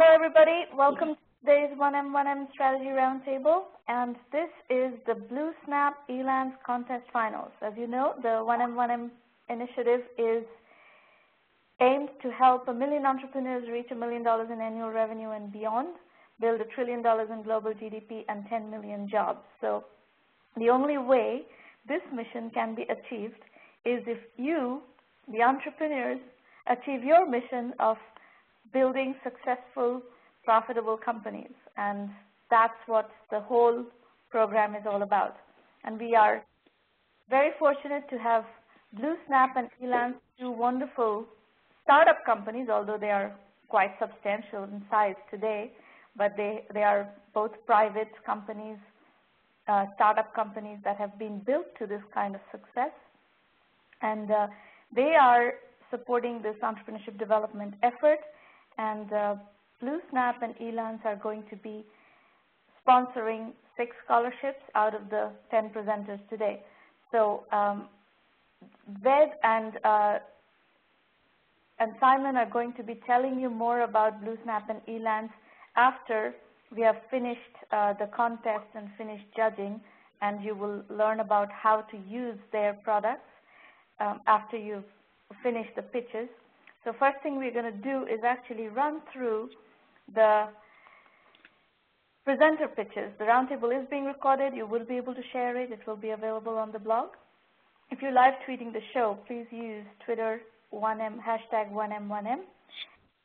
Hello, everybody. Welcome to today's 1M1M Strategy Roundtable, and this is the BlueSnap Elance Contest Finals. As you know, the 1M1M initiative is aimed to help 1 million entrepreneurs reach $1 million in annual revenue and beyond, build $1 trillion in global GDP, and 10 million jobs. So the only way this mission can be achieved is if you, the entrepreneurs, achieve your mission of building successful, profitable companies. And that's what the whole program is all about. And we are very fortunate to have BlueSnap and Elance, two wonderful startup companies, although they are quite substantial in size today, but they are both private companies, startup companies that have been built to this kind of success. And they are supporting this entrepreneurship development effort. And BlueSnap and Elance are going to be sponsoring 6 scholarships out of the 10 presenters today. So Ved and Simon are going to be telling you more about BlueSnap and Elance after we have finished the contest and finished judging, and you will learn about how to use their products after you've finished the pitches. So first thing we're going to do is actually run through the presenter pitches. The roundtable is being recorded. You will be able to share it. It will be available on the blog. If you're live tweeting the show, please use Twitter hashtag 1M1M.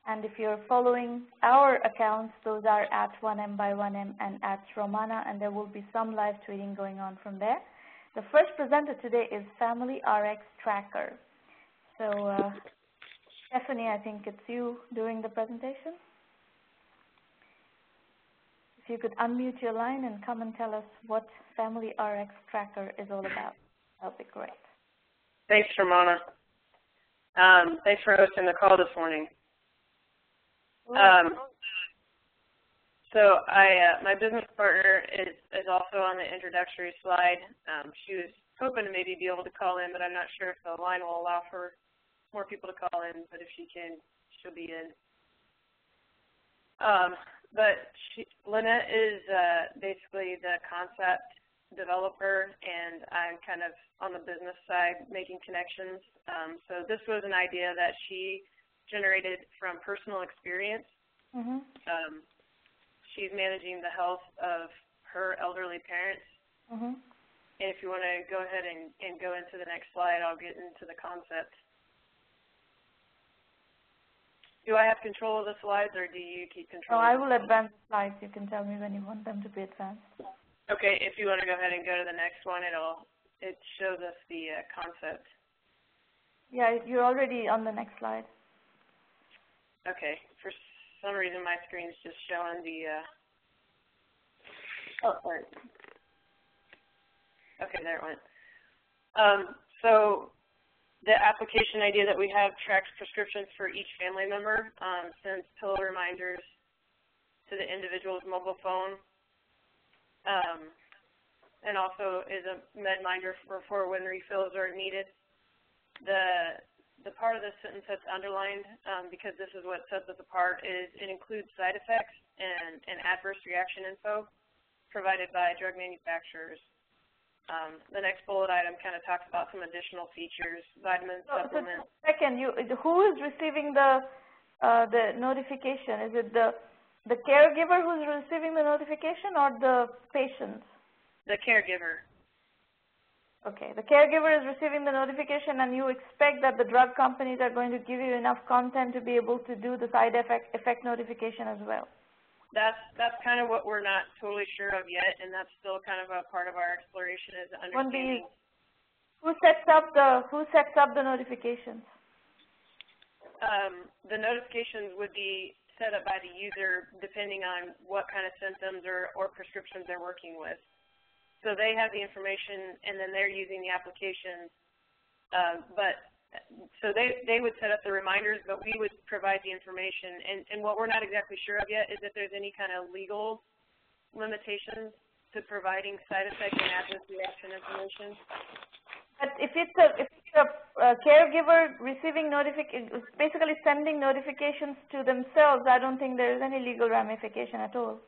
And if you're following our accounts, those are at 1M by 1M and at Sramana, and there will be some live tweeting going on from there. The first presenter today is Family RX Tracker. So Stephanie, I think it's you doing the presentation. If you could unmute your line and come and tell us what Family RX Tracker is all about, that would be great. Thanks, Sramana. Thanks for hosting the call this morning. So my business partner is also on the introductory slide. She was hoping to maybe be able to call in, but I'm not sure if the line will allow for more people to call in, but if she can, she'll be in. Lynette is basically the concept developer, and I'm kind of on the business side making connections. So this was an idea that she generated from personal experience. Mm-hmm. She's managing the health of her elderly parents. Mm-hmm. And if you want to go ahead and go into the next slide, I'll get into the concept. Do I have control of the slides, or do you keep control? No, I will advance the slides. You can tell me when you want them to be advanced. Okay, if you want to go ahead and go to the next one, it shows us the concept. Yeah, you're already on the next slide. Okay, for some reason my screen's just showing the, sorry. Okay, there it went. So the application idea that we have tracks prescriptions for each family member, sends pill reminders to the individual's mobile phone, and also is a med minder for when refills are needed. The part of this sentence that's underlined, because this is what sets us apart, is it includes side effects and adverse reaction info provided by drug manufacturers. The next bullet item kind of talks about some additional features, vitamins, supplements. So second, who is receiving the notification? Is it the caregiver who's receiving the notification, or the patient? The caregiver. Okay, the caregiver is receiving the notification, and you expect that the drug companies are going to give you enough content to be able to do the side effect notification as well. That's kind of what we're not totally sure of yet, and that's still kind of a part of our exploration, is understanding. Who sets up the notifications? The notifications would be set up by the user depending on what kind of symptoms or prescriptions they're working with. So they have the information, and then they're using the application. So they would set up the reminders, but we would provide the information. And what we're not exactly sure of yet is if there's any kind of legal limitations to providing side effect and adverse reaction information. But if it's a a caregiver receiving basically sending notifications to themselves, I don't think there is any legal ramification at all.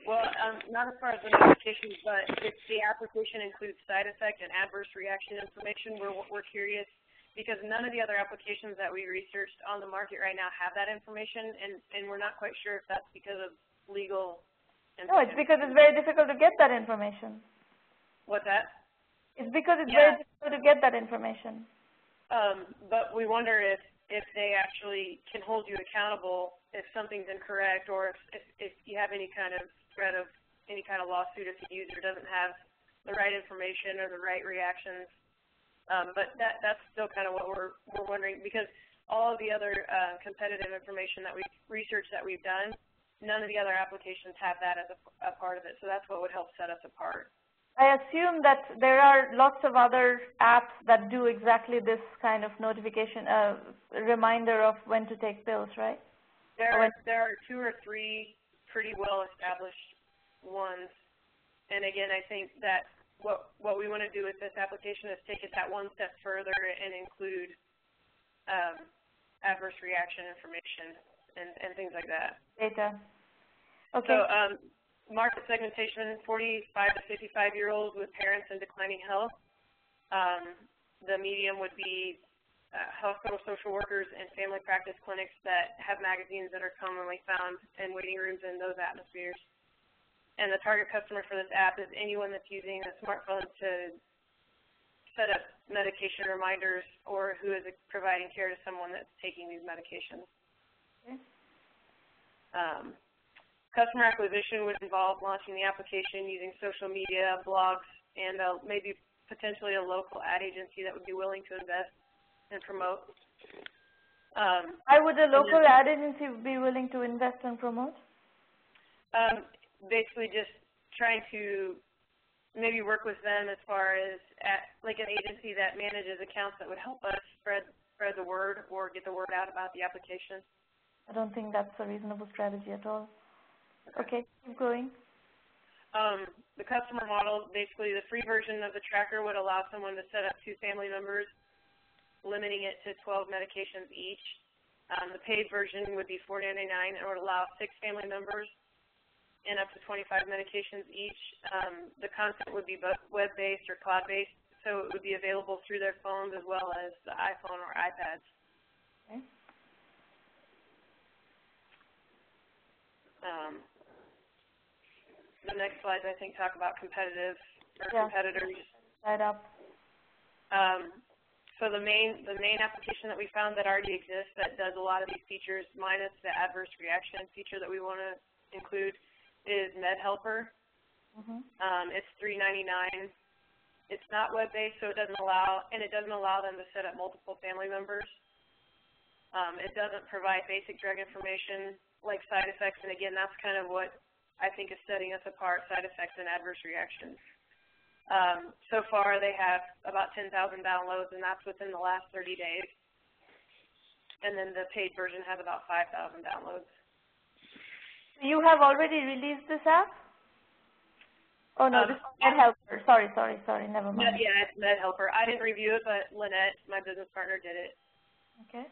Well, not as far as the notifications, but if the application includes side effect and adverse reaction information, we're curious because none of the other applications that we researched on the market right now have that information, and we're not quite sure if that's because of legal information. No, it's because it's very difficult to get that information. What's that? It's because it's very difficult to get that information. But we wonder if they actually can hold you accountable if something's incorrect, or if you have any kind of threat of any kind of lawsuit if the user doesn't have the right information or the right reactions. But that's still kind of what we're wondering, because all of the other competitive information that we've done, none of the other applications have that as a part of it. So that's what would help set us apart. I assume that there are lots of other apps that do exactly this kind of notification, reminder of when to take pills, right? There are 2 or 3 pretty well-established ones. And again, I think that what we want to do with this application is take it that one step further and include adverse reaction information and things like that. Data. Okay. So market segmentation, 45 to 55-year-olds with parents in declining health. The medium would be hospital social workers and family practice clinics that have magazines that are commonly found in waiting rooms in those atmospheres. And the target customer for this app is anyone that's using a smartphone to set up medication reminders or who is providing care to someone that's taking these medications. Okay. Customer acquisition would involve launching the application using social media, blogs, and maybe potentially a local ad agency that would be willing to invest and promote. Why would a local ad agency be willing to invest and promote? Basically just trying to maybe work with them as far as like an agency that manages accounts that would help us spread the word or get the word out about the application. I don't think that's a reasonable strategy at all. Okay, keep going. The customer model, basically the free version of the tracker would allow someone to set up 2 family members, limiting it to 12 medications each. The paid version would be $4.99 and would allow 6 family members and up to 25 medications each. The content would be web-based or cloud-based, so it would be available through their phones as well as the iPhone or iPads. Okay. The next slides, I think, talk about competitors. Right up. So the main application that we found that already exists that does a lot of these features minus the adverse reaction feature that we want to include is MedHelper. It's $3.99. It's not web-based, so it doesn't allow them to set up multiple family members. It doesn't provide basic drug information like side effects, and again, that's kind of what I think is setting us apart, side effects and adverse reactions. So far, they have about 10,000 downloads, and that's within the last 30 days. And then the paid version has about 5,000 downloads. You have already released this app? Oh, no, this is MedHelper. Sorry, never mind. Yeah, it's MedHelper. I didn't review it, but Lynette, my business partner, did it. Okay.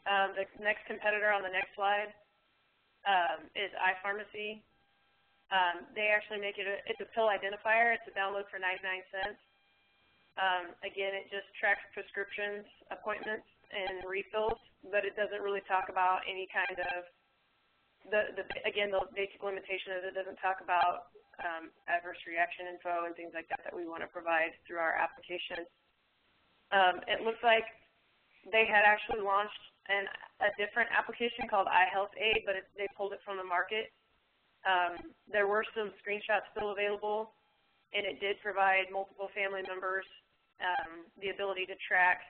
The next competitor on the next slide is iPharmacy. They actually make it's a pill identifier. It's a download for 99 cents. Again, it just tracks prescriptions, appointments, and refills, but it doesn't really talk about any kind of, again, the basic limitation is it doesn't talk about adverse reaction info and things like that we want to provide through our application. It looks like they had actually launched a different application called iHealth Aid, but they pulled it from the market. There were some screenshots still available, and it did provide multiple family members the ability to track.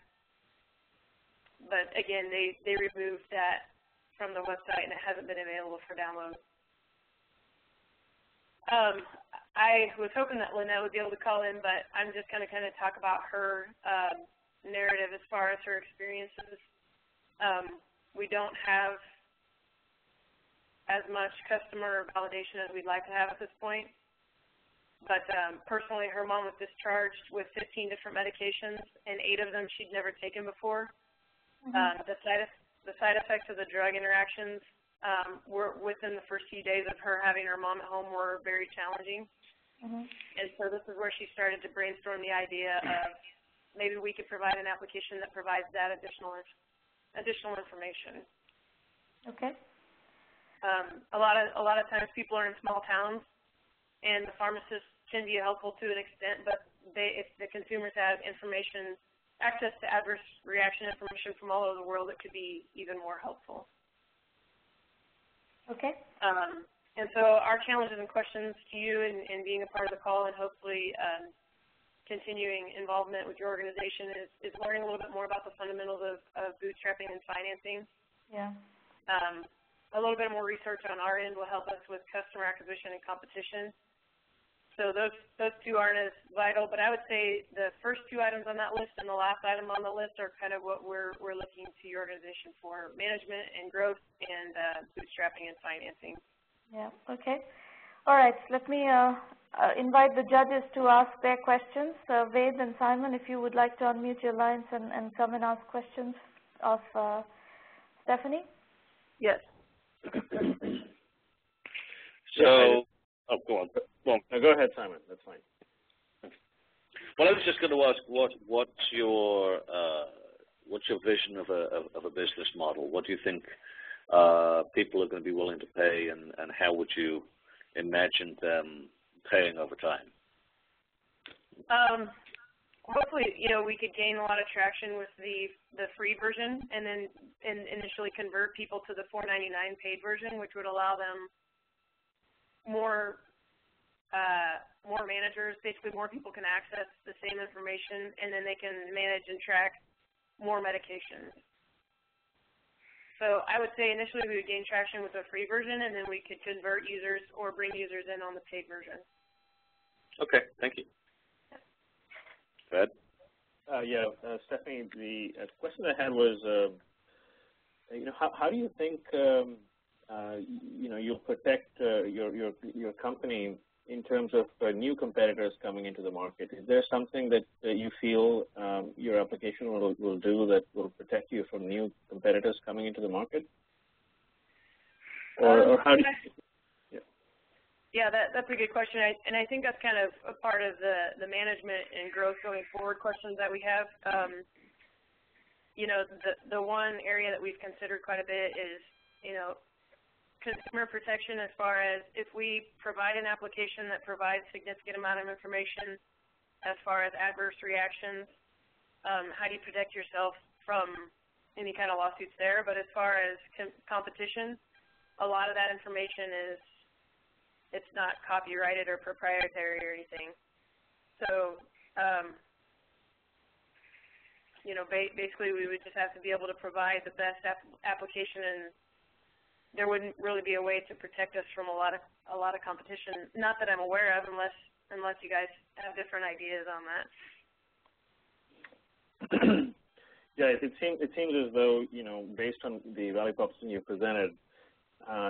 But again, they removed that from the website, and it hasn't been available for download. I was hoping that Lynette would be able to call in, but I'm just going to kind of talk about her narrative as far as her experiences. We don't have as much customer validation as we'd like to have at this point. But personally, her mom was discharged with 15 different medications, and 8 of them she'd never taken before. Mm-hmm. The side effects of the drug interactions were within the first few days of her having her mom at home were very challenging. Mm-hmm. And so this is where she started to brainstorm the idea of maybe we could provide an application that provides that additional information. Okay. A lot of times people are in small towns, and the pharmacists can be helpful to an extent, but if the consumers have access to adverse reaction information from all over the world, it could be even more helpful. Okay. And so our challenges and questions to you in being a part of the call and hopefully continuing involvement with your organization is learning a little bit more about the fundamentals of bootstrapping and financing. Yeah. A little bit more research on our end will help us with customer acquisition and competition. So those two aren't as vital, but I would say the first 2 items on that list and the last item on the list are kind of what we're looking to your organization for: management and growth, and bootstrapping and financing. Yeah. Okay. All right. Let me invite the judges to ask their questions. Ved and Simon, if you would like to unmute your lines and come and ask questions of Stephanie. Yes. So, oh, go on. No, go ahead, Simon. That's fine. Well, I was just going to ask, what's your vision of a business model? What do you think people are going to be willing to pay, and how would you imagine them paying over time? Hopefully, we could gain a lot of traction with the free version, and then initially convert people to the $4.99 paid version, which would allow them more managers. Basically, more people can access the same information, and then they can manage and track more medications. So I would say initially we would gain traction with the free version, and then we could convert users or bring users in on the paid version. Okay, thank you. Ed? Stephanie, the question I had was, how do you think you'll protect your company in terms of new competitors coming into the market? Is there something that you feel your application will do that will protect you from new competitors coming into the market? Or how do you? Yeah, that's a good question, and I think that's kind of a part of the management and growth going forward questions that we have. The one area that we've considered quite a bit is, consumer protection, as far as if we provide an application that provides significant amount of information as far as adverse reactions, how do you protect yourself from any kind of lawsuits there? But as far as competition, a lot of that information it's not copyrighted or proprietary or anything. So, basically we would just have to be able to provide the best application, and there wouldn't really be a way to protect us from a lot of competition. Not that I'm aware of, unless you guys have different ideas on that. Yeah, it seems as though, based on the value proposition you presented,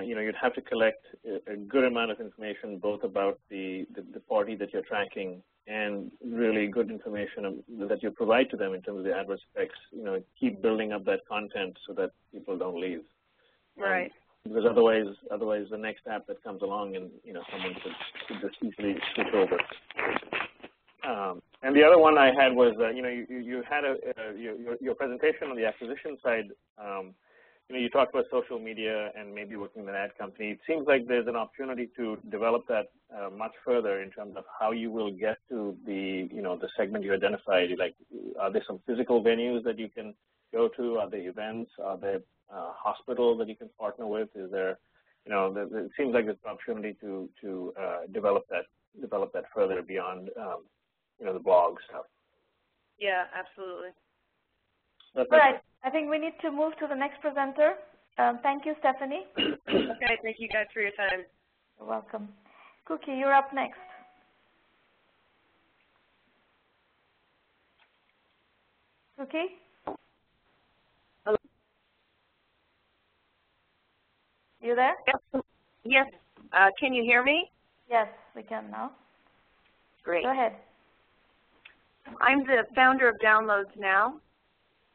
you'd have to collect a good amount of information both about the party that you're tracking and really good information that you provide to them in terms of the adverse effects. Keep building up that content so that people don't leave. Right. Because otherwise the next app that comes along and someone could just easily switch over. And the other one I had was you had your presentation on the acquisition side. You talked about social media and maybe working with an ad company. It seems like there's an opportunity to develop that much further in terms of how you will get to the segment you identified. Like, are there some physical venues that you can go to? Are there events? Are there hospitals that you can partner with? Is there, it seems like there's an opportunity to develop that further beyond the blog stuff. Yeah, absolutely. All right. I think we need to move to the next presenter. Thank you, Stephanie. Okay, thank you guys for your time. You're welcome. Cookie, you're up next. Cookie? Hello. You there? Yes. Can you hear me? Yes, we can now. Great. Go ahead. I'm the founder of Downloads Now,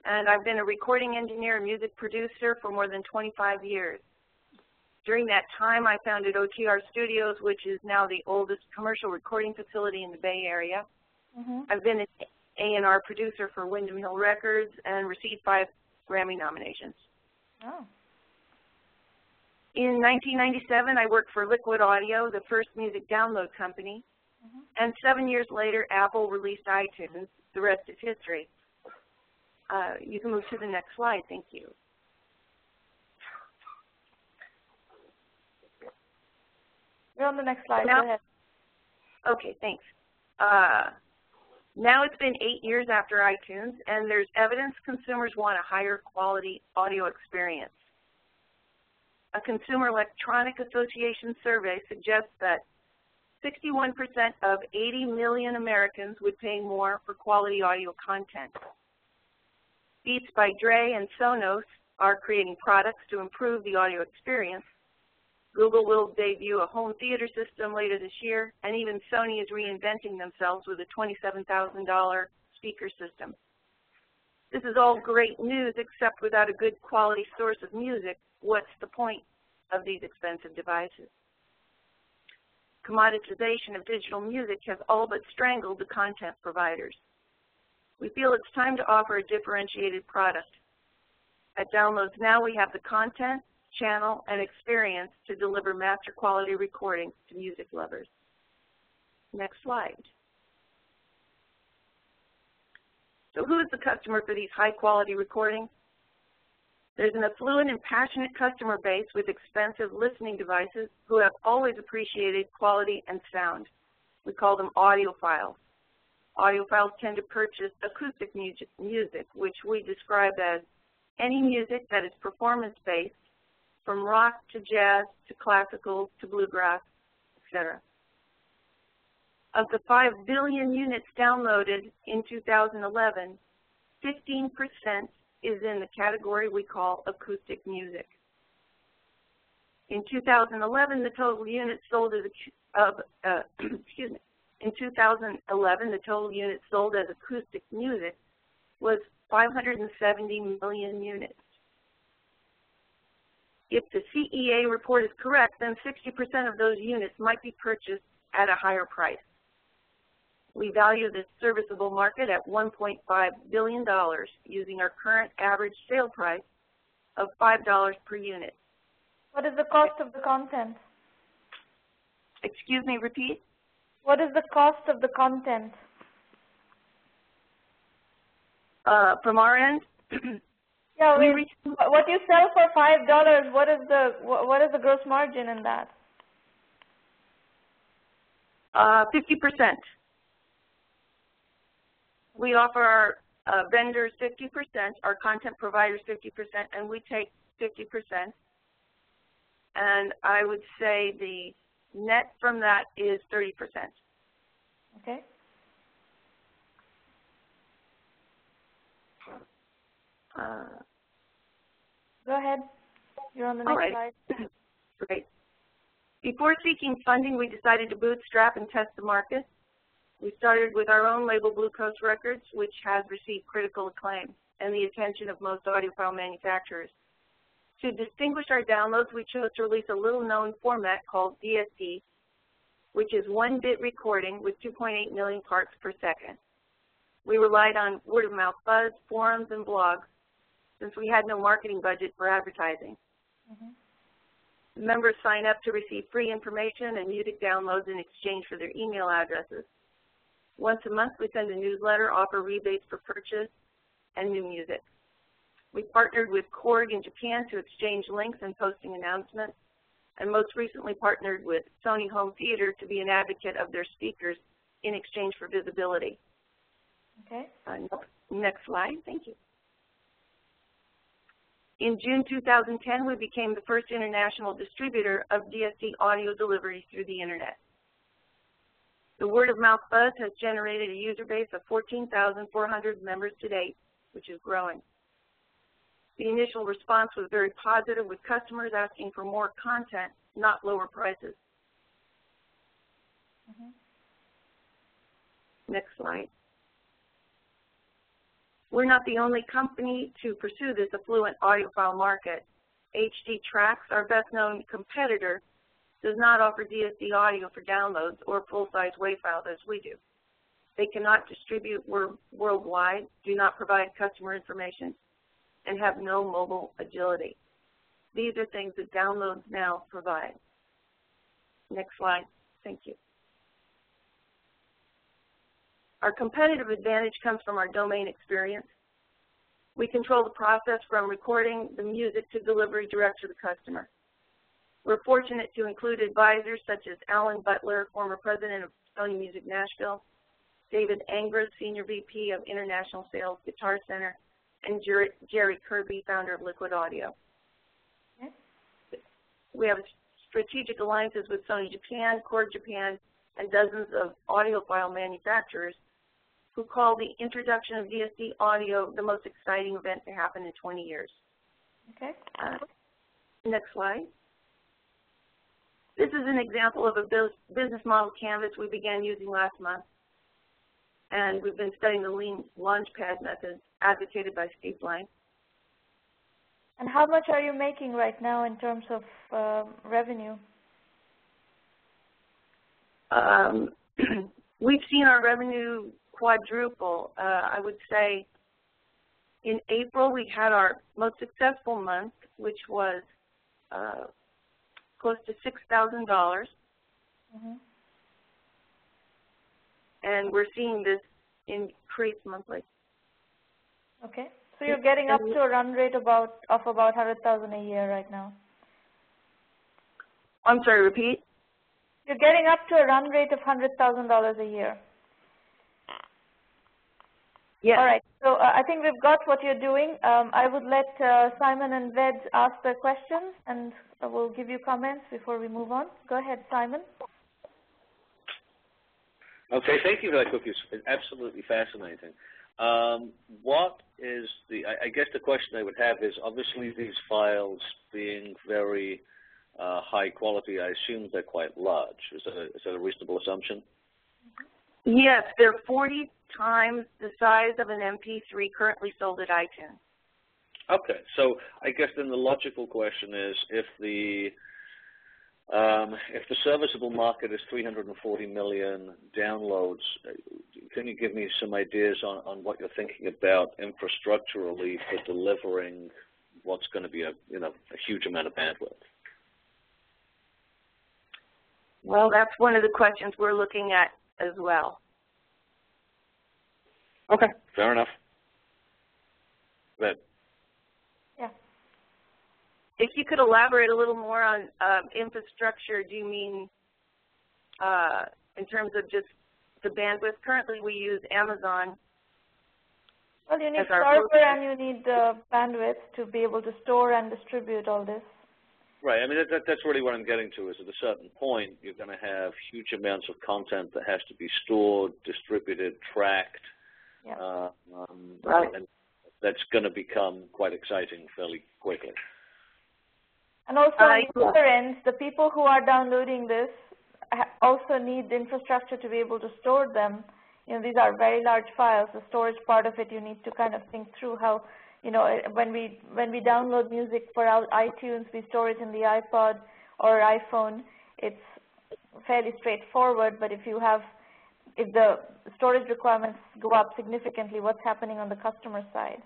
and I've been a recording engineer and music producer for more than 25 years. During that time, I founded OTR Studios, which is now the oldest commercial recording facility in the Bay Area. I've been an A&R producer for Windham Hill Records and received 5 Grammy nominations. Oh. In 1997, I worked for Liquid Audio, the first music download company. And 7 years later, Apple released iTunes. The rest is history. You can move to the next slide. Thank you. You're on the next slide. Now, go ahead. Okay, thanks. Now it's been 8 years after iTunes, and there's evidence consumers want a higher quality audio experience. A Consumer Electronic Association survey suggests that 61% of 80 million Americans would pay more for quality audio content. Beats by Dre and Sonos are creating products to improve the audio experience. Google will debut a home theater system later this year, and even Sony is reinventing themselves with a $27,000 speaker system. This is all great news, except without a good quality source of music, what's the point of these expensive devices? Commoditization of digital music has all but strangled the content providers. We feel it's time to offer a differentiated product. At Downloads Now, we have the content, channel, and experience to deliver master quality recordings to music lovers. Next slide. So who is the customer for these high quality recordings? There's an affluent and passionate customer base with expensive listening devices who have always appreciated quality and sound. We call them audiophiles. Audiophiles tend to purchase acoustic music, which we describe as any music that is performance-based, from rock to jazz to classical to bluegrass, etc. Of the 5 billion units downloaded in 2011, 15% is in the category we call acoustic music. In 2011, the total units sold as In 2011, the total units sold as acoustic music was 570 million units. If the CEA report is correct, then 60% of those units might be purchased at a higher price. We value this serviceable market at $1.5 billion using our current average sale price of $5 per unit. What is the cost of the content? Excuse me, repeat? What is the cost of the content? From our end? Yeah, what you sell for $5, what is the gross margin in that? 50%. We offer our vendors 50%, our content providers 50%, and we take 50%. And I would say the net from that is 30%. Okay. Go ahead. You're on the next slide. Great. Before seeking funding, we decided to bootstrap and test the market. We started with our own label, Blue Coast Records, which has received critical acclaim and the attention of most audiophile manufacturers. To distinguish our downloads, we chose to release a little-known format called DSD, which is 1-bit recording with 2.8 million parts per second. We relied on word-of-mouth buzz, forums, and blogs, since we had no marketing budget for advertising. Members sign up to receive free information and music downloads in exchange for their email addresses. Once a month, we send a newsletter, offer rebates for purchase, and new music. We partnered with Korg in Japan to exchange links and posting announcements, and most recently partnered with Sony Home Theater to be an advocate of their speakers in exchange for visibility. Okay. Next slide, thank you. In June 2010, we became the first international distributor of DSD audio delivery through the Internet. The word-of-mouth buzz has generated a user base of 14,400 members to date, which is growing. The initial response was very positive, with customers asking for more content, not lower prices. Next slide. We're not the only company to pursue this affluent audiophile market. HD Tracks, our best-known competitor, does not offer DSD audio for downloads or full-size WAV files as we do. They cannot distribute worldwide, do not provide customer information, and have no mobile agility. These are things that Downloads Now provide. Next slide. Thank you. Our competitive advantage comes from our domain experience. We control the process from recording the music to delivery direct to the customer. We're fortunate to include advisors such as Alan Butler, former president of Sony Music Nashville, David Angras, Senior VP of International Sales, Guitar Center, and Jerry Kirby, founder of Liquid Audio. Okay. We have strategic alliances with Sony Japan, Korg Japan, and dozens of audiophile manufacturers who call the introduction of DSD audio the most exciting event to happen in 20 years. Okay. Next slide. This is an example of a business model canvas we began using last month, and we've been studying the lean launchpad method advocated by Steve Blank. And how much are you making right now in terms of revenue? We've seen our revenue quadruple. I would say in April we had our most successful month, which was close to $6,000. Mm-hmm. And we're seeing this increase monthly. Okay. So you're getting up to a run rate of about 100,000 a year right now. I'm sorry, repeat? You're getting up to a run rate of $100,000 a year. Yes. All right. So I think we've got what you're doing. I would let Simon and Ved ask their questions, and we'll give you comments before we move on. Go ahead, Simon. Okay, thank you for that, Cookie. It's absolutely fascinating. What is the, I guess the question I would have is, obviously these files being very high quality, I assume they're quite large. Is that a reasonable assumption? Yes, they're 40 times the size of an MP3 currently sold at iTunes. Okay, so I guess then the logical question is, if the serviceable market is 340 million downloads, can you give me some ideas on what you're thinking about infrastructurally for delivering what's going to be a huge amount of bandwidth? Well, that's one of the questions we're looking at as well. Okay, fair enough. Good. Yeah. If you could elaborate a little more on infrastructure, do you mean in terms of just the bandwidth? Currently, we use Amazon. Well, you need server and you need bandwidth to be able to store and distribute all this. Right. I mean, that's really what I'm getting to, is at a certain point, you're going to have huge amounts of content that has to be stored, distributed, tracked. Yeah. Right. And that's going to become quite exciting fairly quickly. And also on the other end, the people who are downloading this also need the infrastructure to be able to store them. You know, these are very large files. The storage part of it, you need to kind of think through how, when we download music for our iTunes, we store it in the iPod or iPhone. It's fairly straightforward, but if the storage requirements go up significantly, what's happening on the customer side?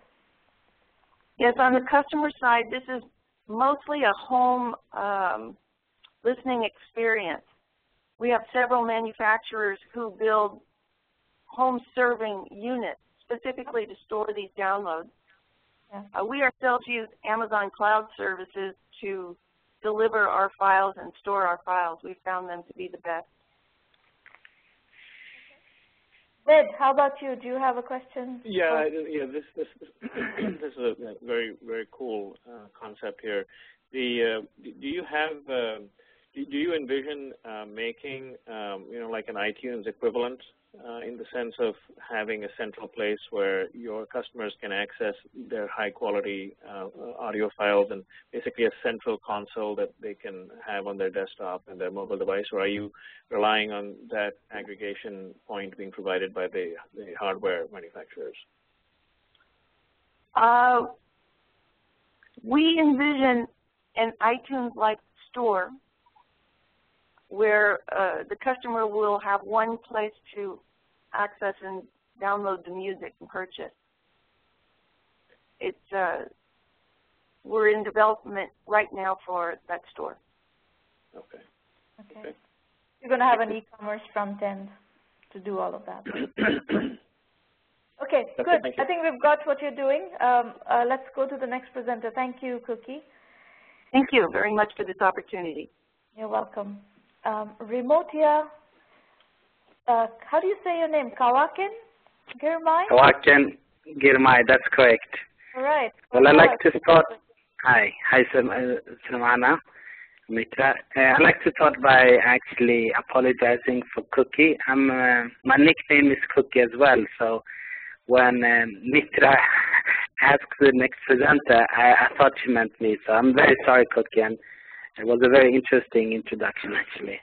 Yes, on the customer side, this is mostly a home listening experience. We have several manufacturers who build home serving units specifically to store these downloads. Yeah. We ourselves use Amazon Cloud Services to deliver our files and store our files. We've found them to be the best. Ed, how about you? Do you have a question? Yeah, this is a very, very cool concept here. Do you envision making like an iTunes equivalent in the sense of having a central place where your customers can access their high-quality audio files and basically a central console that they can have on their desktop and their mobile device, or are you relying on that aggregation point being provided by the hardware manufacturers? We envision an iTunes-like store where the customer will have one place to access and download the music and purchase. We're in development right now for that store. Okay. Okay. You're going to have an e-commerce front end to do all of that. Okay, good. I think we've got what you're doing. Let's go to the next presenter. Thank you, Cookie. Thank you very much for this opportunity. You're welcome. Remotia, how do you say your name? Kawakin Girmay? Kawakin Girmay, that's correct. All right. Well, I'd like to start. Hi, Sramana Mitra. I'd like to start by actually apologizing for Cookie. My nickname is Cookie as well, so when Mitra asked the next presenter, I thought she meant me, so I'm very sorry, Cookie, and it was a very interesting introduction, actually.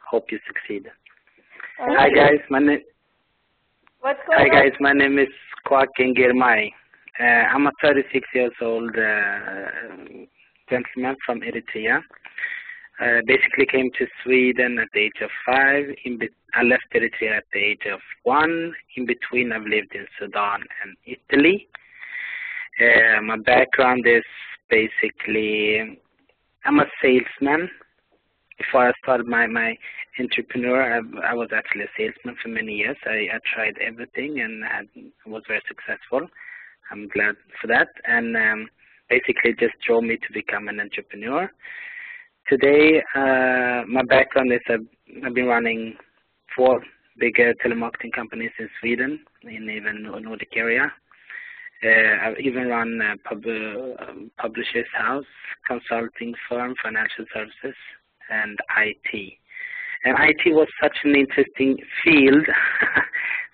Hope you succeed. Hi, guys. My name is Kawakin Girmay. I'm a 36 years old gentleman from Eritrea. Basically came to Sweden at the age of 5. I left Eritrea at the age of 1. In between, I've lived in Sudan and Italy. My background is basically, I'm a salesman. Before I started my entrepreneur, I was actually a salesman for many years. I tried everything and was very successful. I'm glad for that. And basically just drove me to become an entrepreneur. Today, my background is I've been running 4 bigger telemarketing companies in Sweden, in even Nordic area. I've even run a publisher's house, consulting firm, financial services, and IT. And IT was such an interesting field.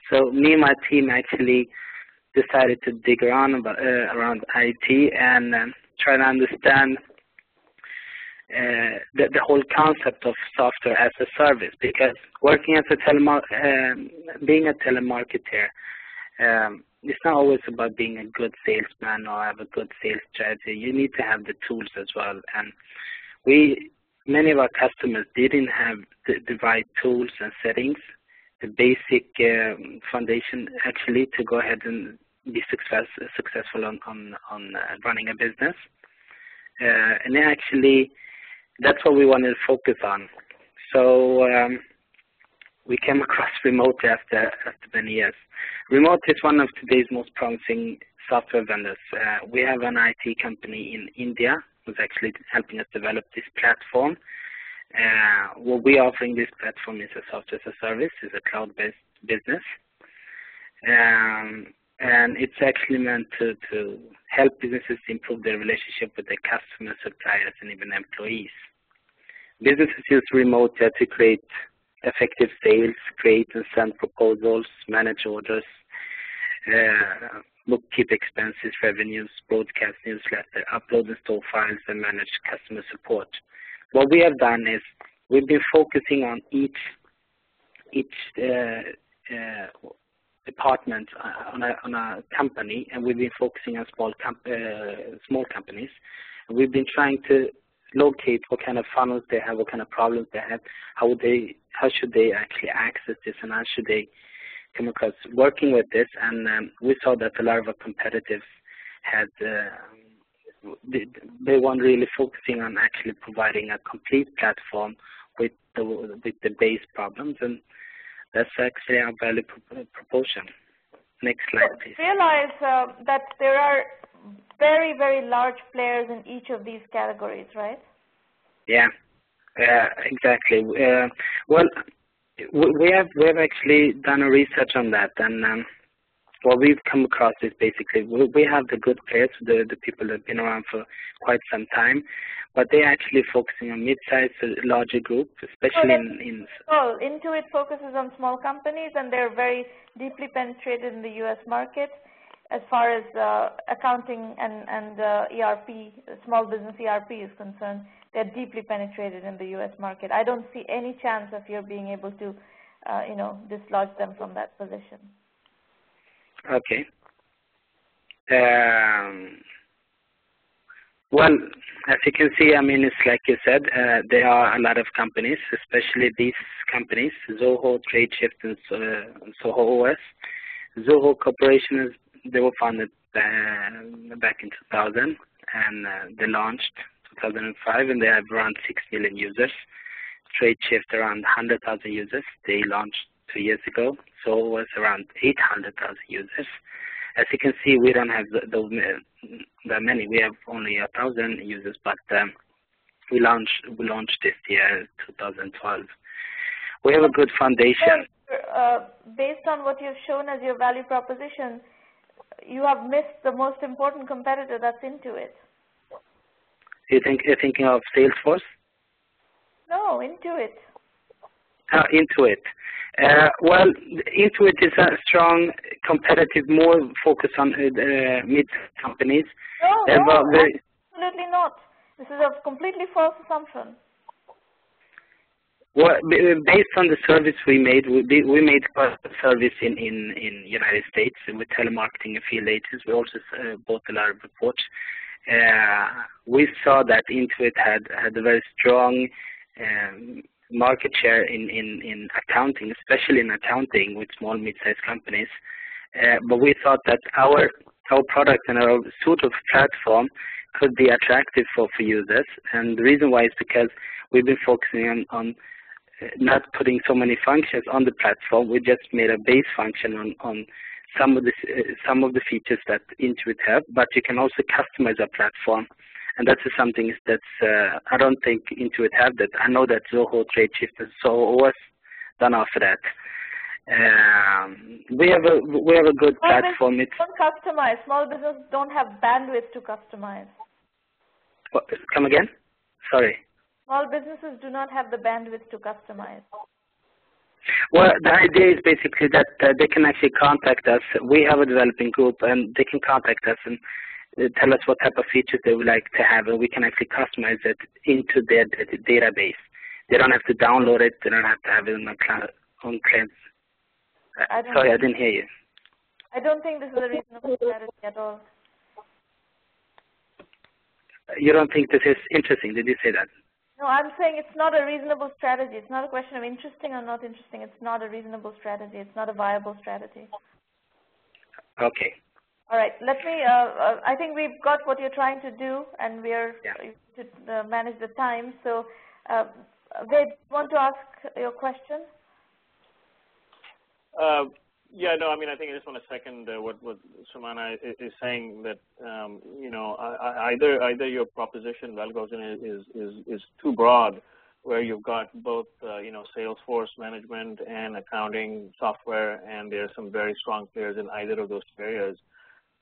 So me and my team actually decided to dig around IT and try to understand the whole concept of software as a service, because working as being a telemarketer, it's not always about being a good salesman or have a good sales strategy. You need to have the tools as well. And many of our customers didn't have the right tools and settings, the basic foundation actually to go ahead and be successful on running a business. And then actually, that's what we wanted to focus on. So we came across Remote after many years. Remote is one of today's most promising software vendors. We have an IT company in India who's actually helping us develop this platform. What we're offering this platform is a software as a service, is a cloud-based business. And it's actually meant to help businesses improve their relationship with their customers, suppliers, and even employees. Businesses use Remote to create effective sales, create and send proposals, manage orders, bookkeep expenses, revenues, broadcast newsletter, upload and store files, and manage customer support. What we have done is we've been focusing on each department on a company, and we've been focusing on small companies. And we've been trying to locate what kind of funnels they have, what kind of problems they have, how should they actually access this, and how should they come across working with this. And we saw that a lot of our competitors had they weren't really focusing on actually providing a complete platform with the base problems, and that's actually our value proposition. Next slide, please. Realize that there are very, very large players in each of these categories, right? Yeah, exactly. Well, we have actually done a research on that, and what we've come across is basically we have the good players, the people that have been around for quite some time, but they're actually focusing on mid-sized, larger group, especially in. Oh, Intuit focuses on small companies, and they're very deeply penetrated in the U.S. market as far as accounting and ERP, small business ERP is concerned. They're deeply penetrated in the U.S. market. I don't see any chance of your being able to, dislodge them from that position. Okay. Well, as you can see, I mean, it's like you said, there are a lot of companies, especially these companies, Zoho, TradeShift, and Soho OS. Zoho Corporation, they were founded back in 2000, and they launched 2005, and they have around 6 million users. TradeShift around 100,000 users. They launched 2 years ago. So it was around 800,000 users. As you can see, we don't have that many. We have only 1,000 users, but we launched this year, 2012. We have a good foundation. Based on what you've shown as your value proposition, you have missed the most important competitor, that's Intuit. You're thinking of Salesforce? No, Intuit. Intuit. Well, Intuit is a strong competitive, more focus on mid companies. No, absolutely not. This is a completely false assumption. Well, based on the service we made a service in United States with telemarketing affiliates. We also bought a lot of reports. We saw that Intuit had a very strong market share in accounting, especially in accounting with small, mid-sized companies. But we thought that our product and our sort of platform could be attractive for users. And the reason why is because we've been focusing on not putting so many functions on the platform. We just made a base function on some of the features that Intuit have, but you can also customize a platform. And that's something that's I don't think Intuit have that. I know that Zoho, TradeShift, and Soho OS don't offer that. We have a good platform. It's don't customize. Small businesses don't have bandwidth to customize. Come again? Sorry. Small businesses do not have the bandwidth to customize. Well, the idea is basically that they can actually contact us. We have a developing group, and they can contact us and tell us what type of features they would like to have, and we can actually customize it into their database. They don't have to download it. They don't have to have it on clients. Sorry, I didn't hear you. I don't think this is a reasonable strategy at all. You don't think this is interesting? Did you say that? No, I'm saying it's not a reasonable strategy. It's not a question of interesting or not interesting. It's not a reasonable strategy. It's not a viable strategy. Okay. All right. Let me. I think we've got what you're trying to do, and we're to manage the time. So, Ved, want to ask your question? Yeah, no, I mean, I think I just want to second what Sramana is saying, that either your proposition, well, goes in is too broad, where you've got both Salesforce management and accounting software, and there are some very strong players in either of those areas.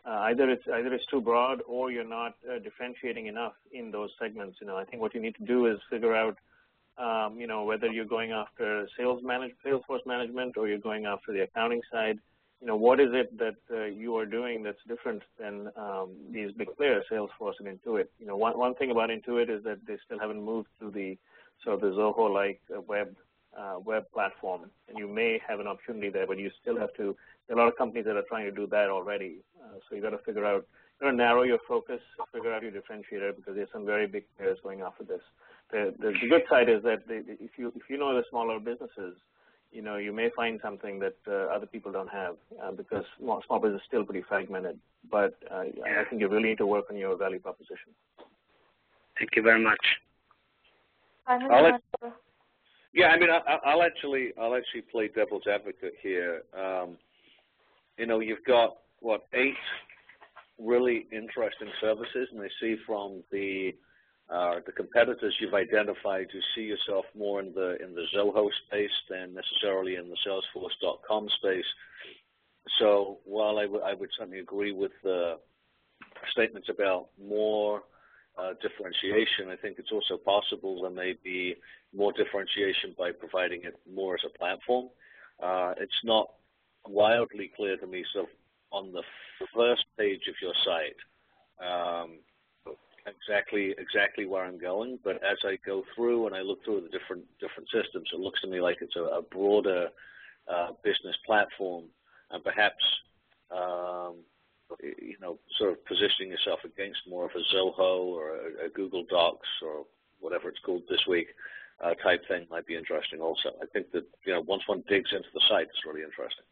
Either it's too broad, or you're not differentiating enough in those segments. I think what you need to do is figure out whether you're going after Salesforce management, or you're going after the accounting side. What is it that you are doing that's different than these big players, Salesforce and Intuit? One thing about Intuit is that they still haven't moved to the sort of the Zoho-like web platform, and you may have an opportunity there, but you still have to. There are a lot of companies that are trying to do that already. So you got to figure out, narrow your focus, figure out your differentiator, because there's some very big players going after this. The good side is that if you know the smaller businesses, you may find something that other people don't have, because small business is still pretty fragmented. But I think you really need to work on your value proposition. Thank you very much. Yeah, I mean, I'll actually play devil's advocate here. You've got 8 really interesting services, and I see from the competitors you've identified, you see yourself more in the Zoho space than necessarily in the Salesforce.com space. So while I would certainly agree with the statements about more differentiation, I think it's also possible there may be more differentiation by providing it more as a platform. It's not wildly clear to me, sort of on the first page of your site, exactly where I'm going. But as I go through and I look through the different systems, it looks to me like it's a broader business platform, and perhaps sort of positioning yourself against more of a Zoho or a Google Docs or whatever it's called this week type thing might be interesting also. I think that once one digs into the site, it's really interesting.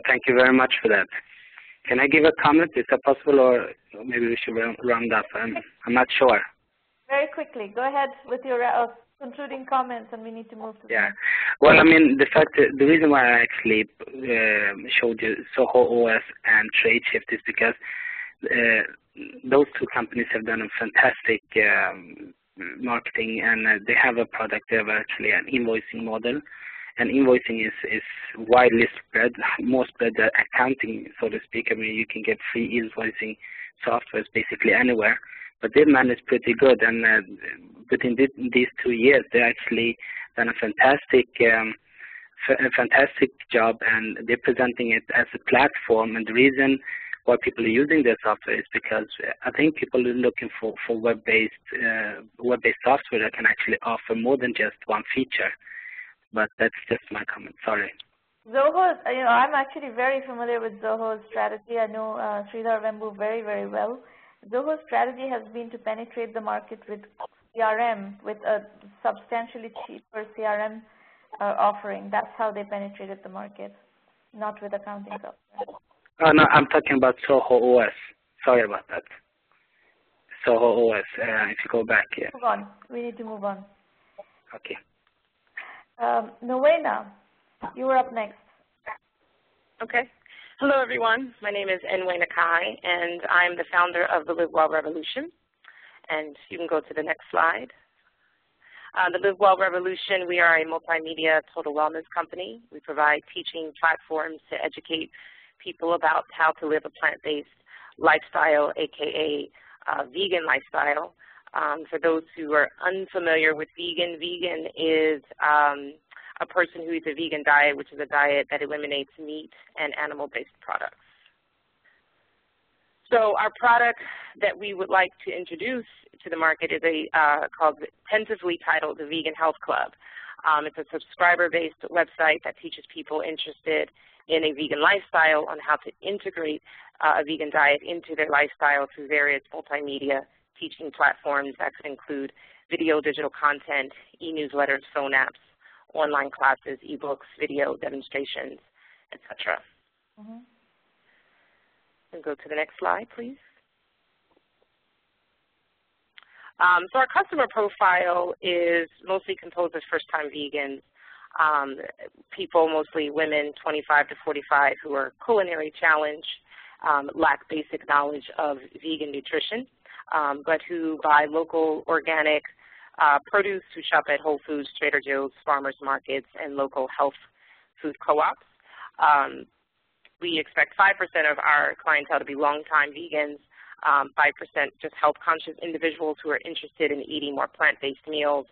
Thank you very much for that. Can I give a comment? Is that possible, or maybe we should round up? I'm not sure. Very quickly, go ahead with your concluding comments, and we need to move to. Yeah. Well, I mean, the reason why I actually showed you Soho OS and TradeShift is because those two companies have done a fantastic marketing, and they have a product. They have actually an invoicing model. And invoicing is widely spread, more spread than accounting, so to speak. I mean, you can get free invoicing softwares basically anywhere. But their man is pretty good, and within these 2 years, they actually done a fantastic job, and they're presenting it as a platform. And the reason why people are using their software is because I think people are looking for web-based software that can actually offer more than just one feature. But that's just my comment. Sorry. Zoho, I'm actually very familiar with Zoho's strategy. I know Sridhar Vembu very, very well. Zoho's strategy has been to penetrate the market with CRM, with a substantially cheaper CRM offering. That's how they penetrated the market, not with accounting software. Oh, no, I'm talking about Soho OS. Sorry about that. Soho OS, if you go back here. Move on. We need to move on. Okay. Nowena, you were up next. Okay. Hello, everyone. My name is Nowena Kai, and I'm the founder of the LiveWell Revolution. And you can go to the next slide. The LiveWell Revolution, we are a multimedia total wellness company. We provide teaching platforms to educate people about how to live a plant-based lifestyle, aka vegan lifestyle. For those who are unfamiliar with vegan, vegan is a person who eats a vegan diet, which is a diet that eliminates meat and animal-based products. So our product that we would like to introduce to the market is tentatively titled the Vegan Health Club. It's a subscriber-based website that teaches people interested in a vegan lifestyle on how to integrate a vegan diet into their lifestyle through various multimedia teaching platforms that could include video, digital content, e-newsletters, phone apps, online classes, e-books, video demonstrations, etc. Mm-hmm. And go to the next slide, please. So our customer profile is mostly composed of first-time vegans, people, mostly women, 25 to 45, who are culinary challenged, lack basic knowledge of vegan nutrition, but who buy local organic produce, who shop at Whole Foods, Trader Joe's, farmers markets, and local health food co-ops. We expect 5% of our clientele to be longtime vegans, 5% just health-conscious individuals who are interested in eating more plant-based meals,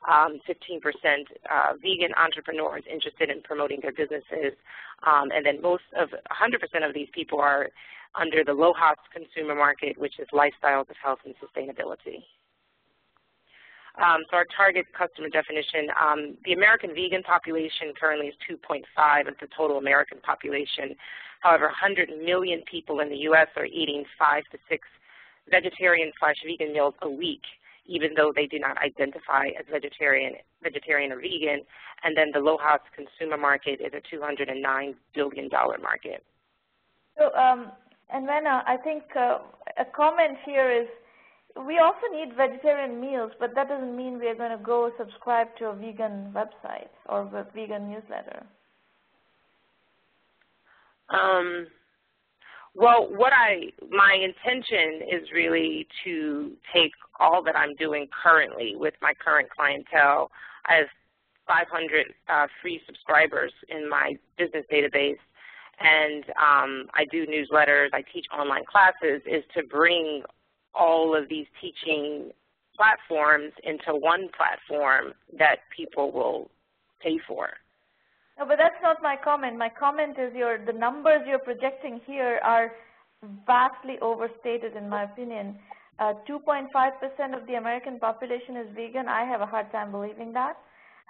15% vegan entrepreneurs interested in promoting their businesses, and then 100% of these people are under the LOHAS consumer market, which is lifestyles of health and sustainability. So our target customer definition, the American vegan population currently is 2.5 of the total American population. However, 100 million people in the U.S. are eating 5 to 6 vegetarian/vegan meals a week, even though they do not identify as vegetarian or vegan. And then the LOHAS consumer market is a $209 billion market. So, and then I think a comment here is, we also need vegetarian meals, but that doesn't mean we're going to go subscribe to a vegan website or a vegan newsletter. Well, my intention is really to take all that I'm doing currently with my current clientele. I have 500 free subscribers in my business database, and I do newsletters, I teach online classes, is to bring all of these teaching platforms into one platform that people will pay for. No, but that's not my comment. My comment is the numbers you're projecting here are vastly overstated in my opinion. 2.5% of the American population is vegan. I have a hard time believing that.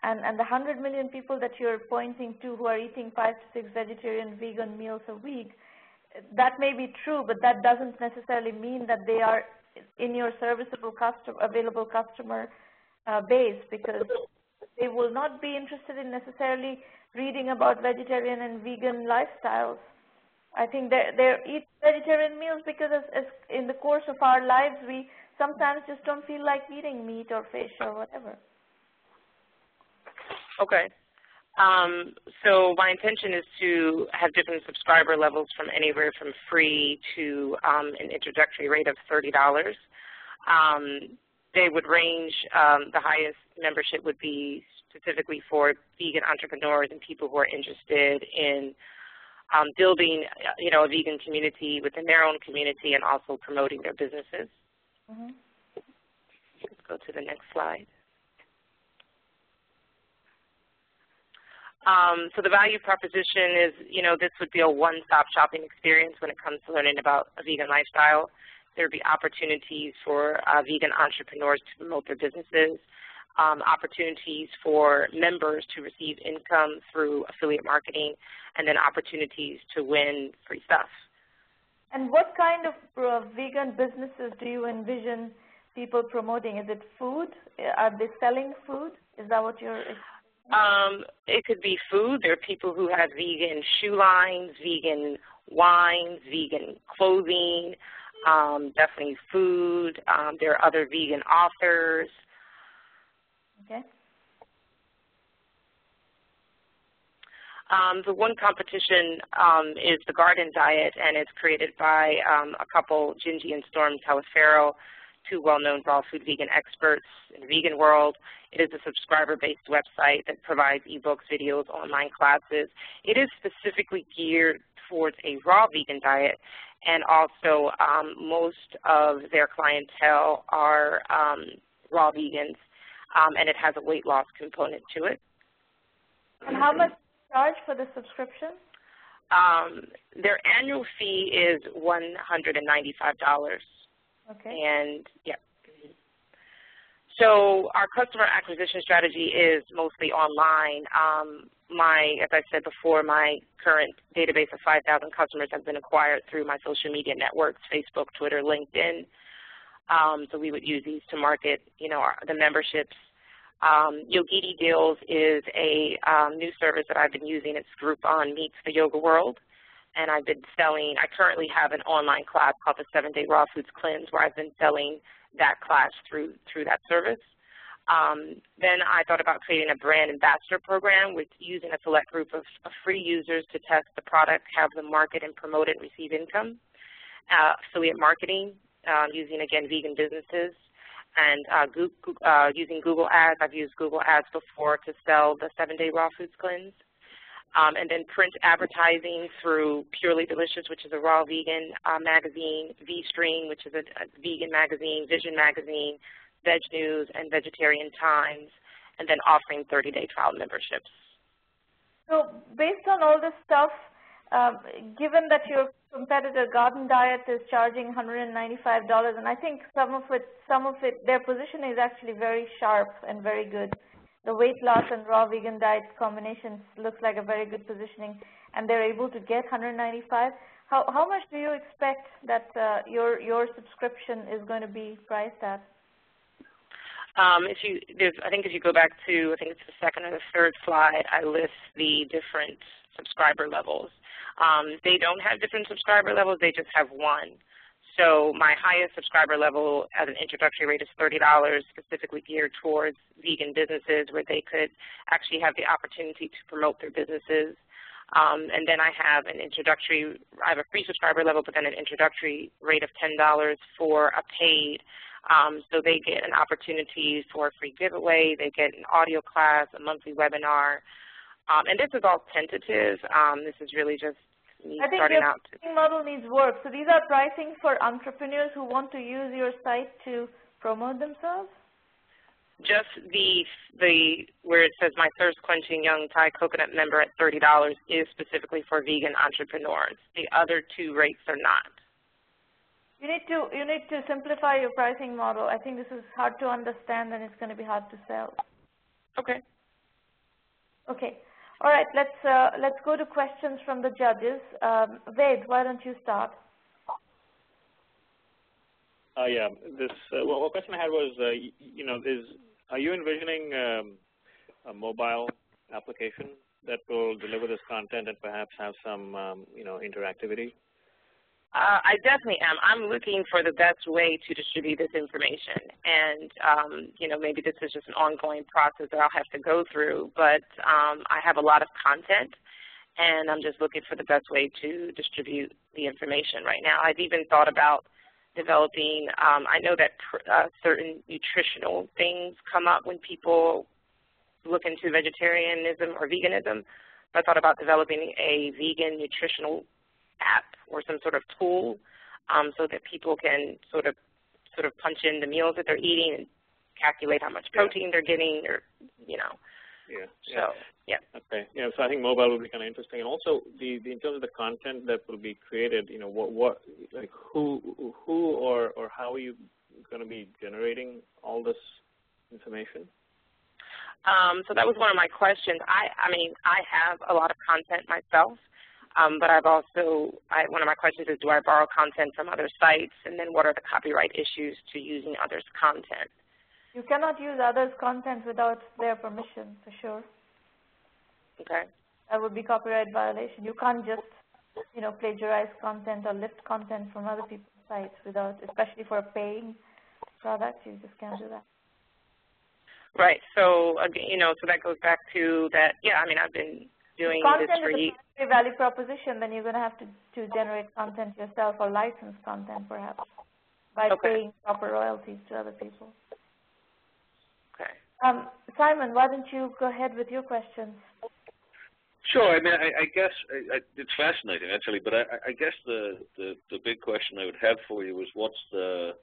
And the 100 million people that you're pointing to who are eating 5 to 6 vegetarian vegan meals a week, that may be true, but that doesn't necessarily mean that they are in your serviceable available customer base, because they will not be interested in necessarily reading about vegetarian and vegan lifestyles. I think they eat vegetarian meals because as in the course of our lives, we sometimes just don't feel like eating meat or fish or whatever. Okay. So my intention is to have different subscriber levels from anywhere from free to an introductory rate of $30. They would range, the highest membership would be specifically for vegan entrepreneurs and people who are interested in building, a vegan community within their own community and also promoting their businesses. Mm-hmm. Let's go to the next slide. So the value proposition is, this would be a one-stop shopping experience when it comes to learning about a vegan lifestyle. There would be opportunities for vegan entrepreneurs to promote their businesses, opportunities for members to receive income through affiliate marketing, and then opportunities to win free stuff. And what kind of vegan businesses do you envision people promoting? Is it food? Are they selling food? Is that what you're It could be food. There are people who have vegan shoe lines, vegan wines, vegan clothing, definitely food. There are other vegan authors. Okay. The one competition is the Garden Diet, and it's created by a couple, Gingy and Storm Talaferro, two well-known raw food vegan experts in the vegan world. It is a subscriber-based website that provides ebooks, videos, online classes. It is specifically geared towards a raw vegan diet, and also most of their clientele are raw vegans, and it has a weight loss component to it. And how much do you charge for the subscription? Their annual fee is $195. Okay. And yeah. So our customer acquisition strategy is mostly online. As I said before, my current database of 5,000 customers have been acquired through my social media networks, Facebook, Twitter, LinkedIn. So we would use these to market, the memberships. Yogiti Deals is a new service that I've been using. It's Groupon meets the yoga world. And I've been selling, I currently have an online class called the 7-Day Raw Foods Cleanse, where I've been selling that class through that service. Then I thought about creating a brand ambassador program with using a select group of free users to test the product, have them market and promote it and receive income. Affiliate marketing, using, again, vegan businesses. And using Google Ads. I've used Google Ads before to sell the 7-Day Raw Foods Cleanse. And then print advertising through Purely Delicious, which is a raw vegan magazine, V-Stream, which is a vegan magazine, Vision Magazine, Veg News, and Vegetarian Times, and then offering 30-day trial memberships. So based on all this stuff, given that your competitor Garden Diet is charging $195, and I think some of it, their position is actually very sharp and very good. The weight loss and raw vegan diet combination looks like a very good positioning, and they're able to get $195. How much do you expect that your subscription is going to be priced at? I think if you go back to, I think it's the second or the third slide, I list the different subscriber levels. They don't have different subscriber levels, they just have one. So my highest subscriber level as an introductory rate is $30, specifically geared towards vegan businesses where they could actually have the opportunity to promote their businesses. And then I have an introductory, I have a free subscriber level, but then an introductory rate of $10 for a paid. So they get an opportunity for a free giveaway, they get an audio class, a monthly webinar. And this is all tentative. This is really just me starting out. I think your pricing model needs work. So these are pricing for entrepreneurs who want to use your site to promote themselves? Just the where it says my thirst quenching young Thai coconut member at $30 is specifically for vegan entrepreneurs. The other two rates are not. You need to simplify your pricing model. I think this is hard to understand and it's going to be hard to sell. Okay. Okay. All right. Let's go to questions from the judges. Ved, why don't you start? Yeah. Well, one question I had was, are you envisioning a mobile application that will deliver this content and perhaps have some, interactivity? I definitely am. I'm looking for the best way to distribute this information, and maybe this is just an ongoing process that I'll have to go through. But I have a lot of content, and I'm just looking for the best way to distribute the information right now. I've even thought about developing. I know that certain nutritional things come up when people look into vegetarianism or veganism. So I thought about developing a vegan nutritional app or some sort of tool so that people can sort of punch in the meals that they're eating and calculate how much protein they're getting, or Yeah. So yeah. Okay. Yeah. So I think mobile will be kind of interesting, and also in terms of the content that will be created, who or how are you going to be generating all this information? So that was one of my questions. I mean, I have a lot of content myself. But I've also, one of my questions is, do I borrow content from other sites, and then what are the copyright issues to using others' content? You cannot use others' content without their permission, for sure. Okay. That would be copyright violation. You can't just, plagiarize content or lift content from other people's sites without, especially for a paying product, you just can't do that. Right. So, so that goes back to that, yeah, I mean, I've been doing this for years. Content is a value proposition, then you're going to have to generate content yourself or license content perhaps by paying proper royalties to other people. Okay. Simon, why don't you go ahead with your questions? Sure. I mean, I guess it's fascinating actually, but I guess the big question I would have for you is what's the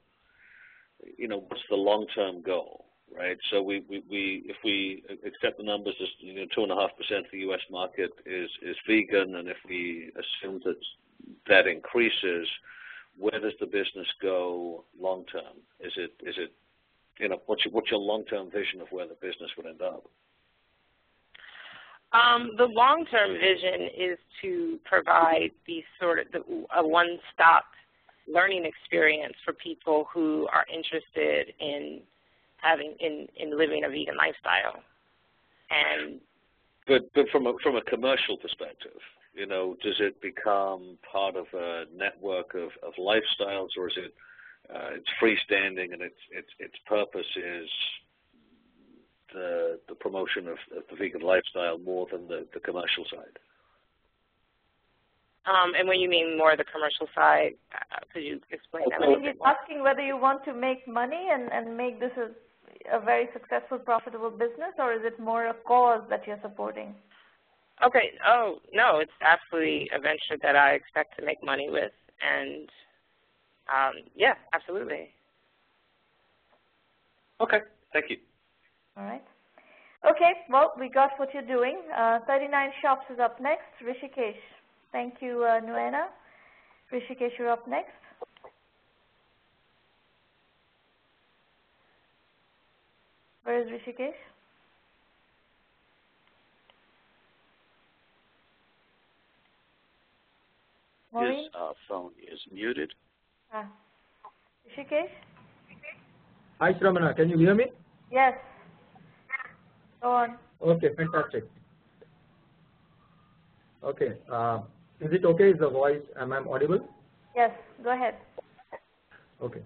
long-term goal? Right. So if we accept the numbers as 2.5% of the U.S. market is vegan, and if we assume that increases, where does the business go long term? Is it what's your long-term vision of where the business would end up? The long-term vision is to provide a one-stop learning experience for people who are interested in living a vegan lifestyle. And but from a commercial perspective, does it become part of a network of lifestyles, or is it it's freestanding and its purpose is the promotion of the vegan lifestyle more than the commercial side? And when you mean more the commercial side, could you explain that a little bit more? He's asking whether you want to make money and make this a very successful, profitable business, or is it more a cause that you're supporting? Okay. Oh, no, it's absolutely a venture that I expect to make money with. And, yeah, absolutely. Okay. Thank you. All right. Okay. Well, we got what you're doing. 39 Shops is up next. Rishikesh. Thank you, Nuena. Rishikesh, you're up next. Where is Rishikesh? Maureen? His phone is muted. Rishikesh? Hi, Sramana. Can you hear me? Yes. Go on. Okay, fantastic. Okay. Is it okay? Is the voice, am I audible? Yes, go ahead. Okay.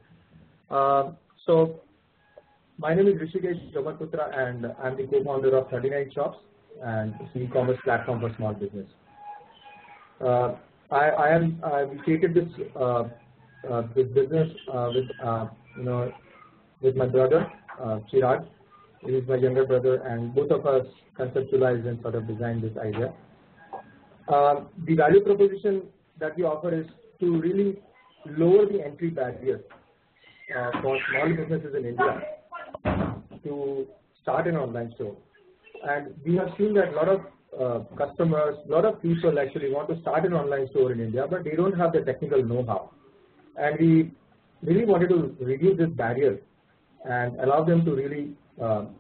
So, my name is Rishikesh Jamarputra, and I'm the co-founder of 39 Shops, and it's an e-commerce platform for small business. I created this this business with my brother Chirag. He is my younger brother, and both of us conceptualized and sort of designed this idea. The value proposition that we offer is to really lower the entry barrier for small businesses in India to start an online store. And we have seen that a lot of customers, a lot of people actually want to start an online store in India, but they don't have the technical know-how. And we really wanted to reduce this barrier and allow them to really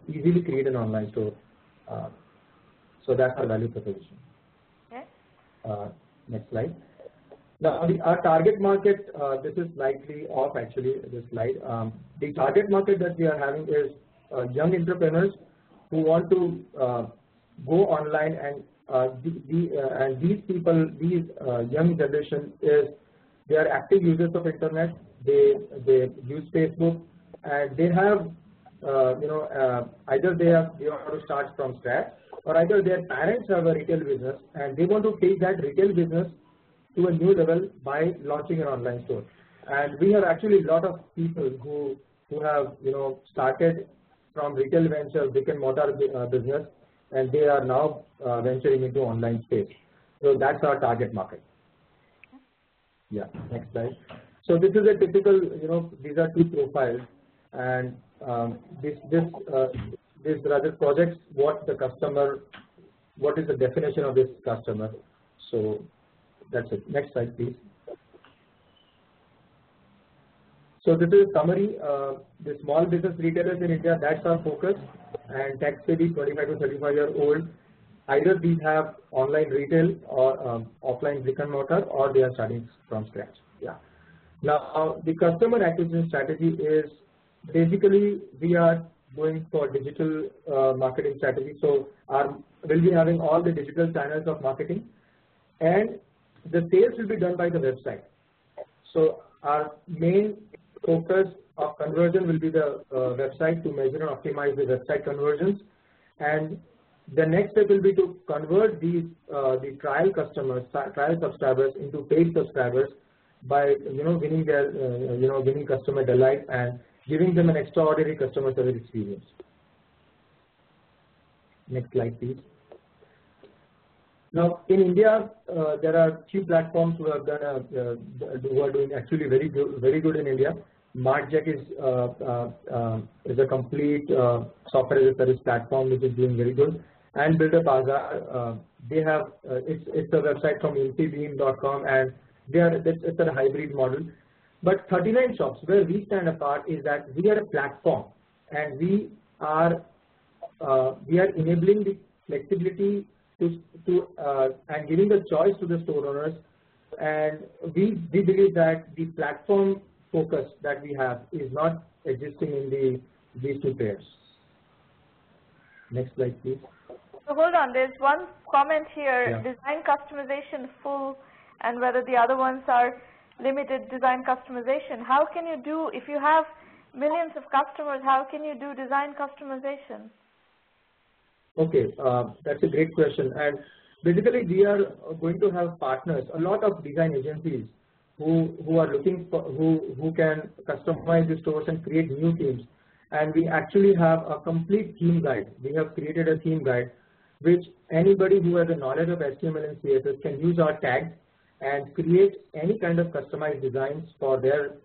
easily create an online store. So that's our value proposition. Okay. Next slide. Now, our target market, this is slightly off actually, this slide. The target market that we are having is young entrepreneurs who want to go online, and these people, these young generation they are active users of internet. They use Facebook, and they have either they want to start from scratch, or either their parents have a retail business and they want to take that retail business to a new level by launching an online store. And we have actually a lot of people who have started from retail venture, brick and mortar business, and they are now venturing into online space. So that's our target market. Yeah, next slide. So this is a typical, these are two profiles, and this rather projects what is the definition of this customer. So that's it. Next slide, please. So this is a summary. The small business retailers in India, that's our focus, and tech-savvy 25 to 35-year-old. Either these have online retail or offline brick and mortar, or they are starting from scratch. Yeah. Now the customer acquisition strategy is basically we are going for digital marketing strategy. So we'll be having all the digital channels of marketing, and the sales will be done by the website. So our main focus of conversion will be the website, to measure and optimize the website conversions, and the next step will be to convert these the trial subscribers into paid subscribers by winning their winning customer delight and giving them an extraordinary customer service experience. Next slide, please. Now, in India, there are few platforms who have done who are doing actually very good in India. MartJack is a complete software as a service platform which is doing very good. And Builder Bazaar, they have it's a website from infibeam.com, and it's a hybrid model. But 39 Shops, where we stand apart, is that we are a platform, and we are enabling the flexibility and giving the choice to the store owners, and we believe that the platform focus that we have is not existing in these two pairs. Next slide, please. So hold on, there's one comment here, yeah. Design customization full, and whether the other ones are limited design customization. How can you do, if you have millions of customers, how can you do design customization? Okay, that's a great question. And basically, we are going to have partners, a lot of design agencies who are looking for, who can customize the stores and create new themes. And we actually have a complete theme guide. We have created a theme guide which anybody who has a knowledge of HTML and CSS can use our tags and create any kind of customized designs for their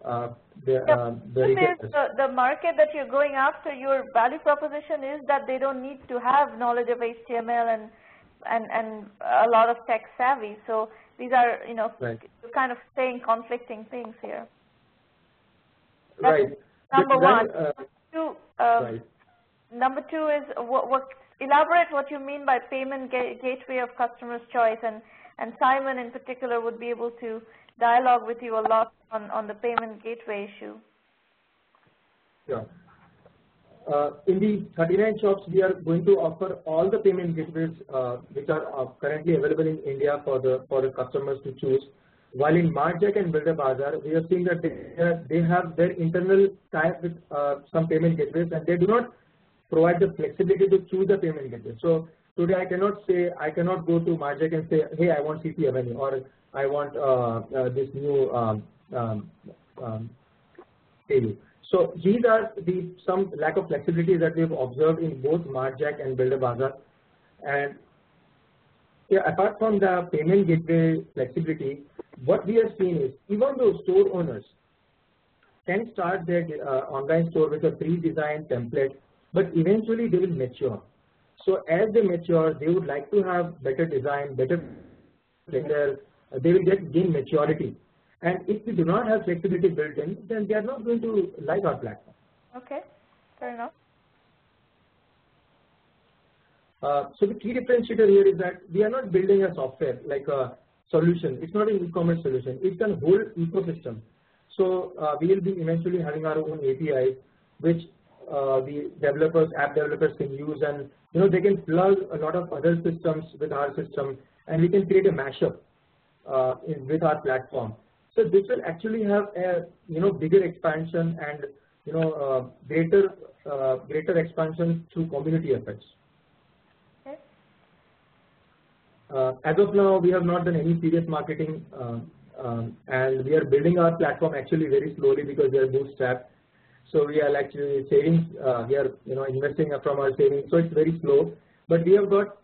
the market that you're going after. Your value proposition is that they don't need to have knowledge of HTML and a lot of tech savvy. So these are right. kind of saying conflicting things here. That's right. Number one. Right. Number two is elaborate what you mean by payment gateway of customer's choice, and Simon in particular would be able to dialogue with you a lot on the payment gateway issue. Sure. In the 39 Shops, we are going to offer all the payment gateways which are currently available in India for the customers to choose. While in MartJack and Builder Bazaar, we are seeing that they have their internal tie-up with some payment gateways, and they do not provide the flexibility to choose the payment gateway. So Today I cannot go to Marjack and say, hey, I want CC Avenue, or I want this new AU. So these are some lack of flexibility that we have observed in both Marjack and Builder Bazaar. And yeah, apart from the payment gateway flexibility, what we have seen is even though store owners can start their online store with a pre-designed template, but eventually they will mature. So as they mature, they would like to have better design, better render. They will gain maturity. And if we do not have flexibility built in, then they are not going to like our platform. Okay, fair enough. So the key differentiator here is that we are not building a software like a solution. It's not an e-commerce solution. It's a whole ecosystem. So we will be eventually having our own APIs, which the developers, app developers can use, and they can plug a lot of other systems with our system, and we can create a mashup with our platform. So this will actually have a bigger expansion and greater expansion through community efforts. Okay. As of now, we have not done any serious marketing, and we are building our platform actually very slowly because we are bootstrapped. So we are actually saving, we are investing from our savings, so it's very slow. But we have got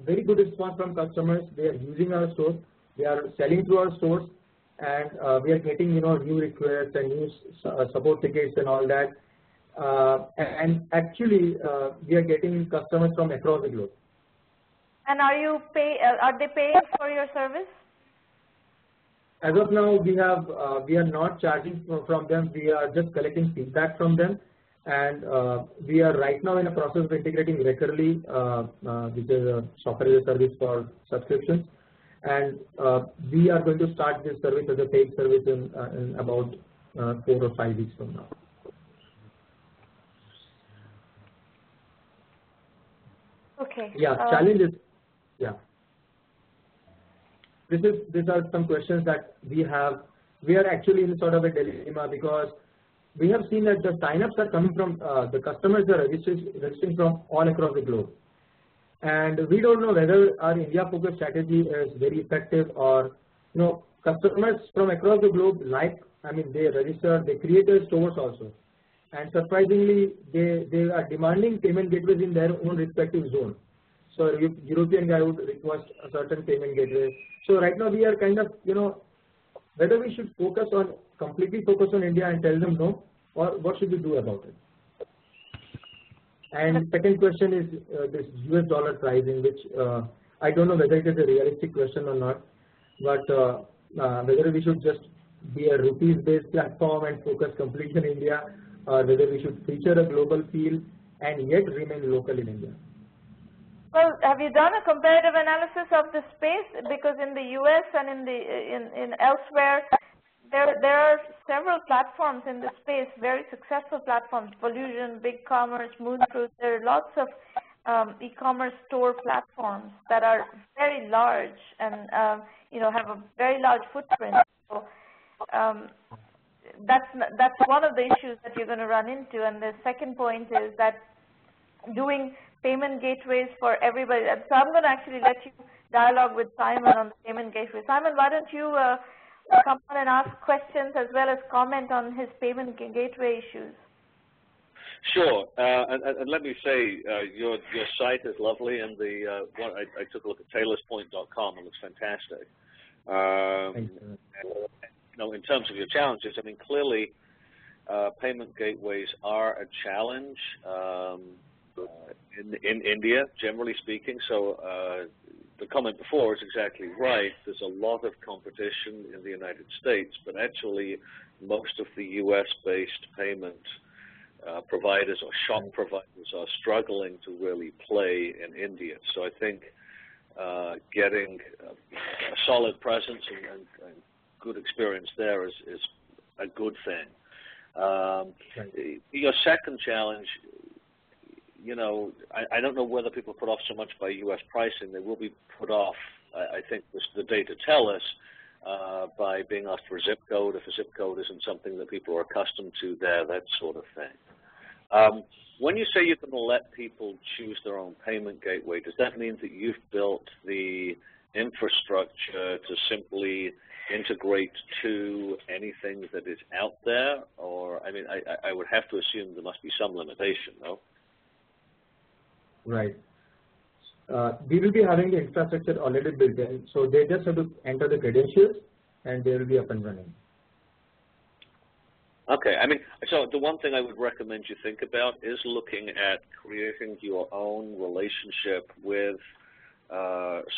very good response from customers. They are using our store, they are selling through our stores, and we are getting new requests and new support tickets and all that. And actually, we are getting customers from across the globe. And are they paying for your service? As of now, we are not charging from them. We are just collecting feedback from them, and we are right now in a process of integrating Recurly, which is a software as a service for subscriptions, and we are going to start this service as a paid service in about 4 or 5 weeks from now. Okay. Yeah, challenges. Yeah. These are some questions that we have. We are actually in sort of a dilemma because we have seen that the signups are coming from the customers are registering from all across the globe, and we don't know whether our India-focused strategy is very effective or customers from across the globe they register, they create their stores also, and surprisingly they are demanding payment gateways in their own respective zone. So a European guy would request a certain payment gateway. So right now we are kind of, whether we should completely focus on India and tell them no, or what should we do about it? And second question is this US dollar pricing, which I don't know whether it is a realistic question or not, but whether we should just be a rupees-based platform and focus completely in India, or whether we should feature a global feel and yet remain local in India. Well, have you done a comparative analysis of the space? Because in the U.S. and in elsewhere, there are several platforms in the space, very successful platforms, Volusion, BigCommerce, Moonfruit. There are lots of e-commerce store platforms that are very large and have a very large footprint. So that's one of the issues that you're going to run into. And the second point is that doing payment gateways for everybody. And so I'm going to actually let you dialogue with Simon on the payment gateway. Simon, why don't you come on and ask questions as well as comment on his payment gateway issues? Sure, and let me say your site is lovely, and I took a look at taylorspoint.com. It looks fantastic. In terms of your challenges, clearly payment gateways are a challenge in India, generally speaking. So the comment before is exactly right. There's a lot of competition in the United States, but actually most of the U.S.-based payment providers or shop providers are struggling to really play in India. So I think getting a solid presence and good experience there is a good thing. Your second challenge, I don't know whether people put off so much by U.S. pricing. They will be put off, I think the data tell us, by being asked for a zip code. If a zip code isn't something that people are accustomed to there, that sort of thing. When you say you're going to let people choose their own payment gateway, does that mean that you've built the infrastructure to simply integrate to anything that is out there? Or, I mean, I would have to assume there must be some limitation, no? Right. We will be having the infrastructure already built in, so they just have to enter the credentials and they will be up and running. Okay, I mean, so the one thing I would recommend you think about is looking at creating your own relationship with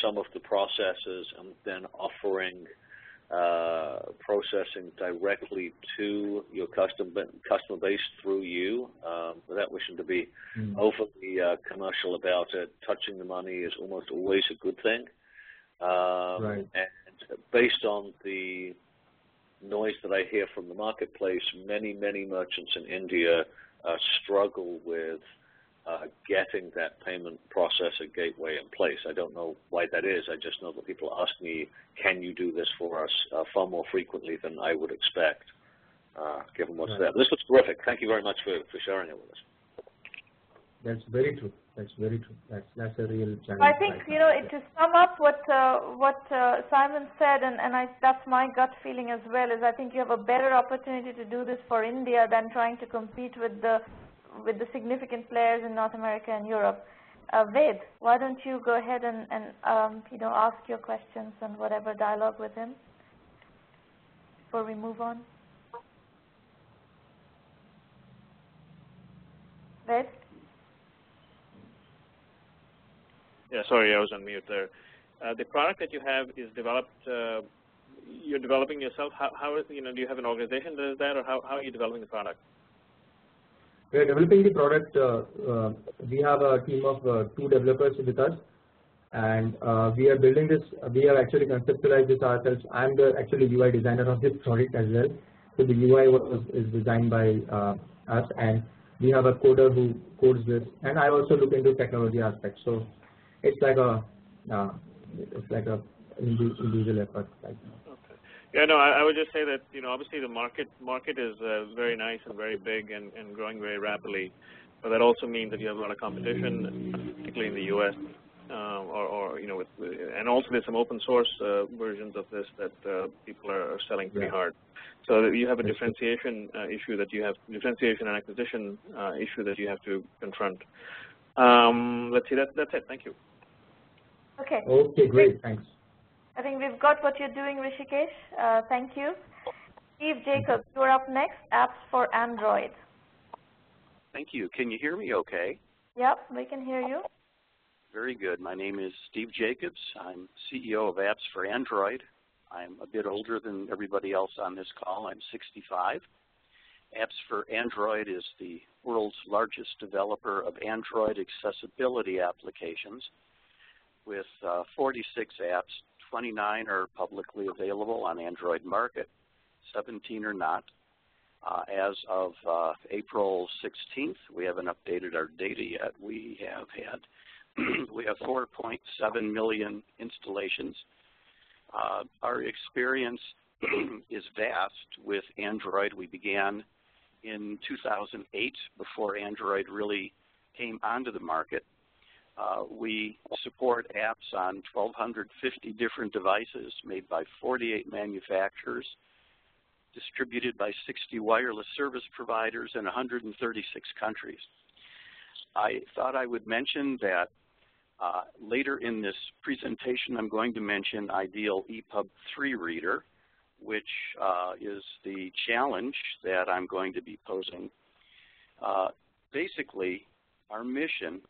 some of the processors and then offering processing directly to your customer base through you, without wishing to be overly commercial about it. Touching the money is almost always a good thing. Right. And based on the noise that I hear from the marketplace, many merchants in India struggle with getting that payment processor gateway in place. I don't know why that is. I just know that people ask me, can you do this for us, far more frequently than I would expect, given what's there. But this looks terrific. Thank you very much for sharing it with us. That's very true. That's very true. That's a real challenge. I think, you know, to sum up what Simon said, and that's my gut feeling as well, is I think you have a better opportunity to do this for India than trying to compete with the significant players in North America and Europe. Ved, why don't you go ahead and you know, ask your questions and whatever dialogue with him before we move on. Ved? Yeah, sorry, I was on mute there. The product that you have is developed. You're developing yourself. How is, you know? Do you have an organization that does that, or how are you developing the product? We are developing the product. We have a team of 2 developers with us, and we are building this. We have actually conceptualized this ourselves. I'm the actually UI designer of this product as well. So the UI is designed by us, and we have a coder who codes this. And I also look into technology aspects. So it's like a individual effort right now. Okay. Yeah, no, I would just say that, you know, obviously the market is very nice and very big and growing very rapidly, but that also means that you have a lot of competition, particularly in the U.S. Or you know, and also there's some open source versions of this that people are selling pretty hard. So you have a differentiation issue that you have, differentiation and acquisition issue that you have to confront. Let's see, that's it. Thank you. Okay. Okay, great. Thanks. I think we've got what you're doing, Rishikesh. Thank you. Steve Jacobs, you're up next, apps for Android. Thank you. Can you hear me okay? Yep, we can hear you. Very good. My name is Steve Jacobs. I'm CEO of Apps for Android. I'm a bit older than everybody else on this call. I'm 65. Apps for Android is the world's largest developer of Android accessibility applications. With 46 apps, 29 are publicly available on Android Market, 17 are not. As of April 16th, we haven't updated our data yet. We have 4.7 million installations. Our experience is vast with Android. We began in 2008, before Android really came onto the market. We support apps on 1,250 different devices made by 48 manufacturers, distributed by 60 wireless service providers in 136 countries. I thought I would mention that later in this presentation, I'm going to mention Ideal EPUB 3 Reader, which is the challenge that I'm going to be posing. Basically, our mission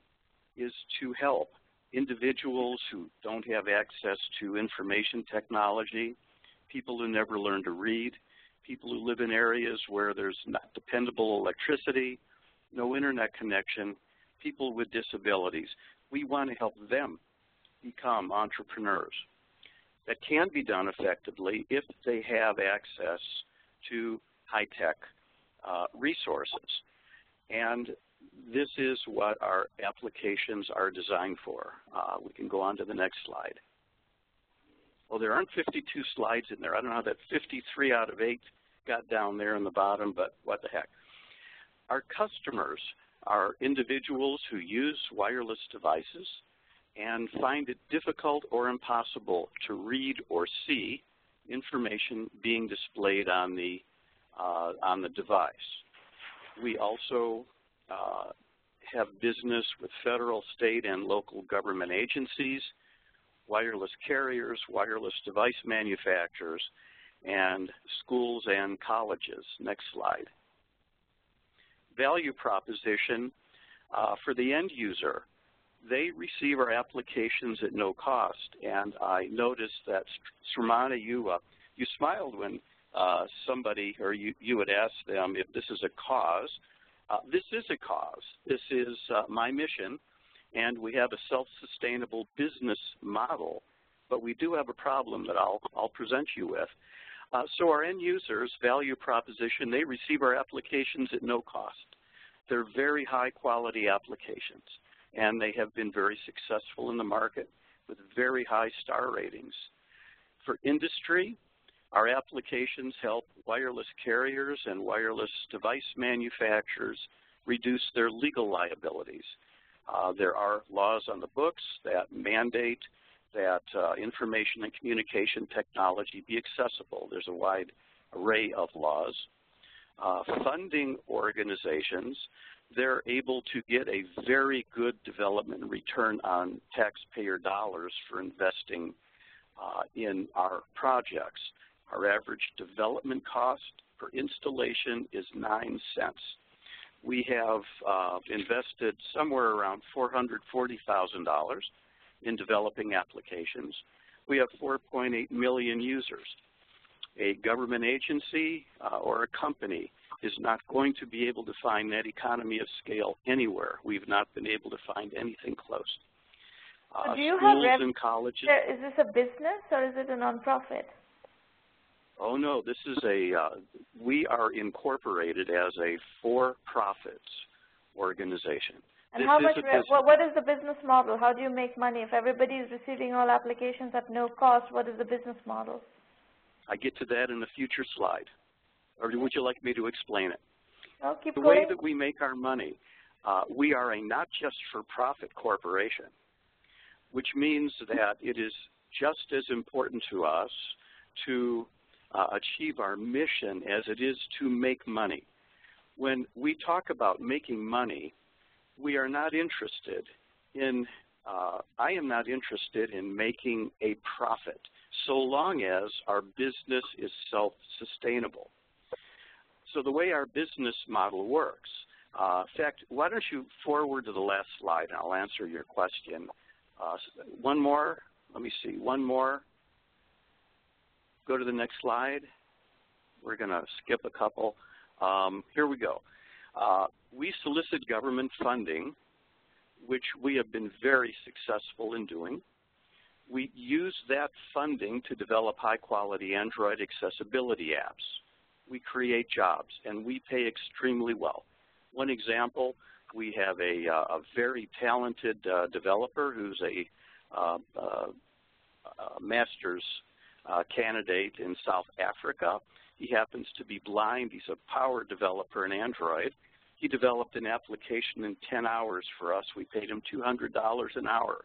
is to help individuals who don't have access to information technology, people who never learn to read, people who live in areas where there's not dependable electricity, no internet connection, people with disabilities. We want to help them become entrepreneurs. That can be done effectively if they have access to high-tech resources. And this is what our applications are designed for. We can go on to the next slide. Well, there aren't 52 slides in there. I don't know how that 53 out of 8 got down there in the bottom, but what the heck. Our customers are individuals who use wireless devices and find it difficult or impossible to read or see information being displayed on the device. We also have business with federal, state, and local government agencies, wireless carriers, wireless device manufacturers, and schools and colleges. Next slide. Value proposition for the end user. They receive our applications at no cost, and I noticed that, Sramana, you smiled when somebody or you had asked them if this is a cause. This is a cause. This is my mission, and we have a self-sustainable business model, but we do have a problem that I'll present you with. So our end users, value proposition, they receive our applications at no cost. They're very high-quality applications, and they have been very successful in the market with very high star ratings. For industry, our applications help wireless carriers and wireless device manufacturers reduce their legal liabilities. There are laws on the books that mandate that information and communication technology be accessible. There's a wide array of laws. Funding organizations, they're able to get a very good development return on taxpayer dollars for investing in our projects. Our average development cost per installation is 9 cents. We have invested somewhere around $440,000 in developing applications. We have 4.8 million users. A government agency or a company is not going to be able to find that economy of scale anywhere. We've not been able to find anything close. So do you schools have and colleges. Is this a business or is it a nonprofit? Oh no, this is we are incorporated as a for-profit organization. And how much, what is the business model? How do you make money? If everybody is receiving all applications at no cost, what is the business model? I get to that in a future slide. Or would you like me to explain it? Oh, keep going. The way that we make our money, we are a not just for-profit corporation, which means that it is just as important to us to achieve our mission as it is to make money. When we talk about making money, we are not interested in, I am not interested in making a profit so long as our business is self-sustainable. So the way our business model works, in fact, why don't you forward to the last slide and I'll answer your question. One more, let me see, one more. Go to the next slide. We're going to skip a couple. Here we go. We solicit government funding, which we have been very successful in doing. We use that funding to develop high-quality Android accessibility apps. We create jobs, and we pay extremely well. One example, we have a very talented developer who's a master's candidate in South Africa. He happens to be blind. He's a power developer in Android. He developed an application in 10 hours for us. We paid him $200 an hour.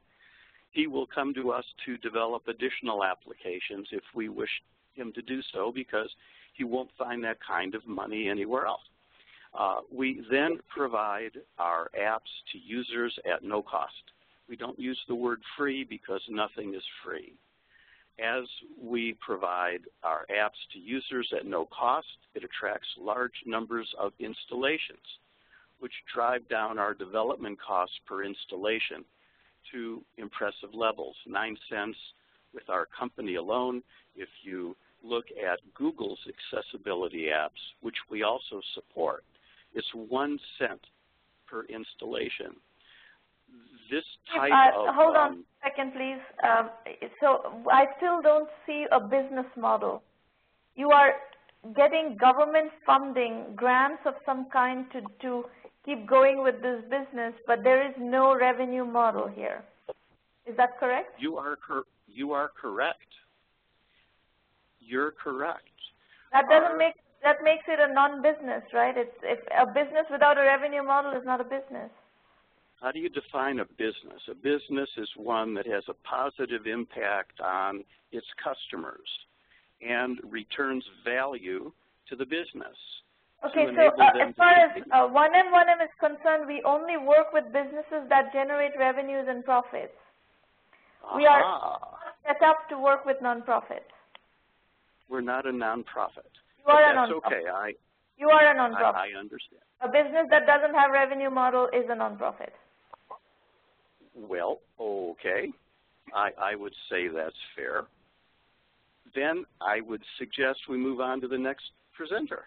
He will come to us to develop additional applications if we wish him to do so, because he won't find that kind of money anywhere else. We then provide our apps to users at no cost. We don't use the word free because nothing is free. As we provide our apps to users at no cost, it attracts large numbers of installations, which drive down our development costs per installation to impressive levels, 9 cents with our company alone. If you look at Google's accessibility apps, which we also support, it's 1 cent per installation. This type of... Hold on a second, please. So I still don't see a business model. You are getting government funding, grants of some kind to keep going with this business, but there is no revenue model here. Is that correct? You are correct. You're correct. That doesn't make that makes it a non-business, right? If a business without a revenue model is not a business. How do you define a business? A business is one that has a positive impact on its customers and returns value to the business. Okay, so as far as 1M1M is concerned, we only work with businesses that generate revenues and profits. We are set up to work with nonprofits. We're not a nonprofit. You are a that's nonprofit. Okay. You are a nonprofit. I understand. A business that doesn't have revenue model is a nonprofit. Well, okay. I would say that's fair. Then I would suggest we move on to the next presenter,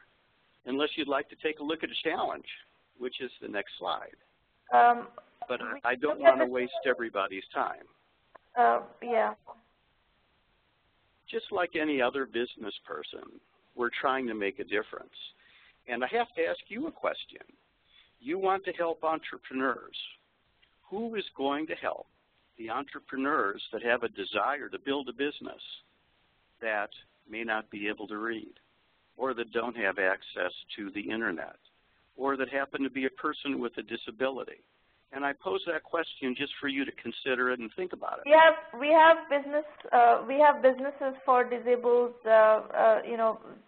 unless you'd like to take a look at a challenge, which is the next slide. But I don't want to waste everybody's time. Yeah. Just like any other business person, we're trying to make a difference. And I have to ask you a question. You want to help entrepreneurs. Who is going to help the entrepreneurs that have a desire to build a business that may not be able to read, or that don't have access to the internet, or that happen to be a person with a disability? And I pose that question just for you to consider it and think about it. We have businesses for disabled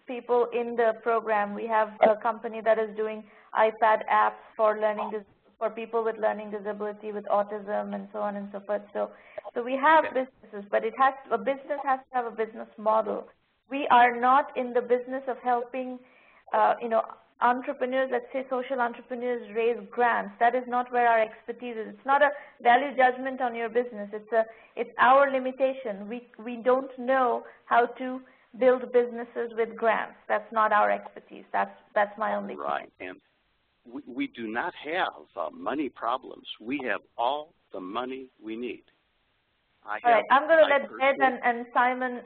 people in the program. We have a company that is doing iPad apps for for people with learning disability, with autism, and so on and so forth. So we have businesses, but a business has to have a business model. We are not in the business of helping, entrepreneurs, let's say social entrepreneurs, raise grants. That is not where our expertise is. It's not a value judgment on your business. It's our limitation. We don't know how to build businesses with grants. That's not our expertise. That's my only point. Right. And we do not have money problems. We have all the money we need. All right, I'm going to let Ed and Simon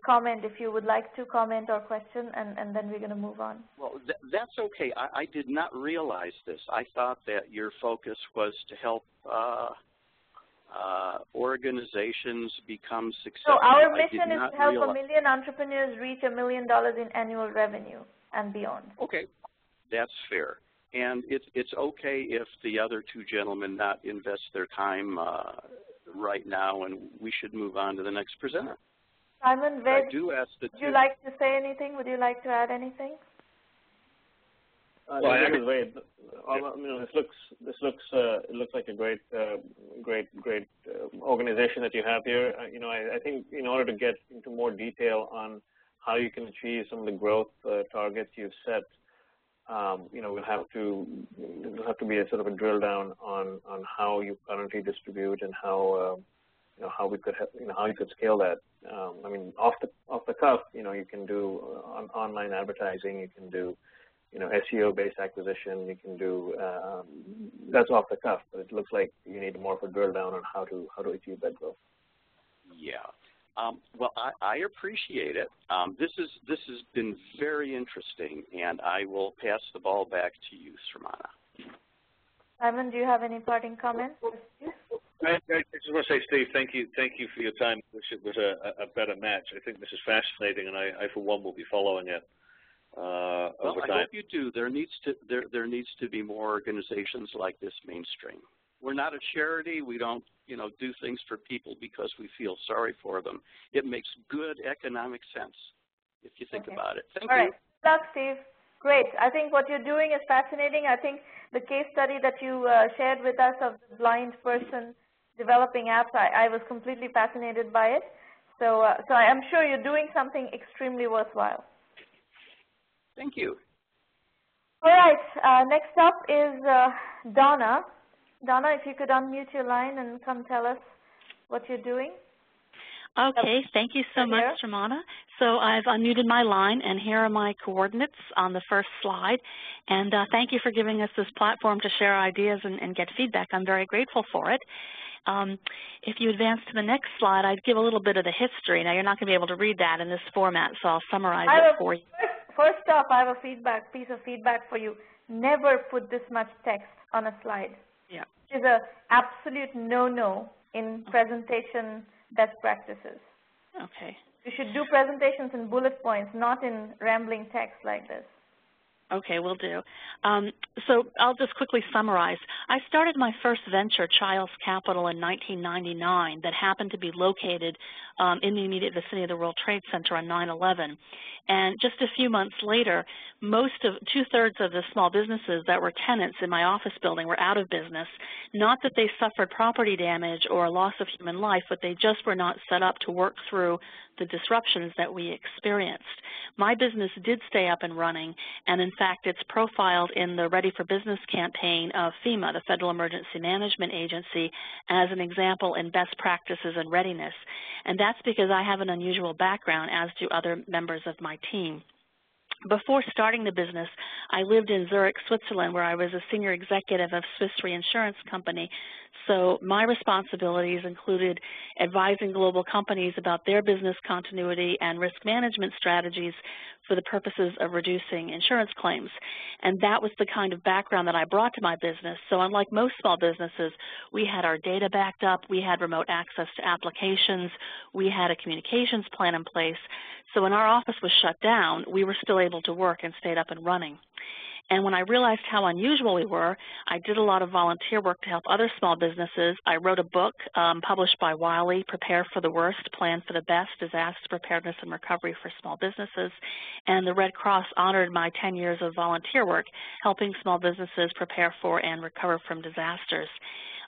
comment if you would like to comment or question, and then we're going to move on. Well, that's okay. I did not realize this. I thought that your focus was to help organizations become successful. So our mission is to help 1 million entrepreneurs reach $1 million in annual revenue and beyond. Okay, that's fair. And it's okay if the other two gentlemen not invest their time right now, and we should move on to the next presenter. Simon, Ved, would you like to say anything? Would you like to add anything? Well, this looks like a great organization that you have here. I think in order to get into more detail on how you can achieve some of the growth targets you've set, we'll have to be a sort of a drill down on how you currently distribute and how we could how you could scale that. Off the cuff, you can do online advertising, you can do SEO-based acquisition, you can do that's off the cuff, but it looks like you need more of a drill down on how to achieve that growth. Yeah. Well, I appreciate it. This has been very interesting, and I will pass the ball back to you, Sramana. Simon, do you have any parting comments? I just want to say, Steve, thank you for your time. Wish it was a better match. I think this is fascinating, and I for one will be following it over time. I hope you do. There needs to be more organizations like this mainstream. We're not a charity. We don't, do things for people because we feel sorry for them. It makes good economic sense if you think about it. Thank you. All right. Good luck, Steve. Great. I think what you're doing is fascinating. I think the case study that you shared with us of the blind person developing apps, I was completely fascinated by it. So I'm sure you're doing something extremely worthwhile. Thank you. All right. Next up is Donna. Donna, if you could unmute your line and come tell us what you're doing. Okay, thank you so much, Sramana. So I've unmuted my line, and here are my coordinates on the first slide. And thank you for giving us this platform to share ideas and get feedback. I'm very grateful for it. If you advance to the next slide, I'd give a little bit of the history. Now, you're not going to be able to read that in this format, so I'll summarize it for you. First off, I have a piece of feedback for you. Never put this much text on a slide. Yeah. It is an absolute no-no in presentation best practices. Okay. You should do presentations in bullet points, not in rambling text like this. Okay, will do. So I'll just quickly summarize. I started my first venture, Child's Capital, in 1999 that happened to be located in the immediate vicinity of the World Trade Center on 9/11. And just a few months later, two-thirds of the small businesses that were tenants in my office building were out of business. Not that they suffered property damage or loss of human life, but they just were not set up to work through the disruptions that we experienced. My business did stay up and running, and in fact, it's profiled in the Ready for Business campaign of FEMA, the Federal Emergency Management Agency, as an example in best practices and readiness. And that's because I have an unusual background, as do other members of my team. Before starting the business, I lived in Zurich, Switzerland, where I was a senior executive of Swiss Reinsurance Company. So my responsibilities included advising global companies about their business continuity and risk management strategies for the purposes of reducing insurance claims. And that was the kind of background that I brought to my business. So unlike most small businesses, we had our data backed up, we had remote access to applications, we had a communications plan in place. So when our office was shut down, we were still able to work and stayed up and running. And when I realized how unusual we were, I did a lot of volunteer work to help other small businesses. I wrote a book published by Wiley, Prepare for the Worst, Plan for the Best, Disaster Preparedness and Recovery for Small Businesses. And the Red Cross honored my 10 years of volunteer work, helping small businesses prepare for and recover from disasters.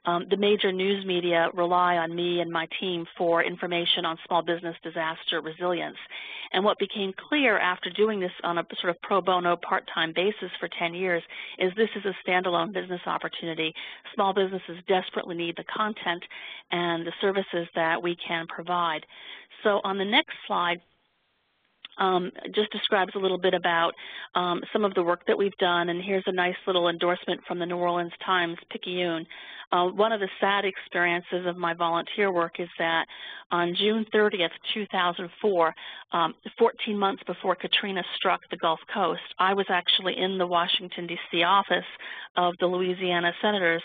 The major news media rely on me and my team for information on small business disaster resilience. And what became clear after doing this on a sort of pro bono part-time basis for 10 years is this is a standalone business opportunity. Small businesses desperately need the content and the services that we can provide. So on the next slide, just describes a little bit about some of the work that we've done, and here's a nice little endorsement from the New Orleans Times Picayune. One of the sad experiences of my volunteer work is that on June 30th, 2004, 14 months before Katrina struck the Gulf Coast, I was actually in the Washington, D.C. office of the Louisiana Senators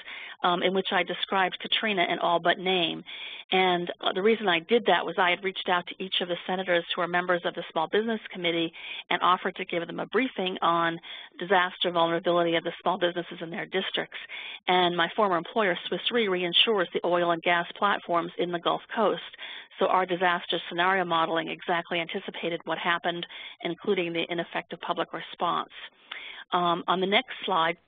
in which I described Katrina in all but name. And the reason I did that was I had reached out to each of the senators who are members of the Small Business Committee and offered to give them a briefing on disaster vulnerability of the small businesses in their districts. And my former employer, Swiss Re, reinsures the oil and gas platforms in the Gulf Coast. So our disaster scenario modeling exactly anticipated what happened, including the ineffective public response. On the next slide,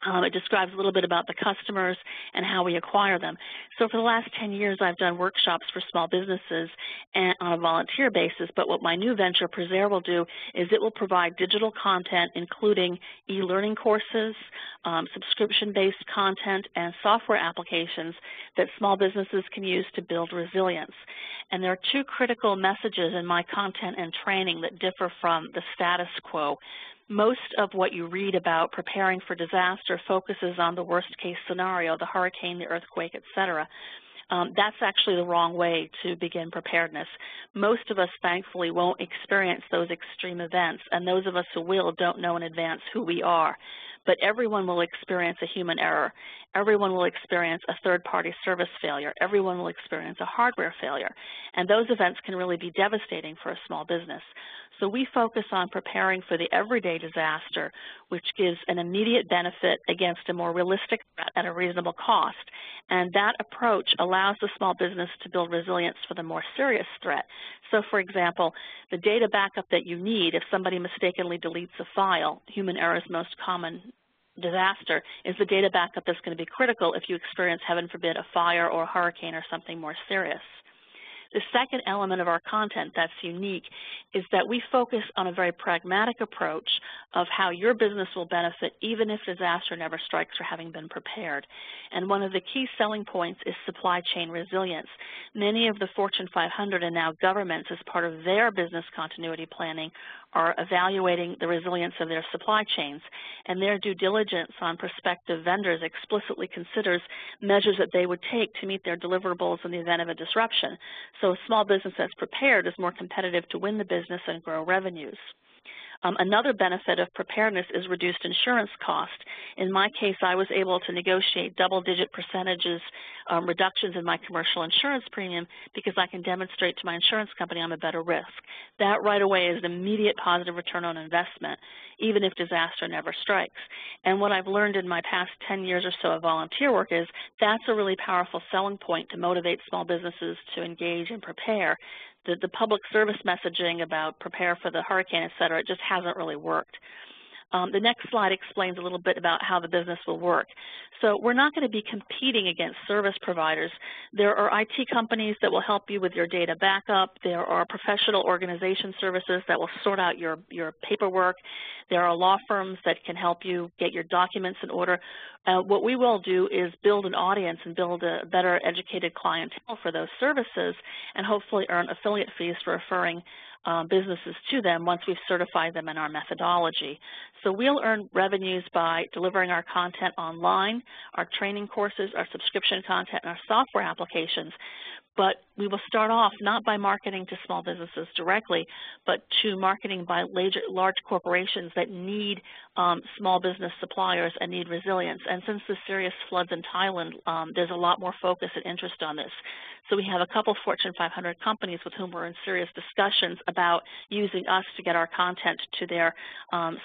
it describes a little bit about the customers and how we acquire them. So for the last 10 years, I've done workshops for small businesses and on a volunteer basis, but what my new venture, Preserve, will do is it will provide digital content, including e-learning courses, subscription-based content, and software applications that small businesses can use to build resilience. And there are two critical messages in my content and training that differ from the status quo. Most of what you read about preparing for disaster focuses on the worst-case scenario, the hurricane, the earthquake, etc. That's actually the wrong way to begin preparedness. Most of us, thankfully, won't experience those extreme events, and those of us who will don't know in advance who we are. But everyone will experience a human error. Everyone will experience a third-party service failure. Everyone will experience a hardware failure. And those events can really be devastating for a small business. So we focus on preparing for the everyday disaster, which gives an immediate benefit against a more realistic threat at a reasonable cost. And that approach allows the small business to build resilience for the more serious threat. So, for example, the data backup that you need if somebody mistakenly deletes a file, human error's most common disaster, is the data backup that's going to be critical if you experience, heaven forbid, a fire or a hurricane or something more serious. The second element of our content that's unique is that we focus on a very pragmatic approach of how your business will benefit even if disaster never strikes for having been prepared. And one of the key selling points is supply chain resilience. Many of the Fortune 500 and now governments, as part of their business continuity planning, are evaluating the resilience of their supply chains, and their due diligence on prospective vendors explicitly considers measures that they would take to meet their deliverables in the event of a disruption. So a small business that's prepared is more competitive to win the business and grow revenues. Another benefit of preparedness is reduced insurance cost. In my case, I was able to negotiate double-digit percentages reductions in my commercial insurance premium because I can demonstrate to my insurance company I'm a better risk. That right away is an immediate positive return on investment, even if disaster never strikes. And what I've learned in my past 10 years or so of volunteer work is that's a really powerful selling point to motivate small businesses to engage and prepare. The public service messaging about prepare for the hurricane, et cetera, it just hasn't really worked. The next slide explains a little bit about how the business will work. So we're not going to be competing against service providers. There are IT companies that will help you with your data backup. There are professional organization services that will sort out your paperwork. There are law firms that can help you get your documents in order. What we will do is build an audience and build a better educated clientele for those services and hopefully earn affiliate fees for referring businesses to them once we've certified them in our methodology. So we'll earn revenues by delivering our content online, our training courses, our subscription content, and our software applications. But we will start off not by marketing to small businesses directly, but to marketing by large corporations that need small business suppliers and need resilience. And since the serious floods in Thailand, there's a lot more focus and interest on this. So we have a couple Fortune 500 companies with whom we're in serious discussions about using us to get our content to their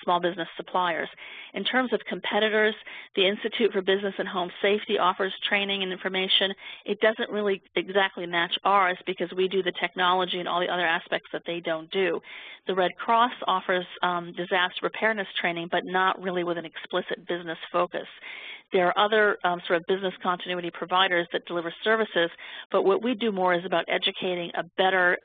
small business suppliers. In terms of competitors, the Institute for Business and Home Safety offers training and information. It doesn't really exactly match ours because we do the technology and all the other aspects that they don't do. The Red Cross offers disaster preparedness training, but not really with an explicit business focus. There are other sort of business continuity providers that deliver services, but what we do more is about educating a better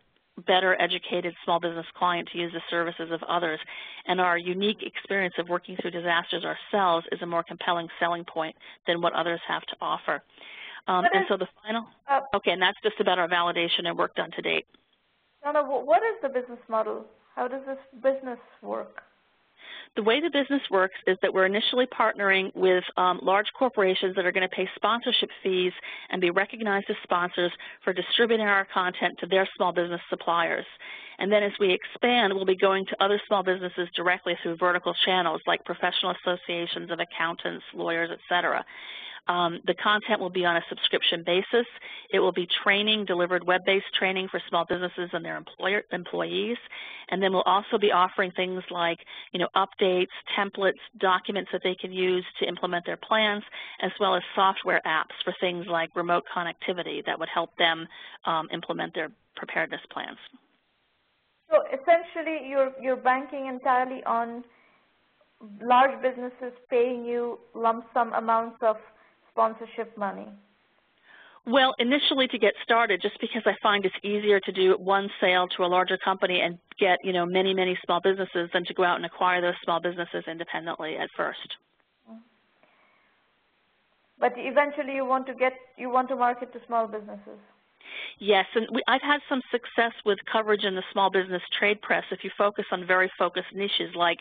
educated small business client to use the services of others. And our unique experience of working through disasters ourselves is a more compelling selling point than what others have to offer. And so the final, okay, and that's just about our validation and work done to date. Sramana, what is the business model? How does this business work? The way the business works is that we're initially partnering with large corporations that are going to pay sponsorship fees and be recognized as sponsors for distributing our content to their small business suppliers. And then as we expand, we'll be going to other small businesses directly through vertical channels like professional associations of accountants, lawyers, et cetera. The content will be on a subscription basis. It will be training, delivered web-based training for small businesses and their employees. And then we'll also be offering things like, updates, templates, documents that they can use to implement their plans, as well as software apps for things like remote connectivity that would help them implement their preparedness plans. So essentially, you're banking entirely on large businesses paying you lump sum amounts of sponsorship money? Well, initially to get started, just because I find it's easier to do one sale to a larger company and get, many, many small businesses than to go out and acquire those small businesses independently at first. But eventually you want to market to small businesses. Yes, and I've had some success with coverage in the small business trade press if you focus on very focused niches like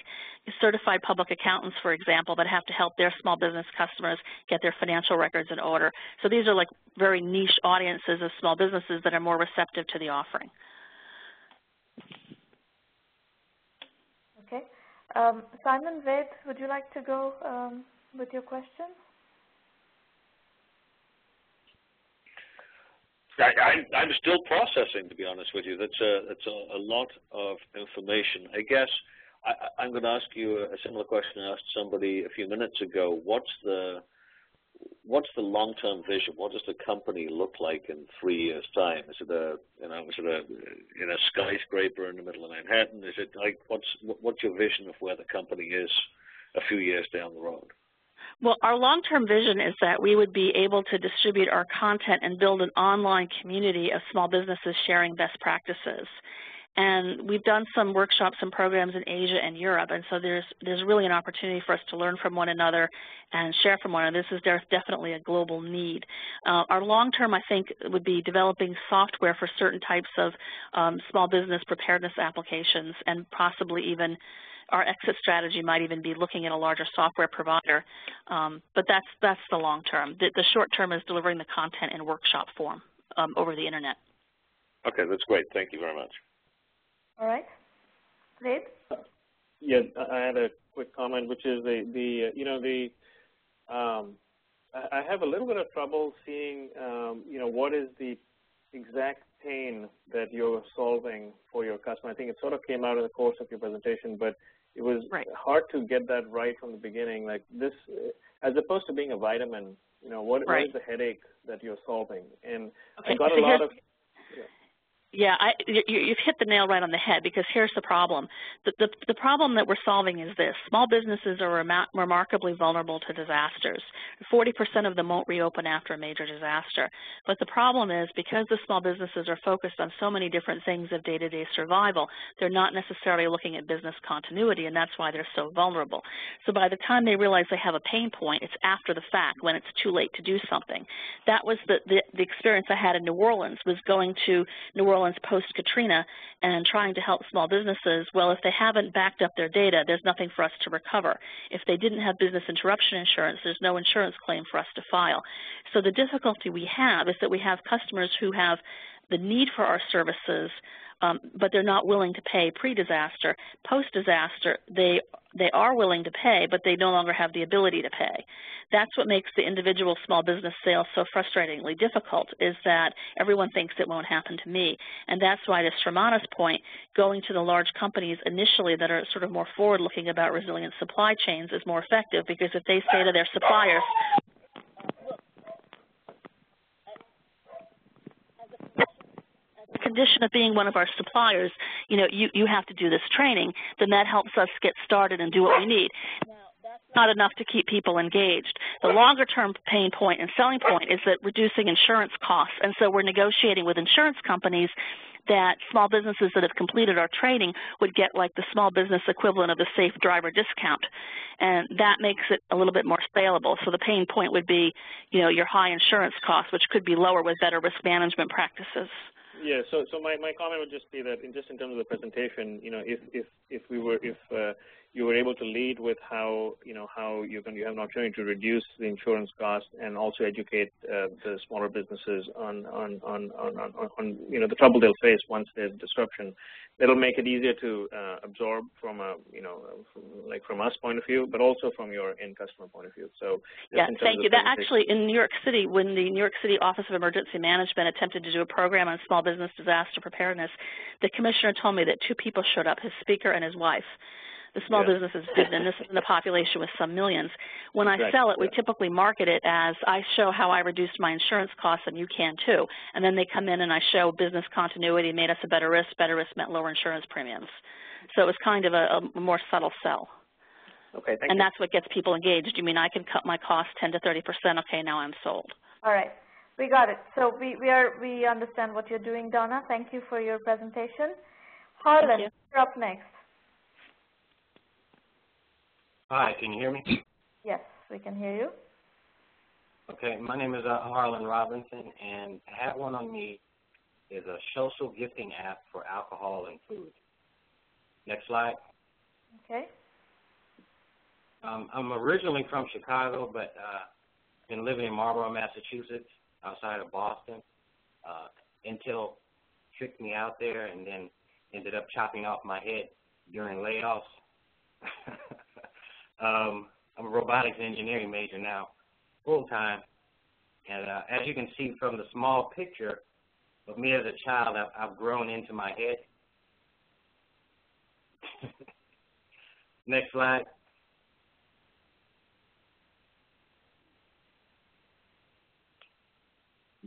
certified public accountants, for example, that have to help their small business customers get their financial records in order. So these are like very niche audiences of small businesses that are more receptive to the offering. Okay. Simon, Ved, would you like to go with your question? I'm still processing, to be honest with you. That's a lot of information. I guess I'm going to ask you a similar question I asked somebody a few minutes ago. What's the long-term vision? What does the company look like in 3 years' time? Is it in a skyscraper in the middle of Manhattan? Is it like what's your vision of where the company is a few years down the road? Well, our long-term vision is that we would be able to distribute our content and build an online community of small businesses sharing best practices. And we've done some workshops and programs in Asia and Europe, and so there's really an opportunity for us to learn from one another and share from one another. There's definitely a global need. Our long-term, I think, would be developing software for certain types of small business preparedness applications, and possibly even our exit strategy might even be looking at a larger software provider, but that's the long term. The short term is delivering the content in workshop form over the internet. Okay, that's great. Thank you very much. All right. Great. Yeah, I had a quick comment, which is I have a little bit of trouble seeing, what is the exact pain that you're solving for your customer. I think it sort of came out in the course of your presentation, but it was hard to get that right from the beginning. Like this, as opposed to being a vitamin, what is the headache that you're solving? And I got a lot of. Yeah, you've hit the nail right on the head, because here's the problem. The problem that we're solving is this. Small businesses are remarkably vulnerable to disasters. 40% of them won't reopen after a major disaster. But the problem is, because the small businesses are focused on so many different things of day-to-day survival, they're not necessarily looking at business continuity, and that's why they're so vulnerable. So by the time they realize they have a pain point, it's after the fact, when it's too late to do something. That was the experience I had in New Orleans, was going to New Orleans post-Katrina and trying to help small businesses. Well, if they haven't backed up their data, there's nothing for us to recover. If they didn't have business interruption insurance, there's no insurance claim for us to file. So the difficulty we have is that we have customers who have the need for our services, but they're not willing to pay pre-disaster. Post-disaster, they are willing to pay, but they no longer have the ability to pay. That's what makes the individual small business sale so frustratingly difficult, is that everyone thinks it won't happen to me. And that's why, to Sramana's point, going to the large companies initially that are sort of more forward-looking about resilient supply chains is more effective, because if they say to their suppliers, condition of being one of our suppliers, you have to do this training, then that helps us get started and do what we need. Now, that's not enough to keep people engaged. The longer-term pain point and selling point is that reducing insurance costs. And so we're negotiating with insurance companies that small businesses that have completed our training would get like the small business equivalent of the safe driver discount. And that makes it a little bit more saleable. So the pain point would be, your high insurance costs, which could be lower with better risk management practices. Yeah, so my comment would just be that in terms of the presentation, if you were able to lead with how you have an opportunity to reduce the insurance cost and also educate the smaller businesses on the trouble they'll face once there's disruption, that'll make it easier to absorb from from us point of view, but also from your end customer point of view. So yeah, thank you. That actually, in New York City, when the New York City Office of Emergency Management attempted to do a program on small business disaster preparedness, the commissioner told me that 2 people showed up, his speaker and his wife. The small businesses didn't, and this is in a population with some millions. When I sell it, we typically market it as, I show how I reduced my insurance costs, and you can too. And then they come in and I show business continuity made us a better risk meant lower insurance premiums. So it was kind of a more subtle sell. Okay, thank you. And that's what gets people engaged. You mean I can cut my costs 10 to 30%? Okay, now I'm sold. All right, we got it. So we understand what you're doing, Donna. Thank you for your presentation. Harlan, you're up next. Hi, can you hear me? Yes, we can hear you. Okay, my name is Harlan Robinson, and Hat One on Me is a social gifting app for alcohol and food. Next slide. Okay. I'm originally from Chicago, but been living in Marlborough, Massachusetts, outside of Boston. Intel tricked me out there and then ended up chopping off my head during layoffs. I'm a robotics engineering major now, full-time. And as you can see from the small picture of me as a child, I've grown into my head. Next slide.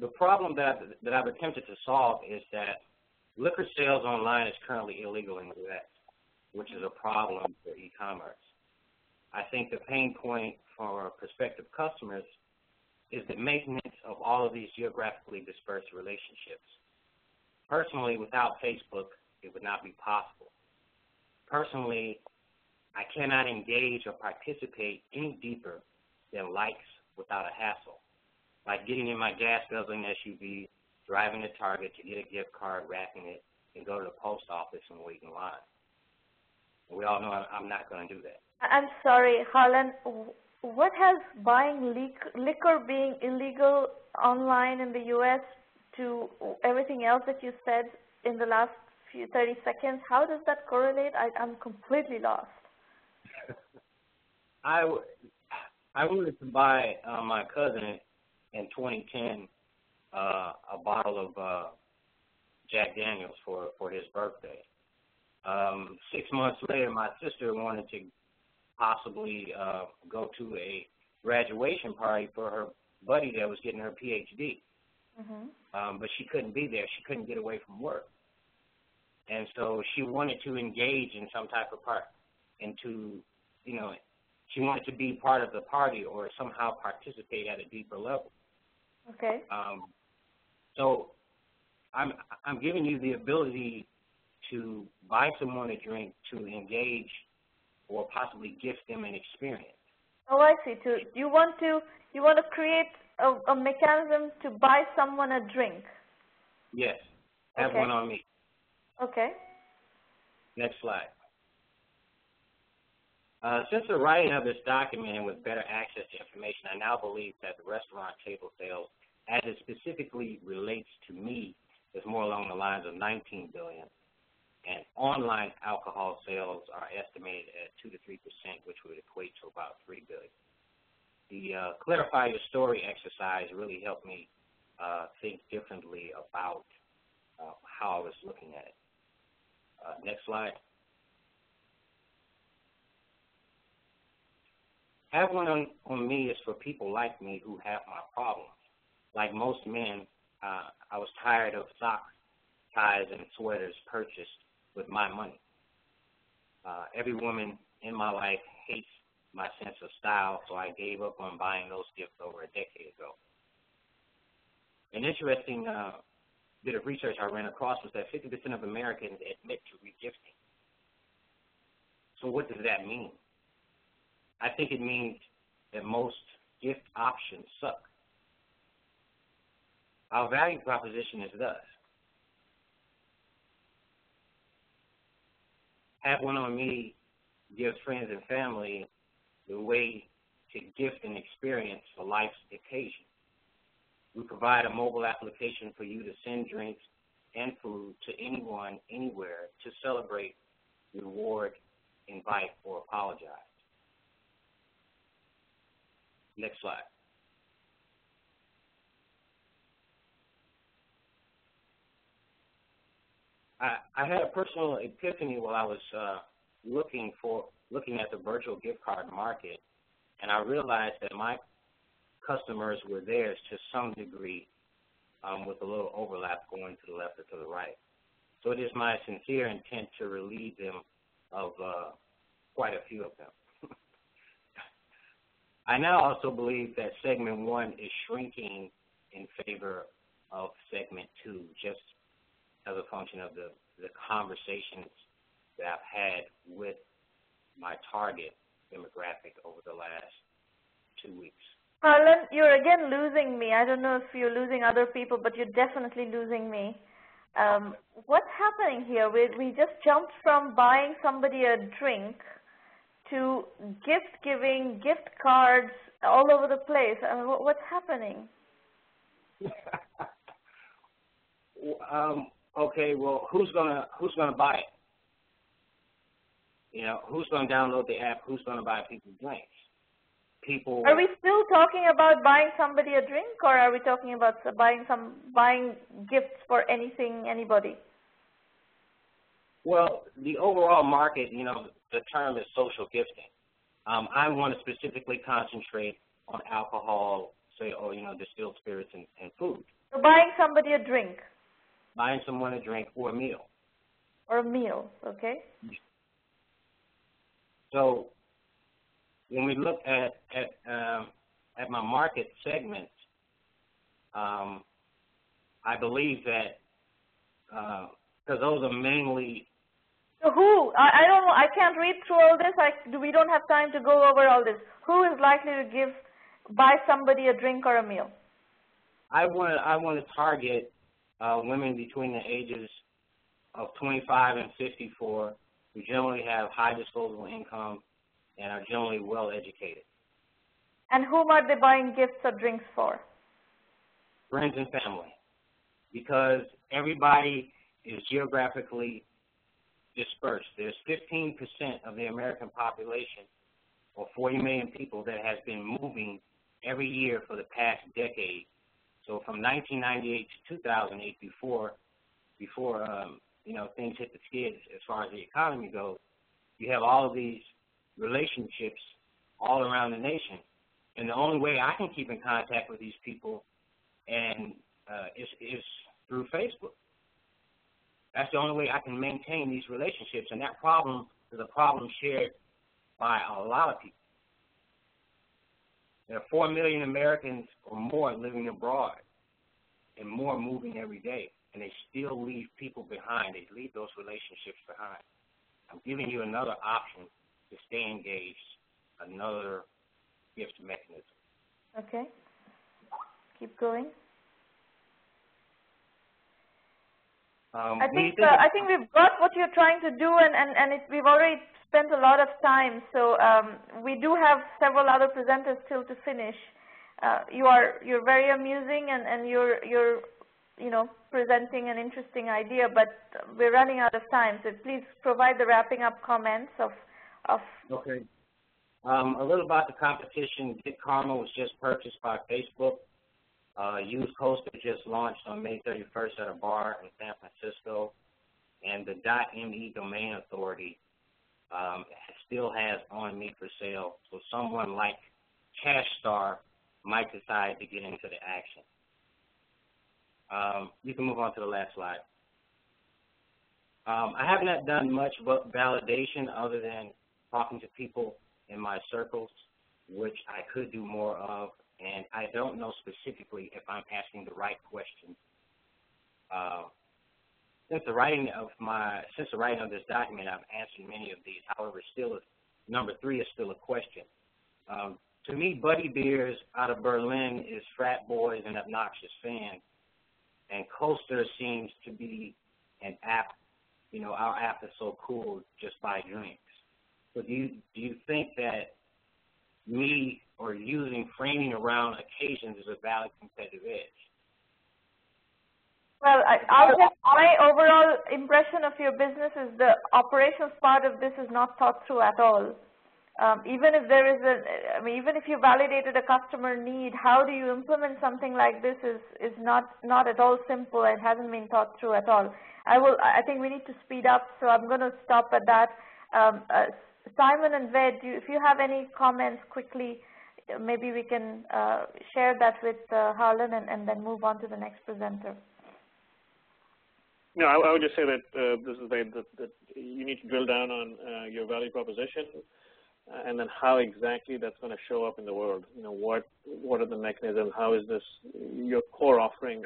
The problem that I've attempted to solve is that liquor sales online is currently illegal in the U.S., which is a problem for e-commerce. I think the pain point for prospective customers is the maintenance of all of these geographically dispersed relationships. Personally, without Facebook, it would not be possible. Personally, I cannot engage or participate any deeper than likes without a hassle, like getting in my gas-guzzling SUV, driving to Target to get a gift card, wrapping it, and go to the post office and wait in line. We all know I'm not going to do that. I'm sorry, Harlan, what has buying liquor being illegal online in the U.S. to everything else that you said in the last 30 seconds, how does that correlate? I'm completely lost. I wanted to buy my cousin in 2010 a bottle of Jack Daniels for his birthday. 6 months later, my sister wanted to possibly go to a graduation party for her buddy that was getting her PhD. But she couldn't be there. She couldn't get away from work. And so she wanted to engage in some type of part, she wanted to be part of the party or somehow participate at a deeper level. Okay. So I'm giving you the ability to buy someone a drink, to engage, or possibly gift them an experience. Oh, I see. You want to create a mechanism to buy someone a drink. Yes. Have one on me. Okay. Next slide. Since the writing of this document and with better access to information, I now believe that the restaurant table sales, as it specifically relates to me, is more along the lines of $19 billion, and online alcohol sales are estimated at 2 to 3%, which would equate to about $3 billion. The Clarify Your Story exercise really helped me think differently about how I was looking at it. Next slide. Have one on me is for people like me who have my problems. Like most men, I was tired of socks, ties, and sweaters purchased with my money. Every woman in my life hates my sense of style, so I gave up on buying those gifts over a decade ago. An interesting bit of research I ran across was that 50% of Americans admit to regifting. So what does that mean? I think it means that most gift options suck. Our value proposition is thus: have one on me gives friends and family the way to gift an experience for life's occasion. We provide a mobile application for you to send drinks and food to anyone, anywhere, to celebrate, reward, invite, or apologize. Next slide. I had a personal epiphany while I was looking at the virtual gift card market, and I realized that my customers were theirs to some degree, with a little overlap going to the left or to the right. So it is my sincere intent to relieve them of quite a few of them. I now also believe that segment 1 is shrinking in favor of segment 2, just as a function of the conversations that I've had with my target demographic over the last 2 weeks. Harlan, you're again losing me. I don't know if you're losing other people, but you're definitely losing me. What's happening here? We just jumped from buying somebody a drink to gift giving, gift cards all over the place. What's happening? Okay, well, who's gonna buy it? You know, who's gonna download the app? Who's gonna buy people drinks? People. Are we still talking about buying somebody a drink, or are we talking about buying gifts for anything, anybody? Well, the overall market, you know, the term is social gifting. I want to specifically concentrate on alcohol, say, or, you know, distilled spirits and food. So buying somebody a drink. Buying someone a drink or a meal. Or a meal, okay. So when we look at my market segments, I believe that because those are mainly. So who? I don't know. I can't read through all this. We don't have time to go over all this. Who is likely to buy somebody a drink or a meal? I want to target women between the ages of 25 and 54 who generally have high disposable income and are generally well educated. And whom are they buying gifts or drinks for? Friends and family, because everybody is geographically dispersed. There's 15% of the American population, or 40 million people that has been moving every year for the past decade. So from 1998 to 2008, before things hit the skids as far as the economy goes, you have all of these relationships all around the nation. And the only way I can keep in contact with these people is through Facebook. That's the only way I can maintain these relationships, and that problem is a problem shared by a lot of people. There are 4 million Americans or more living abroad, and more moving every day, and they still leave people behind. They leave those relationships behind. I'm giving you another option to stay engaged, another gift mechanism. Okay. Keep going. I think we've got what you're trying to do, and we've already spent a lot of time. So we do have several other presenters still to finish. You're very amusing, and you're presenting an interesting idea, but we're running out of time. So please provide the wrapping up comments of. Okay. A little about the competition. Get Karma was just purchased by Facebook. Use Coaster just launched on May 31st at a bar in San Francisco. And the .me domain authority still has On Me for sale. So someone like CashStar might decide to get into the action. You can move on to the last slide. I have not done much validation other than talking to people in my circles, which I could do more of, and I don't know specifically if I'm asking the right questions. Since the writing of this document, I've answered many of these. However, number 3 is still a question. To me, Buddy Beers out of Berlin is frat boys and obnoxious fans, and Coaster seems to be an app. Our app is so cool, just buy drinks. So do you think that me or using framing around occasions is a valid competitive edge? Well, my overall impression of your business is the operations part of this is not thought through at all. Even if there is even if you validated a customer need, how do you implement something like this is not at all simple. It hasn't been thought through at all. I think we need to speed up, so I'm going to stop at that. Simon and Ved, if you have any comments quickly, maybe we can share that with Harlan and then move on to the next presenter. No, I would just say that this is that you need to drill down on your value proposition, and then how exactly that's going to show up in the world. What are the mechanisms? How is this your core offering?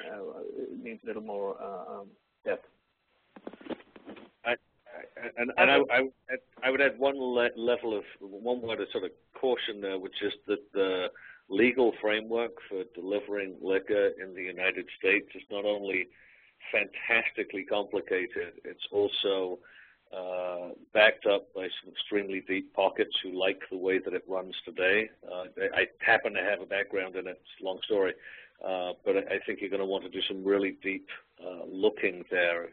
Needs a little more depth. I would add one word of sort of caution there, which is that the legal framework for delivering liquor in the United States is not only fantastically complicated, it's also backed up by some extremely deep pockets who like the way that it runs today. I happen to have a background in it, it's a long story, but I think you're going to want to do some really deep looking there.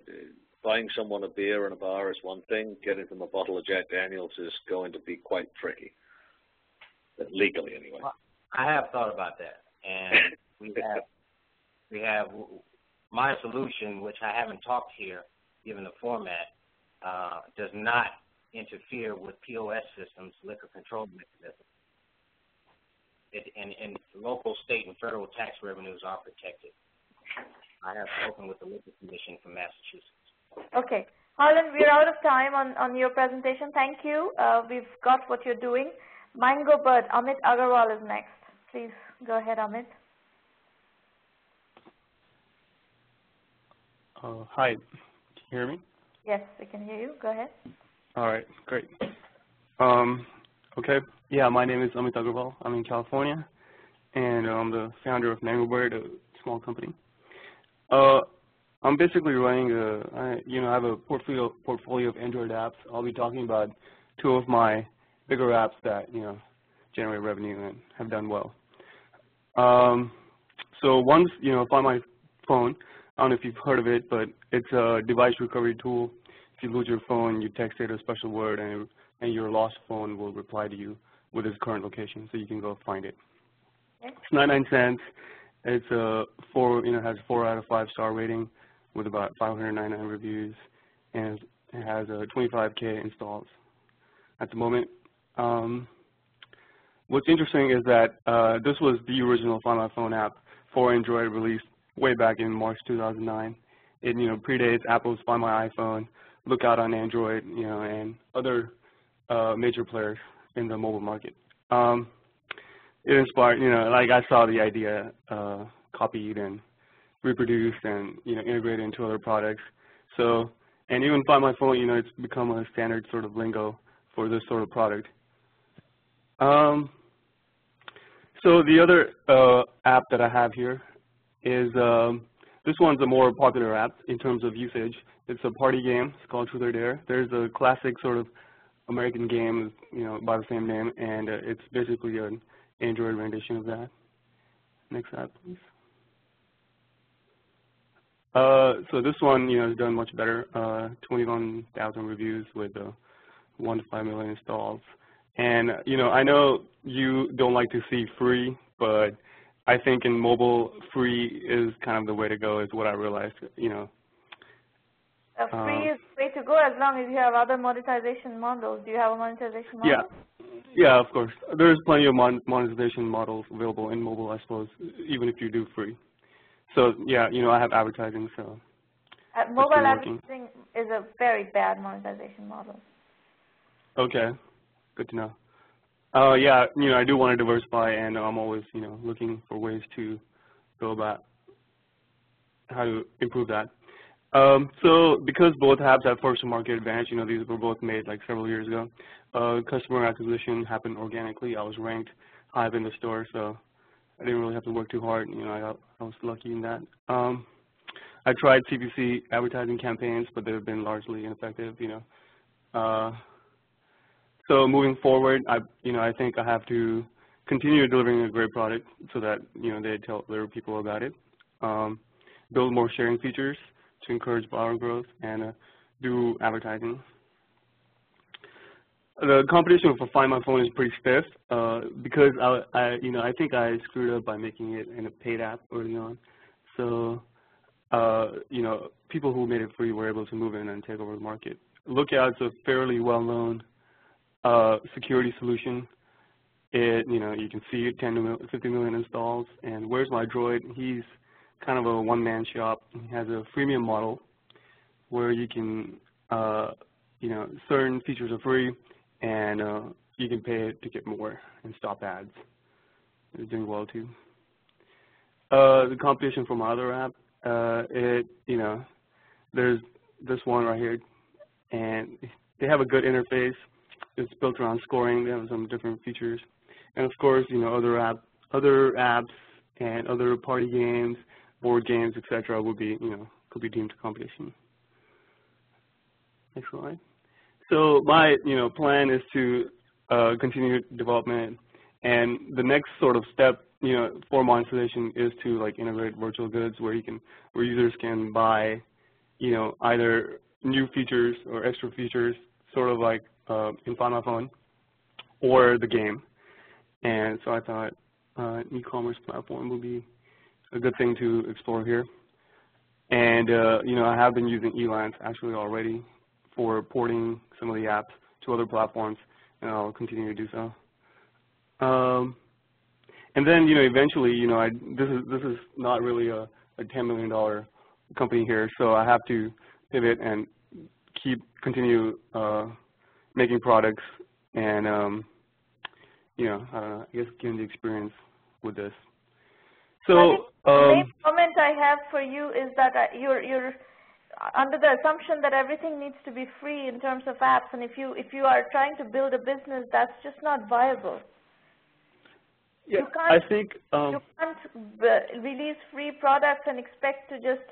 Buying someone a beer in a bar is one thing. Getting them a bottle of Jack Daniels is going to be quite tricky, legally anyway. Well, I have thought about that, and we have my solution, which I haven't talked here, given the format, does not interfere with POS systems, liquor control mechanisms. And local, state, and federal tax revenues are protected. I have spoken with the Liquor Commission from Massachusetts. Okay. Harlan, we're out of time on your presentation. Thank you. We've got what you're doing. Mango Bird, Amit Agarwal is next. Please go ahead, Amit. Hi. Can you hear me? Yes, we can hear you. Go ahead. All right. Great. Okay. Yeah, my name is Amit Agarwal. I'm in California, and I'm the founder of Mango Bird, a small company. I'm basically running I have a portfolio of Android apps. I'll be talking about 2 of my bigger apps that, generate revenue and have done well. So one's, Find My Phone. I don't know if you've heard of it, but it's a device recovery tool. If you lose your phone, you text it a special word, and your lost phone will reply to you with its current location, so you can go find it. Okay. It's 99 cents. It's has 4 out of 5 star rating with about 599 reviews, and it has 25K installs at the moment. What's interesting is that this was the original Find My Phone app for Android, released way back in March 2009. It predates Apple's Find My iPhone, Lookout on Android, and other major players in the mobile market. It inspired, like I saw the idea copied and reproduced and integrated into other products. So, and even Find My Phone, it's become a standard sort of lingo for this sort of product. So the other app that I have here is this one's a more popular app in terms of usage. It's a party game. It's called Truth or Dare. There's a classic sort of American game, by the same name, and it's basically an Android rendition of that. Next app, please. So this one, has done much better. 21,000 reviews with 1 to 5 million installs. And I know you don't like to see free, but I think in mobile, free is kind of the way to go, is what I realized. Free is the way to go as long as you have other monetization models. Do you have a monetization model? Yeah, of course. There's plenty of monetization models available in mobile, I suppose, even if you do free. So yeah, I have advertising, so. Mobile advertising is a very bad monetization model. Okay, good to know. Yeah, I do want to diversify, and I'm always, looking for ways to go about how to improve that. So because both apps have first-to-market advantage, these were both made like several years ago. Customer acquisition happened organically. I was ranked high up in the store, so I didn't really have to work too hard. I was lucky in that. I tried CPC advertising campaigns, but they've been largely ineffective. So moving forward, I think I have to continue delivering a great product so that they tell other people about it. Build more sharing features to encourage buyer growth, and do advertising. The competition for Find My Phone is pretty stiff because I think I screwed up by making it in a paid app early on. So people who made it free were able to move in and take over the market. Lookout's a fairly well-known security solution. You can see it, 10 to 50 million installs. And Where's My Droid? He's kind of a one-man shop. He has a freemium model where you can, certain features are free, and you can pay it to get more and stop ads. It's doing well too. The competition for my other app, there's this one right here, and they have a good interface. It's built around scoring. They have some different features, and of course, other apps and other party games, board games, etc. would be, could be deemed competition. Next slide. So my, plan is to continue development, and the next sort of step, for monetization is to integrate virtual goods where users can buy, either new features or extra features, sort of like in Find My Phone, or the game. And so I thought an e-commerce platform would be a good thing to explore here. And I have been using Elance actually already for porting some of the apps to other platforms, and I'll continue to do so. And then eventually this is not really a $10 million company here, so I have to pivot and continue making products, and I don't know, I guess gain the experience with this. So the main comment I have for you is that you're under the assumption that everything needs to be free in terms of apps, and if you are trying to build a business, that's just not viable. Yeah, you can't release free products and expect to just,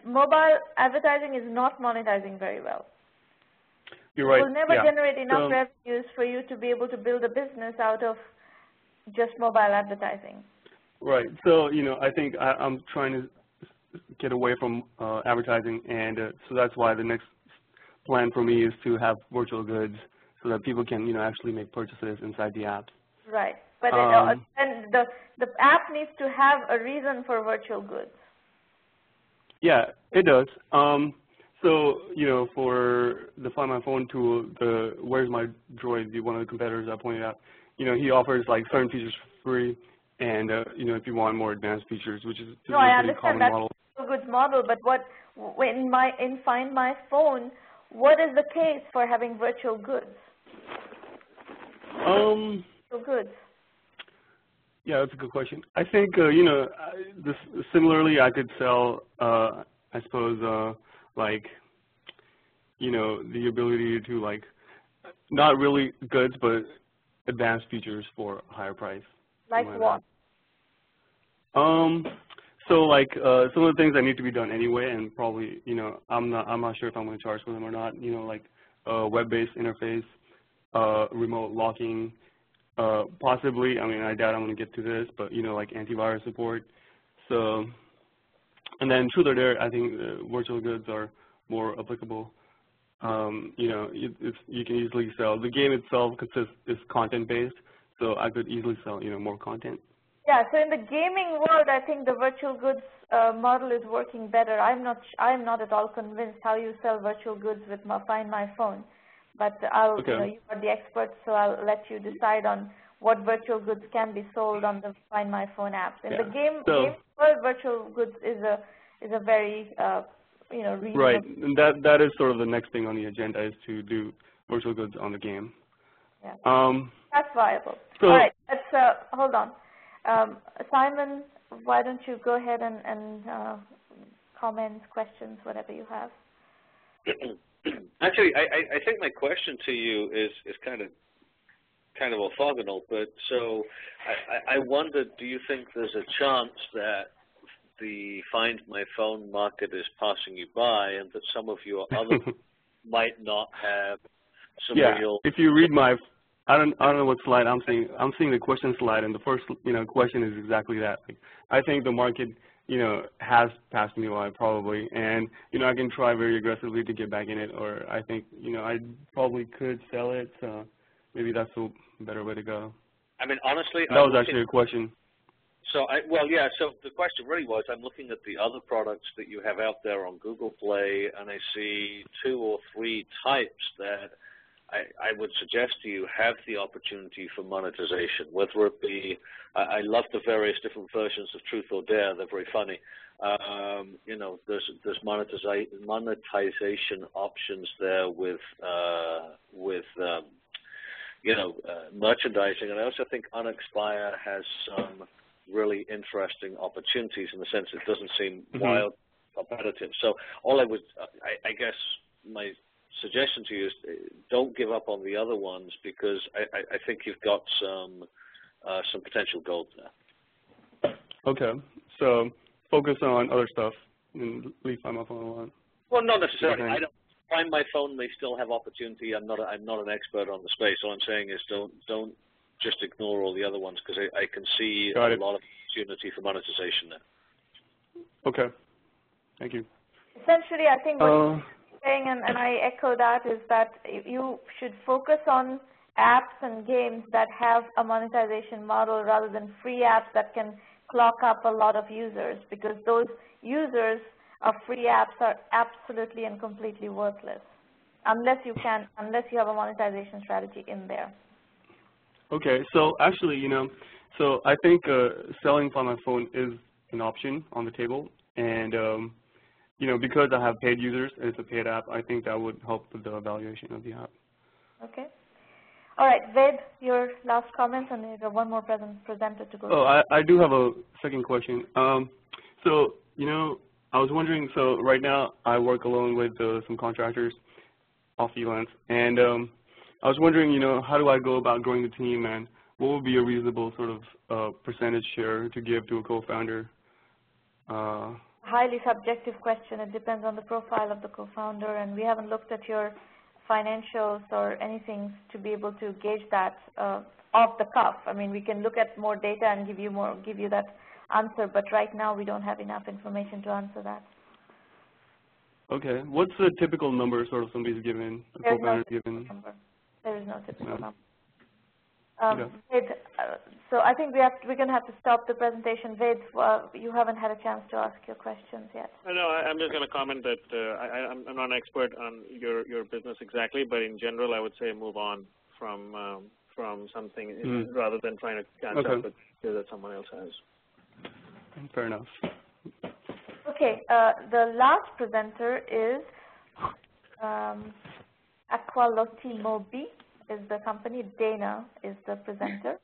mobile advertising is not monetizing very well. You're right. It will never generate enough revenues for you to be able to build a business out of just mobile advertising. Right. So, I think I'm trying to get away from advertising, and so that's why the next plan for me is to have virtual goods so that people can, you know, actually make purchases inside the apps. Right, but and the app needs to have a reason for virtual goods. Yeah, it does. So, you know, for the Find My Phone tool, the Where's My Droid, one of the competitors I pointed out, you know, he offers like certain features for free, and you know, if you want more advanced features, which is a pretty common model. No, I understand that's a good model, but what in Find My Phone, what is the case for having virtual goods? Virtual goods. Yeah, that's a good question. I think you know, similarly, I could sell, I suppose, like, you know, the ability to like, not really goods, but advanced features for a higher price. Like what? So like some of the things that need to be done anyway, and probably, you know, I'm not sure if I'm going to charge for them or not. You know, like web-based interface, remote locking, possibly. I mean, I doubt I'm going to get to this, but you know, like antivirus support. So, and then truth or dare, I think virtual goods are more applicable. You know, you can easily sell. The game itself is content-based, so I could easily sell, you know, more content. Yeah, so in the gaming world, I think the virtual goods model is working better. I'm not at all convinced how you sell virtual goods with Find My Phone, but you know, you are the expert, so I'll let you decide on what virtual goods can be sold on the Find My Phone apps. In the game world, virtual goods is a very you know, reasonable. Right, and that is sort of the next thing on the agenda, is to do virtual goods on the game. Yeah. That's viable. So, all right, let's hold on. Simon, why don't you go ahead and comments, questions, whatever you have. Actually, I think my question to you is kind of orthogonal, but so I wondered, do you think there's a chance that the Find My Phone market is passing you by, and that some of your other might not have some real? If you read my, I don't know what slide I'm seeing. I'm seeing the question slide, and the first, you know, question is exactly that. Like, I think the market, you know, has passed me by probably, and you know, I can try very aggressively to get back in it, or I think, you know, I probably could sell it. So maybe that's a better way to go. I mean, honestly, that was actually a question. So, so the question really was, I'm looking at the other products that you have out there on Google Play, and I see 2 or 3 types that I would suggest to you have the opportunity for monetization, whether it be, I love the various different versions of Truth or Dare, they're very funny. You know, there's monetization options there with you know, merchandising, and I also think Unexpire has some really interesting opportunities in the sense it doesn't seem wild competitive. So all I guess my suggestion to you is don't give up on the other ones, because I think you've got some potential gold there. Okay, so focus on other stuff and leave Find My Phone alone. Well, not necessarily. I don't Find My Phone may still have opportunity. I'm not an expert on the space. All I'm saying is don't just ignore all the other ones, because I can see a lot of opportunity for monetization there. Okay, thank you. Essentially, I think what you're saying, and I echo that, is that you should focus on apps and games that have a monetization model rather than free apps that can clock up a lot of users, because those users of free apps are absolutely and completely worthless unless you have a monetization strategy in there. Okay, so actually, you know, so I think selling Find My Phone is an option on the table, and you know, because I have paid users and it's a paid app, I think that would help with the evaluation of the app. Okay. All right, Ved, your last comments, and there's one more presenter to go. Oh, I do have a second question. So, you know, I was wondering, so right now I work alone with some contractors off Elance, and I was wondering, you know, how do I go about growing the team, and what would be a reasonable sort of percentage share to give to a co-founder? Highly subjective question. It depends on the profile of the co-founder, and we haven't looked at your financials or anything to be able to gauge that off the cuff. I mean, we can look at more data and give you that answer, but right now we don't have enough information to answer that. Okay. What's the typical number sort of somebody's given, a co-founder's given? There is no typical number. Yeah. Ved, so I think we're going to have to stop the presentation. Ved, you haven't had a chance to ask your questions yet. No, I'm just going to comment that I'm not an expert on your business exactly, but in general, I would say move on from something rather than trying to catch up with that someone else has. Fair enough. Okay, the last presenter is Aqualotti is the company. Dana is the presenter.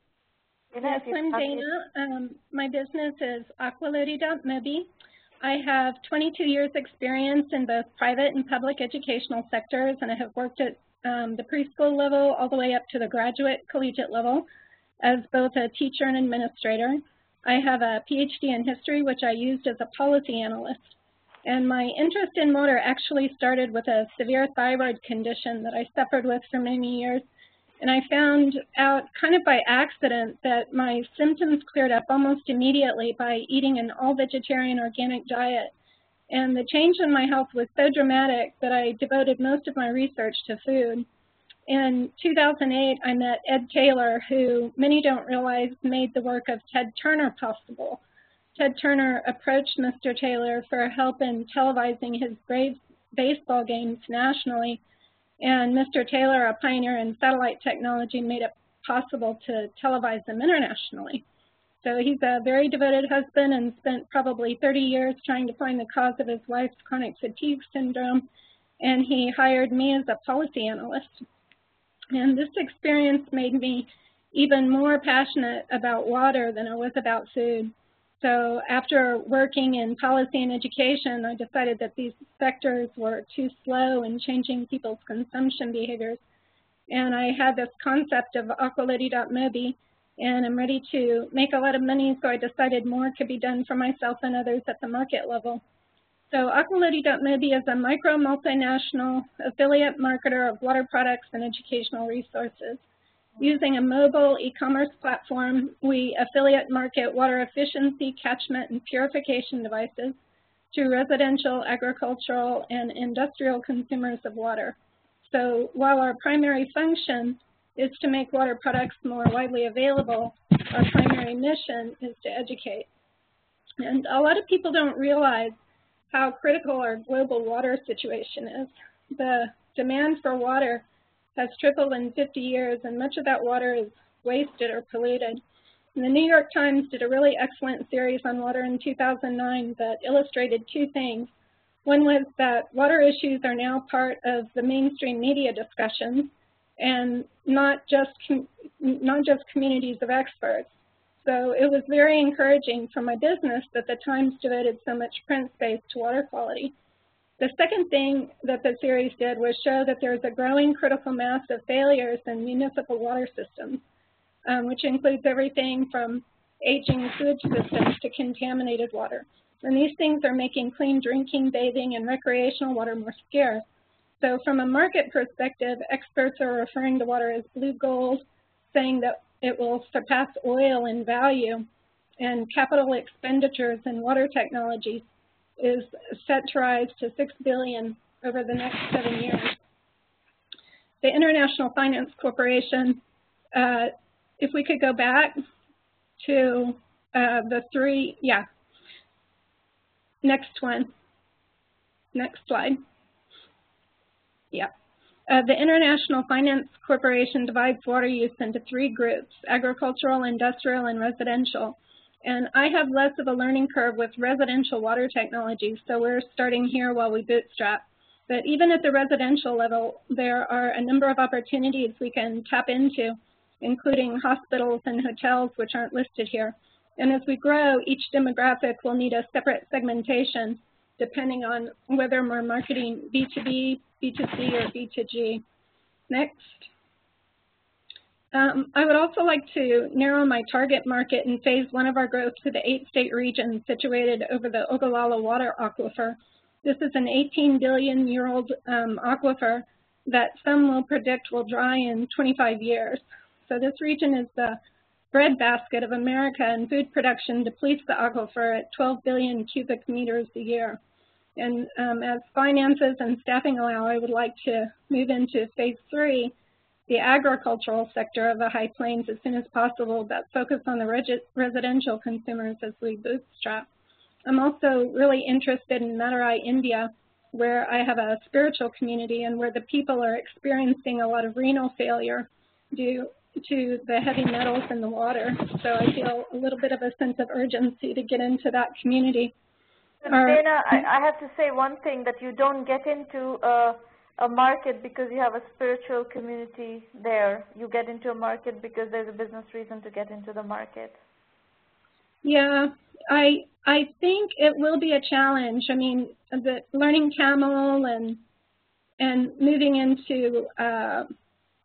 Yes, I'm Dana. My business is Aqualotti.mobi. I have 22 years experience in both private and public educational sectors, and I have worked at the preschool level all the way up to the graduate collegiate level as both a teacher and administrator. I have a PhD in history, which I used as a policy analyst. And my interest in water actually started with a severe thyroid condition that I suffered with for many years. And I found out kind of by accident that my symptoms cleared up almost immediately by eating an all-vegetarian organic diet. And the change in my health was so dramatic that I devoted most of my research to food. In 2008, I met Ed Taylor, who many don't realize made the work of Ted Turner possible. Ted Turner approached Mr. Taylor for help in televising his Braves baseball games nationally, and Mr. Taylor, a pioneer in satellite technology, made it possible to televise them internationally. So he's a very devoted husband and spent probably 30 years trying to find the cause of his wife's chronic fatigue syndrome, and he hired me as a policy analyst. And this experience made me even more passionate about water than I was about food. So after working in policy and education, I decided that these sectors were too slow in changing people's consumption behaviors. And I had this concept of Aqualotti.mobi, and I'm ready to make a lot of money, so I decided more could be done for myself and others at the market level. So Aqualotti.mobi is a micro multinational affiliate marketer of water products and educational resources. Using a mobile e-commerce platform, we affiliate market water efficiency, catchment, and purification devices to residential, agricultural, and industrial consumers of water. So while our primary function is to make water products more widely available, our primary mission is to educate. And a lot of people don't realize how critical our global water situation is. The demand for water has tripled in 50 years, and much of that water is wasted or polluted. And the New York Times did a really excellent series on water in 2009 that illustrated two things. One was that water issues are now part of the mainstream media discussions, and not just communities of experts. So it was very encouraging for my business that the Times devoted so much print space to water quality. The second thing that the series did was show that there's a growing critical mass of failures in municipal water systems, which includes everything from aging sewage systems to contaminated water. And these things are making clean drinking, bathing, and recreational water more scarce. So from a market perspective, experts are referring to water as blue gold, saying that it will surpass oil in value, and capital expenditures in water technologies is set to rise to $6 billion over the next 7 years. The International Finance Corporation, if we could go back to next one, next slide. Yeah. The International Finance Corporation divides water use into 3 groups: agricultural, industrial, and residential. And I have less of a learning curve with residential water technologies, so we're starting here while we bootstrap. But even at the residential level, there are a number of opportunities we can tap into, including hospitals and hotels, which aren't listed here. And as we grow, each demographic will need a separate segmentation, depending on whether we're marketing B2B, B2C, or B2G. Next. I would also like to narrow my target market in phase 1 of our growth to the 8-state region situated over the Ogallala water aquifer. This is an 18 billion-year-old aquifer that some will predict will dry in 25 years. So this region is the breadbasket of America, and food production depletes the aquifer at 12 billion cubic meters a year. And as finances and staffing allow, I would like to move into phase 3 the agricultural sector of the High Plains as soon as possible, but focus on the residential consumers as we bootstrap. I'm also really interested in Madurai, India, where I have a spiritual community and where the people are experiencing a lot of renal failure due to the heavy metals in the water. So I feel a little bit of a sense of urgency to get into that community. Dana, I have to say one thing, that you don't get into a market because you have a spiritual community there. You get into a market because there's a business reason to get into the market. Yeah, I think it will be a challenge. I mean, the learning Camel and moving into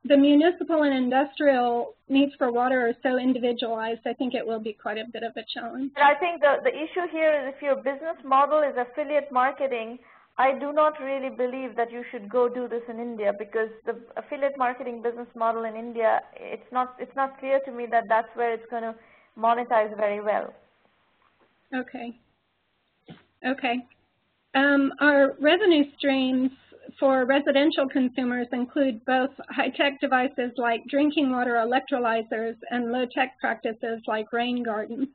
the municipal and industrial needs for water are so individualized. I think it will be quite a bit of a challenge. And I think the issue here is if your business model is affiliate marketing, I do not really believe that you should go do this in India, because the affiliate marketing business model in India, it's not clear to me that that's where it's going to monetize very well. Okay. Okay. Our revenue streams for residential consumers include both high-tech devices like drinking water electrolyzers and low-tech practices like rain gardens.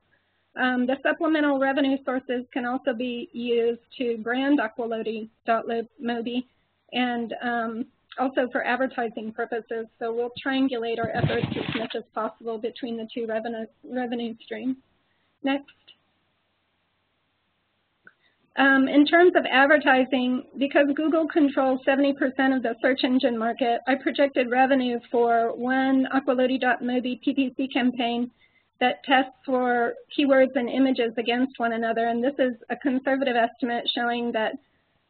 The supplemental revenue sources can also be used to brand Aqualoti.mobi and also for advertising purposes. So we'll triangulate our efforts as much as possible between the two revenue streams. Next. In terms of advertising, because Google controls 70% of the search engine market, I projected revenue for one Aqualoti.mobi PPC campaign that tests for keywords and images against one another. And this is a conservative estimate showing that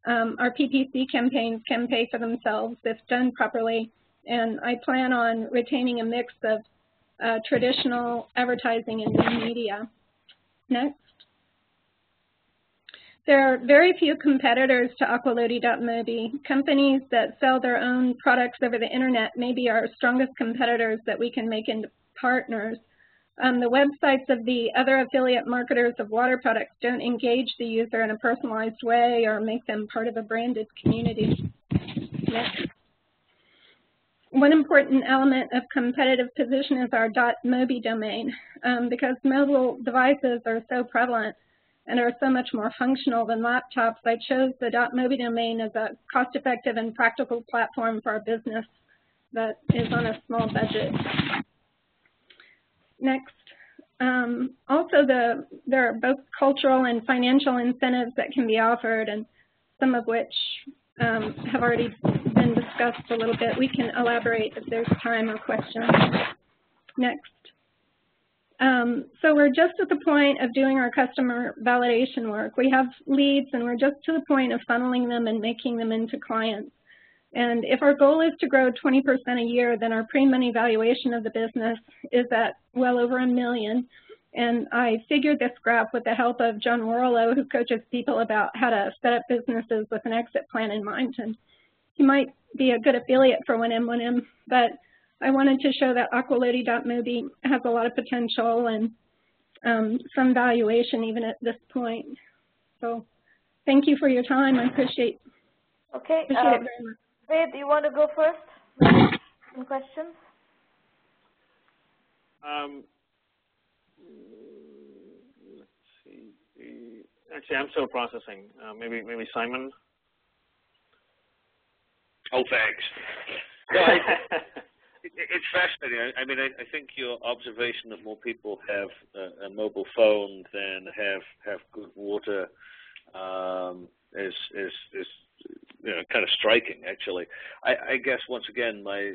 our PPC campaigns can pay for themselves if done properly. And I plan on retaining a mix of traditional advertising and new media. Next. There are very few competitors to Aqualoti.mobi. Companies that sell their own products over the internet may be our strongest competitors that we can make into partners. The websites of the other affiliate marketers of water products don't engage the user in a personalized way or make them part of a branded community. Next. One important element of competitive position is our .mobi domain. Because mobile devices are so prevalent and are so much more functional than laptops, I chose the .mobi domain as a cost-effective and practical platform for our business that is on a small budget. Next. Also, there are both cultural and financial incentives that can be offered, and some of which have already been discussed a little bit. We can elaborate if there's time or questions. Next. So we're just at the point of doing our customer validation work. We have leads, and we're just to the point of funneling them and making them into clients. And if our goal is to grow 20% a year, then our pre-money valuation of the business is at well over $1 million. And I figured this graph with the help of John Warlow, who coaches people about how to set up businesses with an exit plan in mind. And he might be a good affiliate for 1M1M, but I wanted to show that Aqualoti.mobi has a lot of potential and some valuation even at this point. So thank you for your time. I appreciate it very much. Ved, do you want to go first? Some questions? Let's see. Actually, I'm still processing. Maybe Simon? Oh, thanks. Well, it's fascinating. I mean, I think your observation that more people have a mobile phone than have good water is kind of striking, actually. I guess, once again, my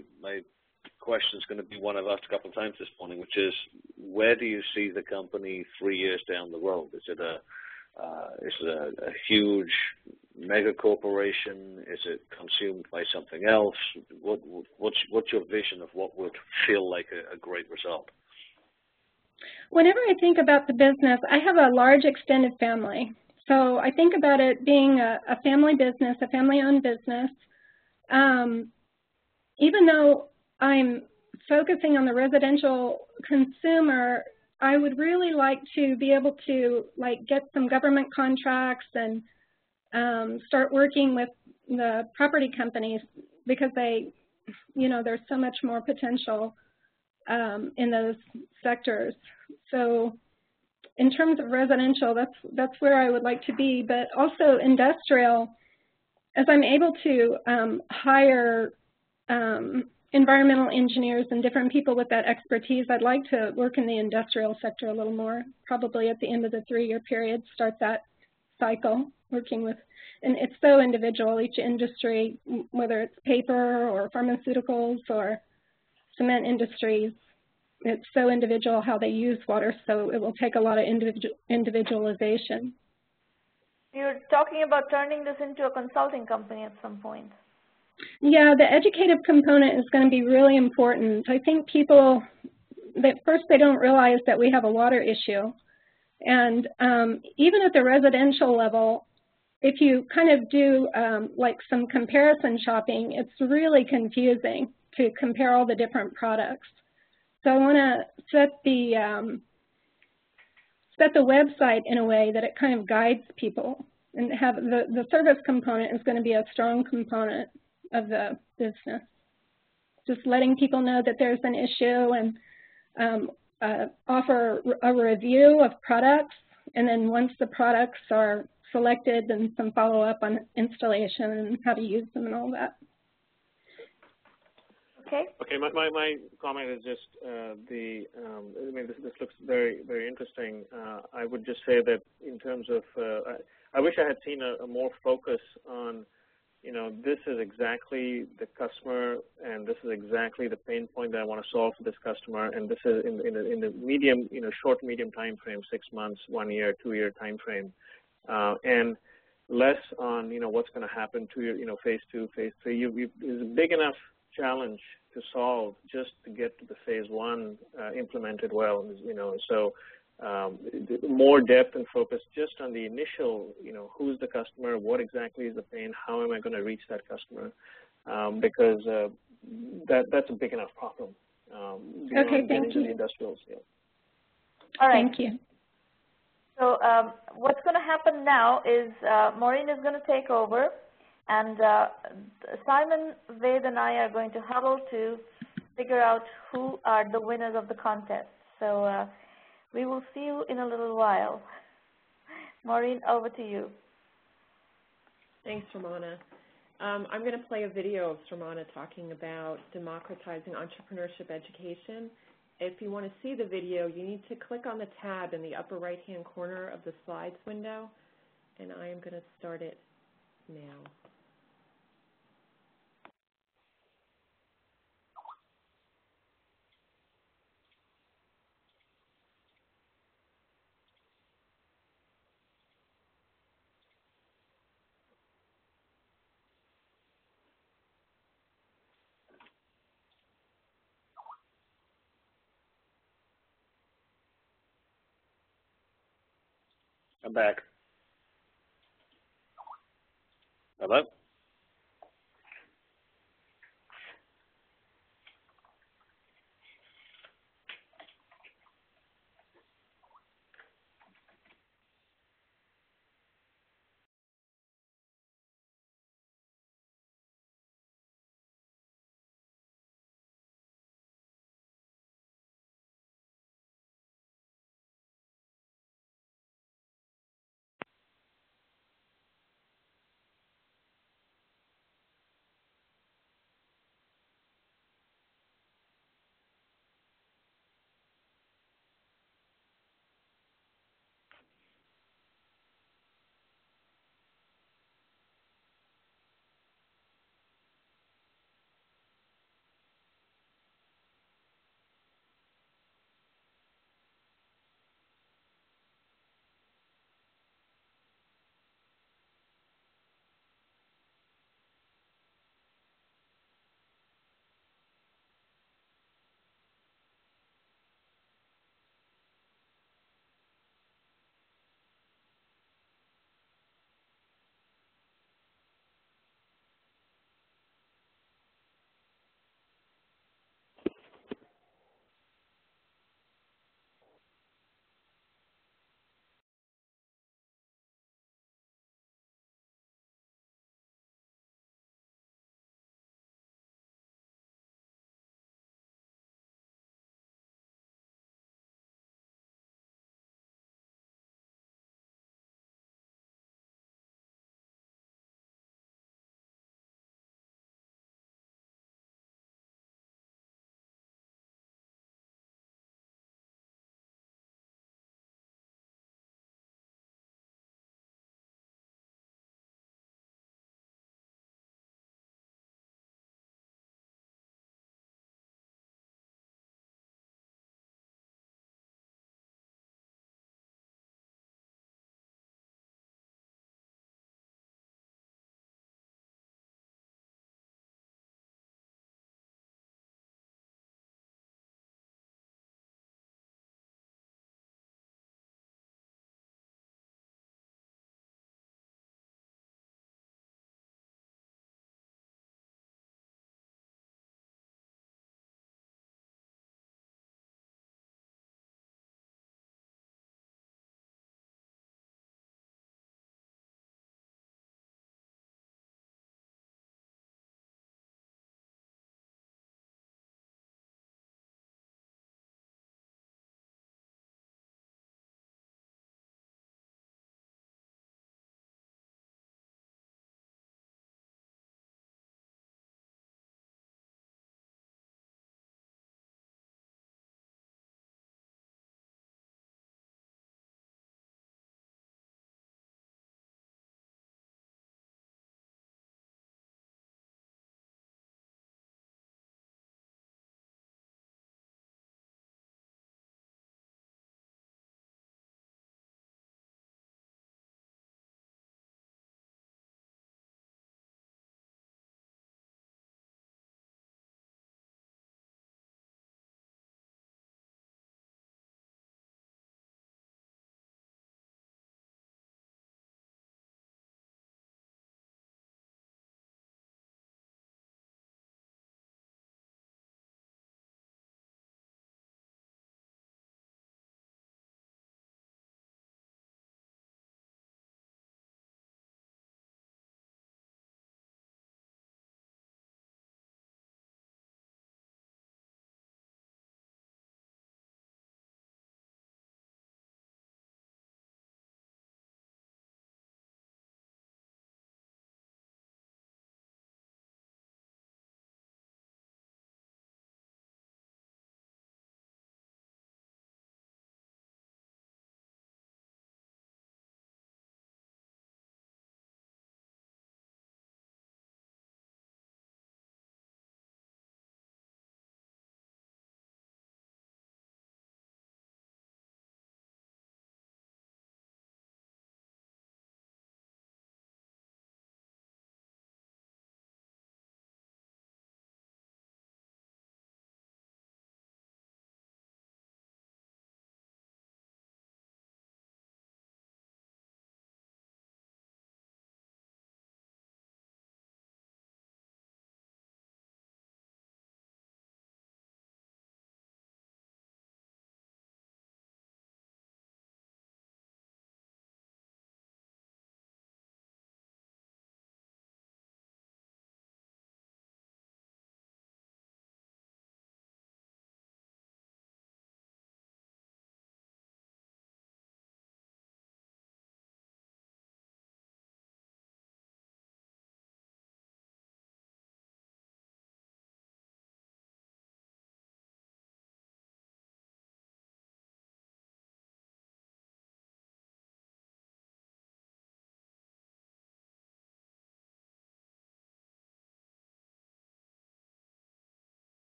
question is going to be one I've asked a couple of times this morning, which is, where do you see the company 3 years down the road? Is it a huge mega corporation? Is it consumed by something else? What's your vision of what would feel like a great result? Whenever I think about the business, I have a large extended family. So I think about it being a family business, a family-owned business. Even though I'm focusing on the residential consumer, I would really like to be able to get some government contracts and start working with the property companies, because they you know, there's so much more potential in those sectors. So in terms of residential, that's where I would like to be, but also industrial, as I'm able to hire environmental engineers and different people with that expertise, I'd like to work in the industrial sector a little more, probably at the end of the 3-year period, start that cycle, working with, and it's so individual, each industry, whether it's paper or pharmaceuticals or cement industries, it's so individual how they use water, so it will take a lot of individualization. You're talking about turning this into a consulting company at some point. Yeah, the educative component is going to be really important. I think people, first they don't realize that we have a water issue. And even at the residential level, if you kind of do like some comparison shopping, it's really confusing to compare all the different products. So I want to set the website in a way that it kind of guides people, and have the service component is going to be a strong component of the business. Just letting people know that there's an issue, and offer a review of products, and then once the products are selected, then some follow-up on installation and how to use them and all that. Okay. Okay. My comment is just I mean, this looks very, very interesting. I would just say that in terms of, I wish I had seen a more focus on, you know, this is exactly the customer, and this is exactly the pain point that I want to solve for this customer, and this is in the medium, you know, short, medium time frame, 6 months, 1 year, 2-year time frame, and less on, you know, what's going to happen to your, you know, phase 2, phase 3. There's a big enough challenge to solve just to get to the phase 1 implemented well, you know. So more depth and focus just on the initial, you know, who's the customer, what exactly is the pain, how am I going to reach that customer, because that's a big enough problem. Okay, thank you. The industrials, yeah. All right. Thank you. So what's going to happen now is Maureen is going to take over, and Simon, Ved, and I are going to huddle to figure out who are the winners of the contest. So we will see you in a little while. Maureen, over to you. Thanks, Sramana. I'm going to play a video of Sramana talking about democratizing entrepreneurship education. If you want to see the video, you need to click on the tab in the upper right-hand corner of the slides window, and I am going to start it now. I'm back. Hello?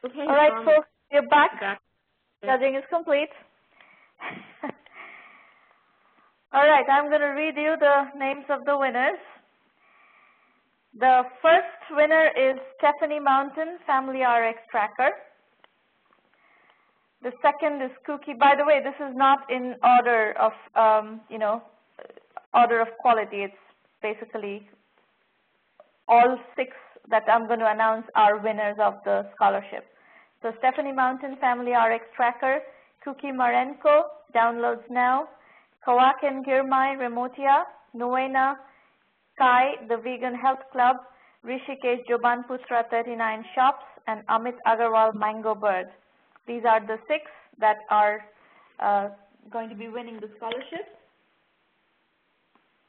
Okay. All right, folks, we're back. Judging is complete. All right, I'm going to read you the names of the winners. The first winner is Stephanie Mountain, Family RX Tracker. The second is Cookie. By the way, this is not in order of, order of quality. It's basically all 6 that I'm going to announce are winners of the scholarship. So Stephanie Mountain, Family RX Tracker, Cookie Marenko, Downloads Now, Kawaken Girmai, Remotia, Nuena Kai, The Vegan Health Club, Rishikesh Joban Putra 39 Shops, and Amit Agarwal, Mango Bird. These are the 6 that are going to be winning the scholarship.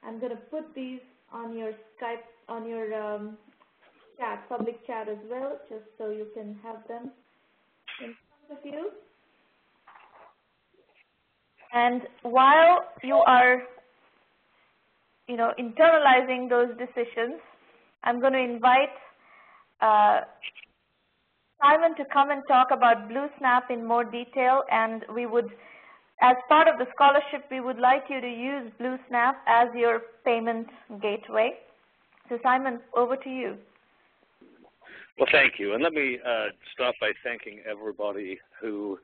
I'm going to put these on your Skype, on your chat, public chat as well, just so you can have them in front of you. And while you are, internalizing those decisions, I'm going to invite Simon to come and talk about BlueSnap in more detail, and we would, as part of the scholarship, we would like you to use BlueSnap as your payment gateway. So Simon, over to you. Well, thank you. And let me start by thanking everybody who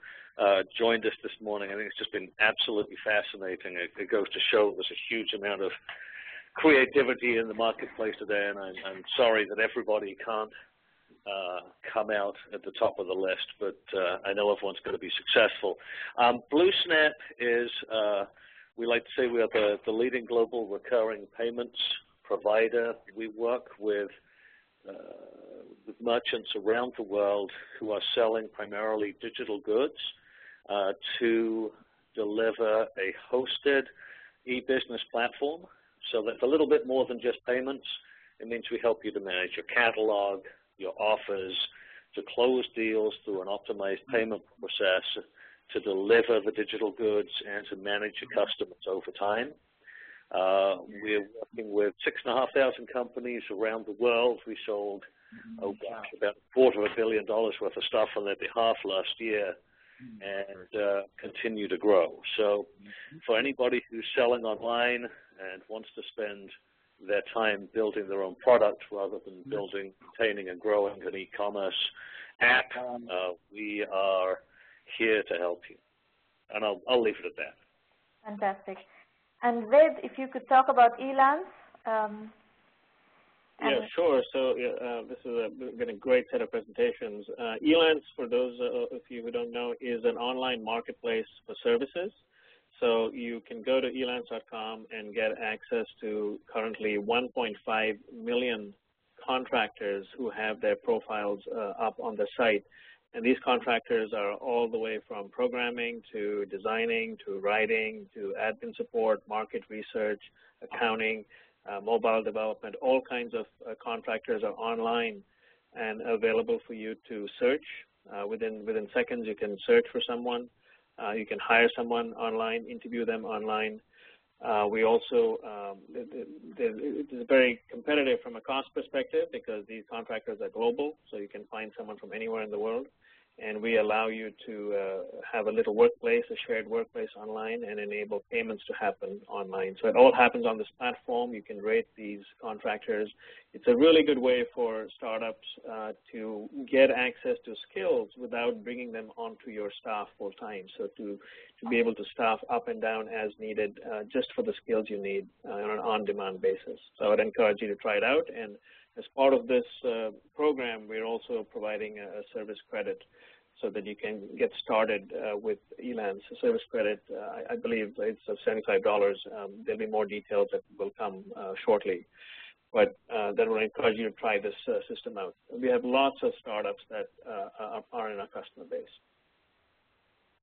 joined us this morning. I think it's just been absolutely fascinating. It goes to show there's a huge amount of creativity in the marketplace today, and I'm sorry that everybody can't come out at the top of the list, but I know everyone's going to be successful. BlueSnap is, we like to say we are the leading global recurring payments provider. We work with merchants around the world who are selling primarily digital goods to deliver a hosted e-business platform. So that's a little bit more than just payments. It means we help you to manage your catalog, your offers, to close deals through an optimized payment process, to deliver the digital goods, and to manage your customers over time. We're working with 6,500 companies around the world. We sold, about $250 million worth of stuff on their behalf last year, and continue to grow. So for anybody who's selling online and wants to spend their time building their own product rather than building, maintaining, and growing an e-commerce app, we are here to help you. And I'll leave it at that. Fantastic. And Ved, if you could talk about Elance. Yeah, sure. So this has been a great set of presentations. Elance, for those of you who don't know, is an online marketplace for services. So you can go to elance.com and get access to currently 1.5 million contractors who have their profiles up on the site. And these contractors are all the way from programming to designing to writing to admin support, market research, accounting, mobile development. All kinds of contractors are online and available for you to search. Within seconds, you can search for someone. You can hire someone online, interview them online. We also, it is very competitive from a cost perspective because these contractors are global, so you can find someone from anywhere in the world. And we allow you to have a little workplace, a shared workplace online, and enable payments to happen online. So it all happens on this platform. You can rate these contractors. It's a really good way for startups to get access to skills without bringing them onto your staff full time. So to be able to staff up and down as needed just for the skills you need on an on-demand basis. So I would encourage you to try it out. And as part of this program, we're also providing a service credit so that you can get started with Elance. A service credit, I believe it's $75. There'll be more details that will come shortly. But then we'll encourage you to try this system out. We have lots of startups that are in our customer base.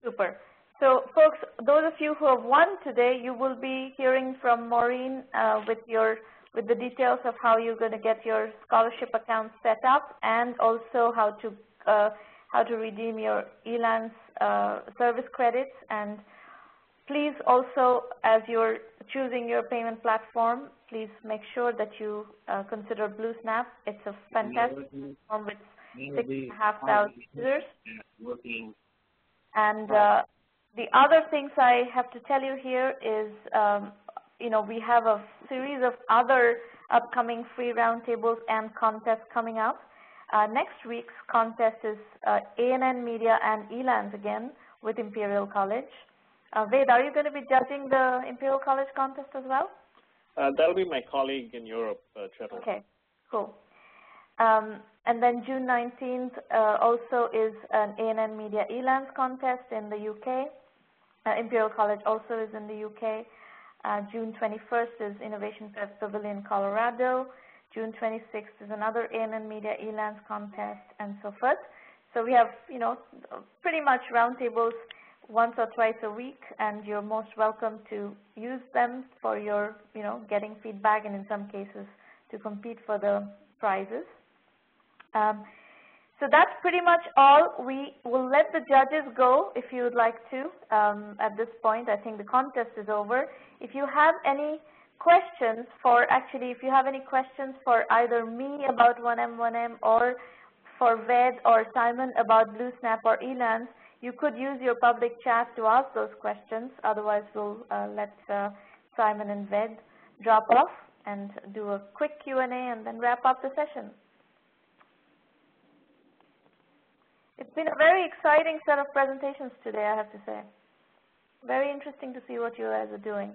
Super. So folks, those of you who have won today, you will be hearing from Maureen with the details of how you're going to get your scholarship account set up, and also how to redeem your Elance service credits. And please also, as you're choosing your payment platform, please make sure that you consider BlueSnap. It's a fantastic platform with 6,500 users. And the other things I have to tell you here is, we have a series of other upcoming free roundtables and contests coming up. Next week's contest is ANN Media and Elance again with Imperial College. Ved, are you going to be judging the Imperial College contest as well? That'll be my colleague in Europe, Cheryl. Okay, cool. And then June 19th also is an ANN Media Elance contest in the UK. Imperial College also is in the UK. June 21st is Innovation Fest Pavilion, Colorado. June 26th is another ANN Media Elance contest, and so forth. So we have, pretty much roundtables once or twice a week, and you're most welcome to use them for your, getting feedback, and in some cases to compete for the prizes. So that's pretty much all. We will let the judges go if you would like to. At this point, I think the contest is over. If you have any questions if you have any questions for either me about 1M1M or for Ved or Simon about BlueSnap or Elance, you could use your public chat to ask those questions. Otherwise, we'll let Simon and Ved drop off and do a quick Q&A and then wrap up the session. It's been a very exciting set of presentations today, I have to say. Very interesting to see what you guys are doing.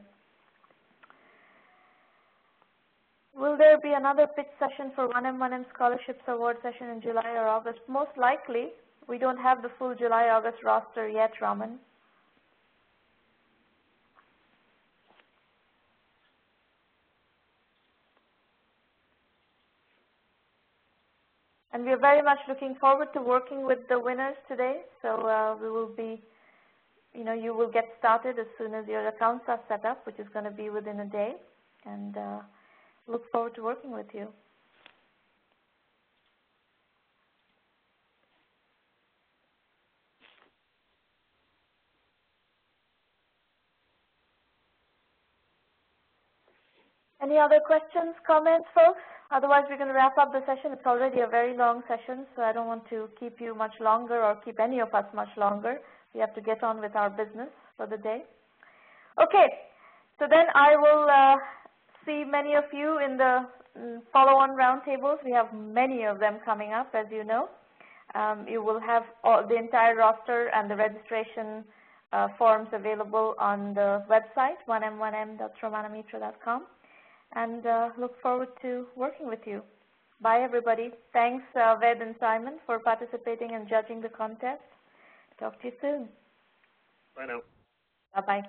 Will there be another pitch session for 1M1M Scholarships Award session in July or August? Most likely. We don't have the full July-August roster yet, Raman. And we are very much looking forward to working with the winners today. So we will be, you will get started as soon as your accounts are set up, which is going to be within a day. And look forward to working with you. Any other questions, comments, folks? Otherwise, we're going to wrap up the session. It's already a very long session, so I don't want to keep you much longer or keep any of us much longer. We have to get on with our business for the day. Okay, so then I will see many of you in the follow-on roundtables. We have many of them coming up, as you know. You will have the entire roster and the registration forms available on the website, 1m1m.sramanamitra.com. And look forward to working with you. Bye, everybody. Thanks, Ved and Simon, for participating and judging the contest. Talk to you soon. Bye now. Bye-bye.